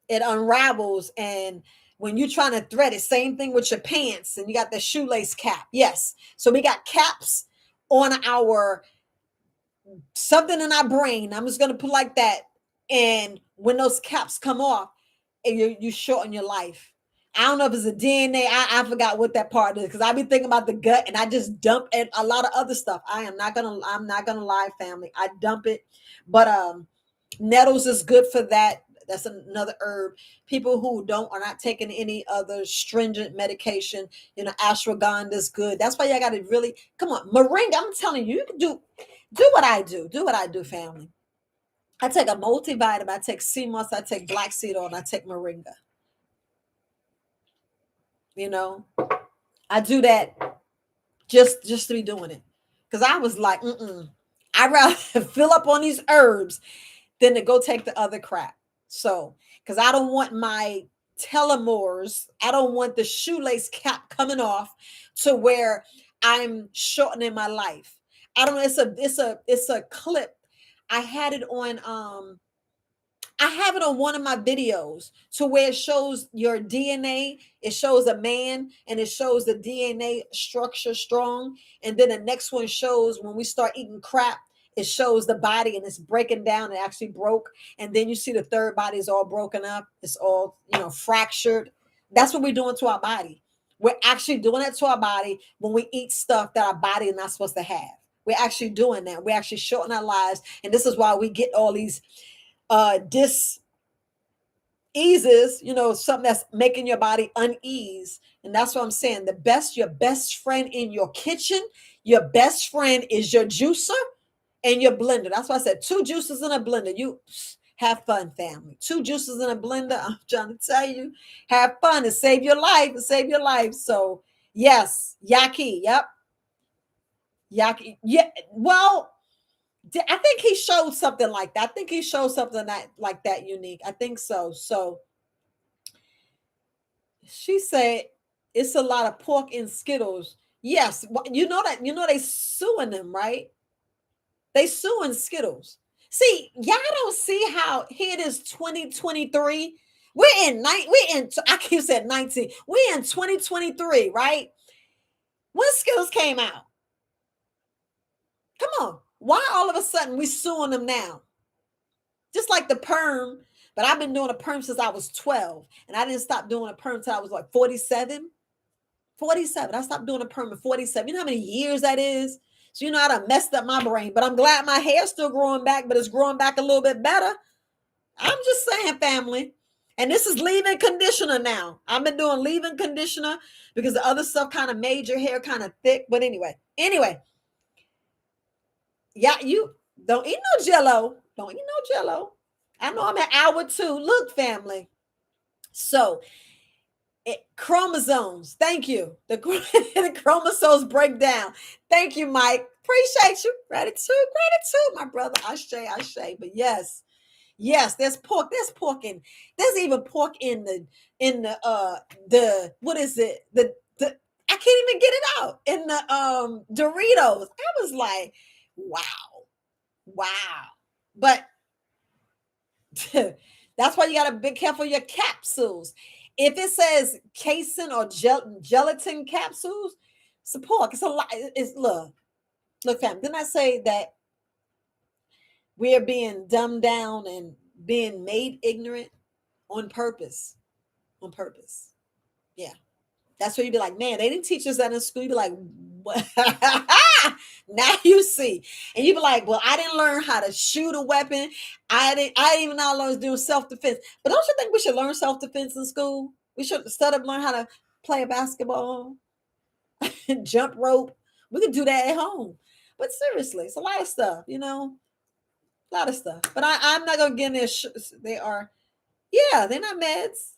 It unravels, and when you're trying to thread it, same thing with your pants, and you got the shoelace cap. Yes, so we got caps on our something in our brain. I'm just gonna put like that. And when those caps come off, and you shorten your life. I don't know if it's a DNA. I forgot what that part is, because I be thinking about the gut and I just dump it, a lot of other stuff. I'm not gonna lie, family. I dump it. But nettles is good for that. That's another herb. People who don't are not taking any other stringent medication, ashwagandha is good. That's why y'all got to really come on. Moringa, I'm telling you, you can do what I do. Do what I do, family. I take a multivitamin. I take sea moss. I take black seed oil. And I take moringa. You know, I do that just to be doing it, because I was like, I'd rather fill up on these herbs than to go take the other crap. So, because I don't want my telomeres, I don't want the shoelace cap coming off to where I'm shortening my life. I don't know. It's a clip. I had it on I have it on one of my videos to where it shows your DNA. It shows a man and it shows the DNA structure strong. And then the next one shows when we start eating crap, it shows the body and it's breaking down. It actually broke. And then you see the third body is all broken up. It's all, fractured. That's what we're doing to our body. We're actually doing it to our body when we eat stuff that our body is not supposed to have. We're actually doing that. We're actually shortening our lives. And this is why we get all these dis eases, something that's making your body unease. And that's what I'm saying. Your best friend in your kitchen, your best friend is your juicer and your blender. That's why I said 2 juices in a blender. You have fun, family. 2 juices in a blender. I'm trying to tell you, have fun and save your life and save your life. So yes, Yaki. Yep. Yaki. Yeah. Well, I think he showed something like that. I think he showed something that like that unique. I think so. So she said it's a lot of pork in Skittles. Yes, you know that. They suing them, right? They suing Skittles. See, y'all don't see how here it is 2023. I keep saying 19. We're in 2023, right? When Skittles came out. Come on. Why all of a sudden we suing them now? Just like the perm, but I've been doing a perm since I was 12. And I didn't stop doing a perm until I was like 47. 47. I stopped doing a perm at 47. You know how many years that is? So I done messed up my brain. But I'm glad my hair's still growing back, but it's growing back a little bit better. I'm just saying, family. And this is leave-in conditioner now. I've been doing leave-in conditioner because the other stuff kind of made your hair kind of thick. But anyway. Yeah, you don't eat no jello. Don't eat no jello. I know I'm an hour 2. Look, family. So chromosomes. Thank you. The chromosomes break down. Thank you, Mike. Appreciate you. Gratitude, my brother. I say. But yes, there's pork. There's even pork in the what is it? The I can't even get it out in the Doritos. I was like, wow. But that's why you got to be careful of your capsules. If it says casein or gelatin capsules, Support. It's a lot. It's look, fam. Didn't I say that we are being dumbed down and being made ignorant on purpose? On purpose. Yeah. That's where you'd be like, man, they didn't teach us that in school. You'd be like, what? Now you see. And you'd be like, well, I didn't learn how to shoot a weapon. I didn't even know I was doing self-defense. But don't you think we should learn self-defense in school? We should instead of learn how to play a basketball, jump rope. We could do that at home. But seriously, it's a lot of stuff, a lot of stuff. But I'm not gonna get in there. They are, yeah, they're not meds.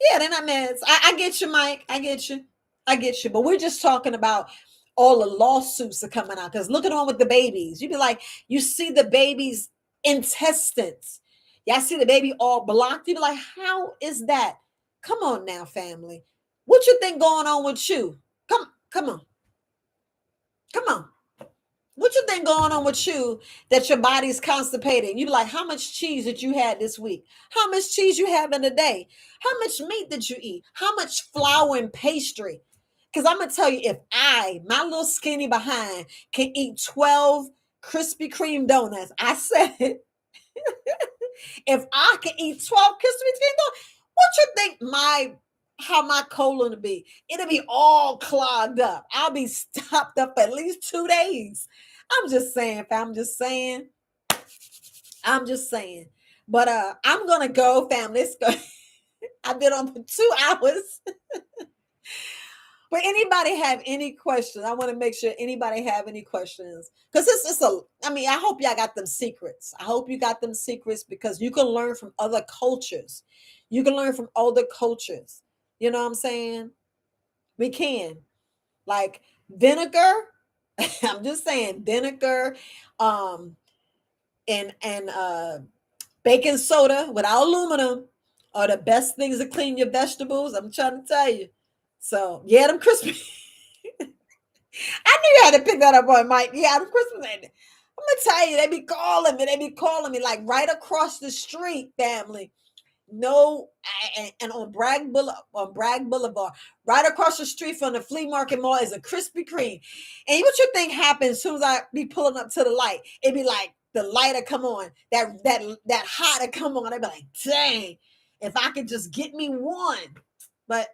Yeah, they're not meds. I get you, Mike. I get you. I get you. But we're just talking about all the lawsuits are coming out. Because look at on with the babies. You'd be like, you see the baby's intestines. Y'all see the baby all blocked. You'd be like, how is that? Come on now, family. What you think going on with you? Come on. Come on. What you think going on with you that your body's constipated? You be like, how much cheese did you had this week? How much cheese you have in a day? How much meat did you eat? How much flour and pastry? Because I'm gonna tell you, if my little skinny behind, can eat 12 Krispy Kreme donuts, I said, if I can eat 12 Krispy Kreme donuts, what you think how my colon will be? It'll be all clogged up. I'll be stopped up for at least 2 days. I'm just saying, fam. I'm just saying. I'm just saying. But I'm gonna go, fam. Let's go. I've been on for 2 hours. But anybody have any questions? I want to make sure anybody have any questions. Because I hope y'all got them secrets. I hope you got them secrets because you can learn from other cultures. You can learn from other cultures. You know what I'm saying? We can. Like vinegar. I'm just saying vinegar, and baking soda without aluminum are the best things to clean your vegetables. I'm trying to tell you. So yeah, them crispy. I knew you had to pick that up on Mike. Yeah, them Christmas. I'm gonna tell you, they be calling me. They be calling me like right across the street, family. No, and on Bragg Boulevard, right across the street from the flea market mall is a Krispy Kreme. And what you think happens as soon as I be pulling up to the light? It be like the light will come on, that hot to come on. I be like, dang, if I could just get me one. But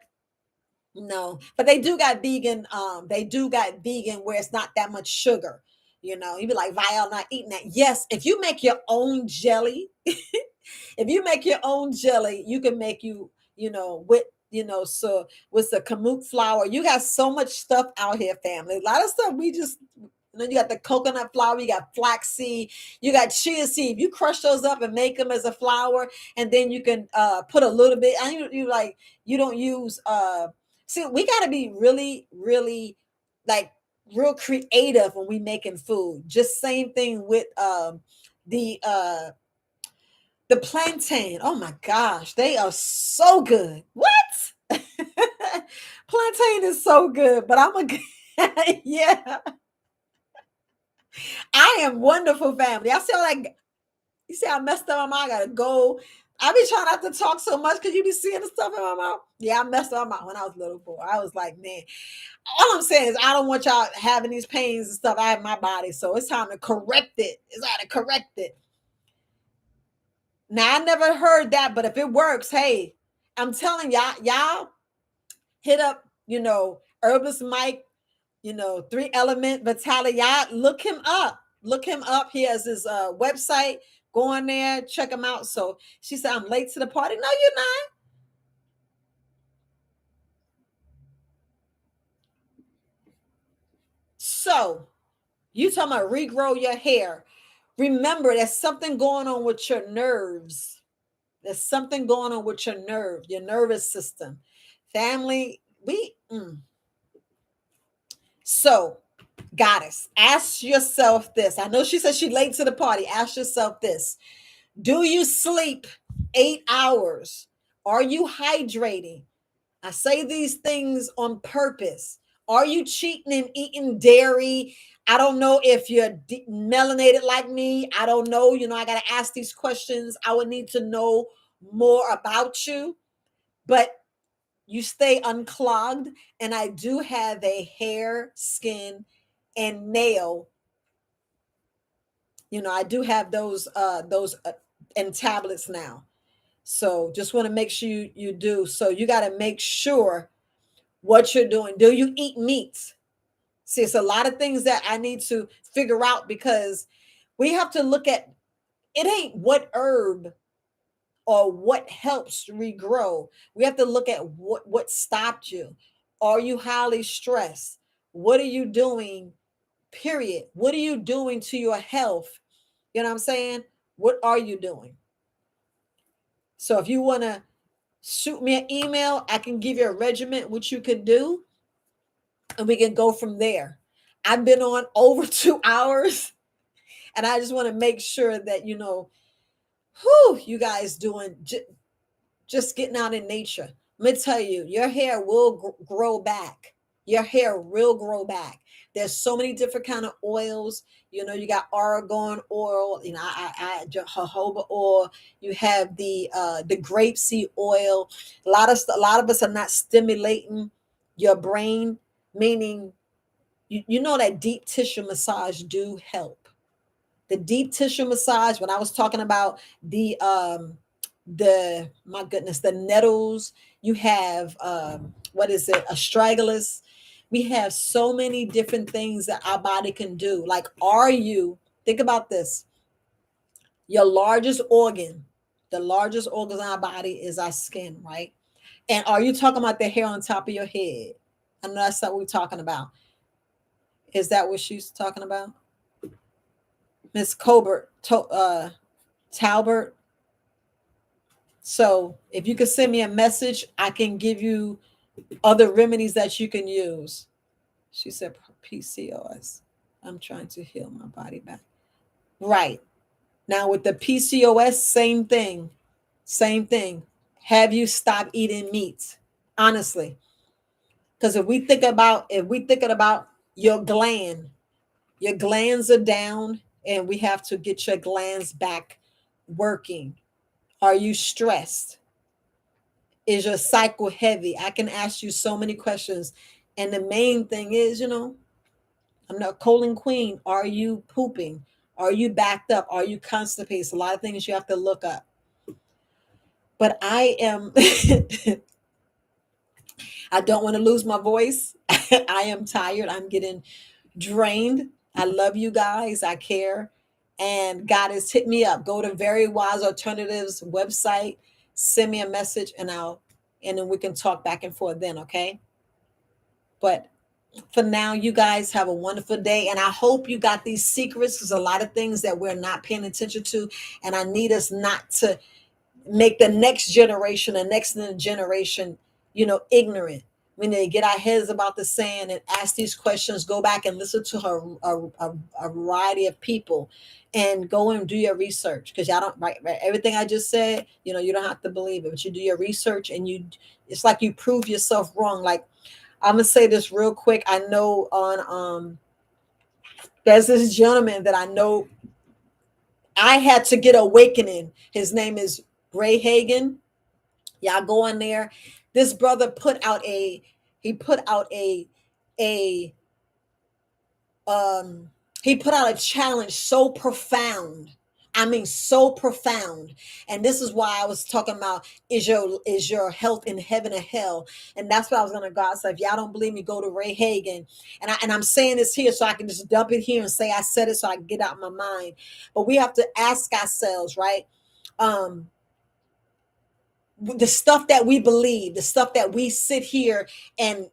no, but they do got vegan. They do got vegan where it's not that much sugar. You'd be like, Vial, not eating that. Yes, if you make your own jelly, if you make your own jelly, you can make with so with the kamut flour. You got so much stuff out here, family. A lot of stuff we just you got the coconut flour, you got flaxseed, you got chia seed. You crush those up and make them as a flour, and then you can put a little bit. And you don't use see, we got to be really, really like real creative when we making food. Just same thing with the uh the plantain. Oh my gosh, they are so good. What? Plantain is so good, but I'm a yeah. I am wonderful family. I feel like you see I messed up my mouth. I gotta go. I be trying not to talk so much because you be seeing the stuff in my mouth. Yeah, I messed up my mouth when I was little boy. I was like, man, all I'm saying is I don't want y'all having these pains and stuff. I have my body, so it's time to correct it. It's time to correct it. Now I never heard that, but if it works, hey, I'm telling y'all hit up, Herbalist Mike, 3 Element Vitality. Y'all look him up. Look him up. He has his website. Go on there, check him out. So she said, I'm late to the party. No, you're not. So you talking about regrow your hair. Remember, there's something going on with your nerves. There's something going on with your nervous system. Family, so goddess, ask yourself this. I know she said she's late to the party. Ask yourself this. Do you sleep 8 hours? Are you hydrating? I say these things on purpose. Are you cheating and eating dairy? I don't know if you're melanated like me. I don't know. I got to ask these questions. I would need to know more about you. But you stay unclogged. And I do have a hair, skin, and nail. I do have those in tablets now. So just want to make sure you do. So you got to make sure what you're doing. Do you eat meat? See, it's a lot of things that I need to figure out, because we have to look at, it ain't what herb or what helps regrow. We have to look at what stopped you. Are you highly stressed? What are you doing? Period. What are you doing to your health? You know what I'm saying? What are you doing? So if you want to shoot me an email, I can give you a regimen what you can do, and we can go from there. I've been on over 2 hours, and I just want to make sure that whew, you guys doing just getting out in nature. Let me tell you, your hair will grow back. Your hair will grow back. There's so many different kind of oils. You got argan oil. Jojoba oil. You have the grapeseed oil. A lot of us are not stimulating your brain, meaning you know that deep tissue massage do help. The deep tissue massage, when I was talking about the my goodness, the nettles, you have what is it, astragalus. We have so many different things that our body can do. Like, think about this, your largest organ, the largest organ in our body is our skin, right? And are you talking about the hair on top of your head? I know that's not what we're talking about. Is that what she's talking about? Miss Colbert, Talbert. So if you could send me a message, I can give you other remedies that you can use. She said PCOS. I'm trying to heal my body back. Right. Now with the PCOS, same thing. Same thing. Have you stopped eating meat? Honestly. Because if we thinking about your glands are down, and we have to get your glands back working. Are you stressed? Is your cycle heavy? I can ask you so many questions. And the main thing is, I'm not colon queen. Are you pooping? Are you backed up? Are you constipated? It's a lot of things you have to look up. But I am, I don't want to lose my voice. I am tired. I'm getting drained. I love you guys. I care. And God has hit me up. Go to Verywisealternatives website, send me a message, and then we can talk back and forth then, okay? But for now, you guys have a wonderful day. And I hope you got these secrets, because a lot of things that we're not paying attention to. And I need us not to make the next generation, the next generation, ignorant. We need to get our heads about the sand and ask these questions. Go back and listen to a variety of people, and go and do your research, because y'all don't right everything I just said. You don't have to believe it, but you do your research, and it's like you prove yourself wrong. Like, I'm gonna say this real quick. I know there's this gentleman that I know. I had to get awakening. His name is Ray Hagen. Y'all go in there. This brother put out a um he put out a challenge so profound. I mean, so profound. And this is why I was talking about, is your health in heaven or hell? And that's what I was gonna go. So if y'all don't believe me, go to Ray Hagen. And I'm saying this here so I can just dump it here and say I said it, so I can get out my mind. But we have to ask ourselves, right? Um, the stuff that we believe, the stuff that we sit here and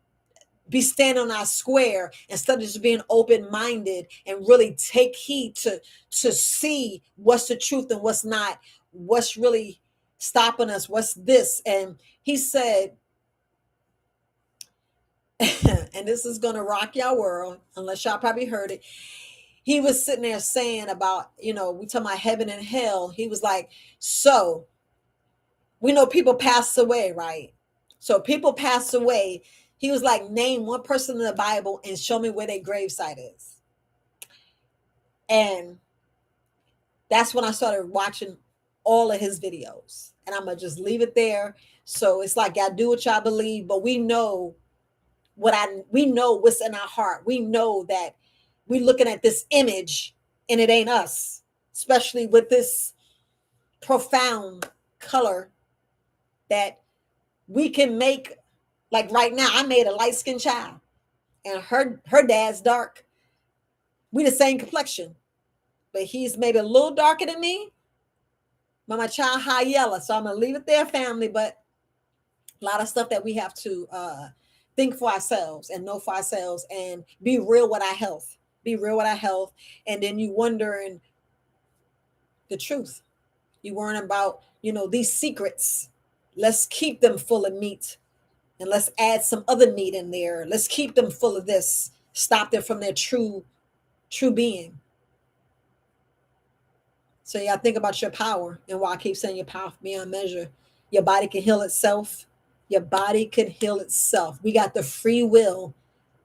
be standing on our square, instead of just being open-minded and really take heed to see what's the truth and what's not, what's really stopping us, what's this. And he said, and this is going to rock y'all world, unless y'all probably heard it. He was sitting there saying about, we talking about heaven and hell. He was like, so we know people pass away, right? So people pass away. He was like, name one person in the Bible and show me where their gravesite is. And that's when I started watching all of his videos. And I'm gonna just leave it there. So it's like y'all do what y'all believe, but we know what's in our heart. We know that we're looking at this image and it ain't us, especially with this profound color that we can make. Like right now, I made a light skinned child and her dad's dark. We the same complexion, but he's maybe a little darker than me. But my child high yellow. So I'm gonna leave it there, family. But a lot of stuff that we have to think for ourselves and know for ourselves and be real with our health. Be real with our health. And then you wondering the truth. You worrying about, these secrets. Let's keep them full of meat and let's add some other meat in there. Let's keep them full of this. Stop them from their true being. So yeah, think about your power and why I keep saying your power beyond measure. Your body can heal itself. Your body can heal itself. We got the free will,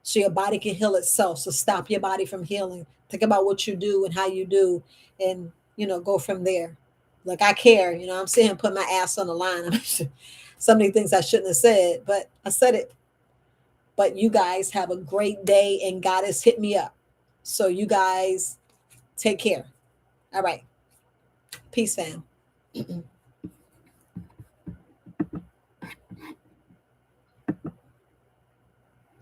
so your body can heal itself. So stop your body from healing. Think about what you do and how you do, and go from there. Like I care. I'm sitting here putting my ass on the line. So many things I shouldn't have said, but I said it. But you guys have a great day, and God has hit me up. So you guys take care. All right. Peace, fam.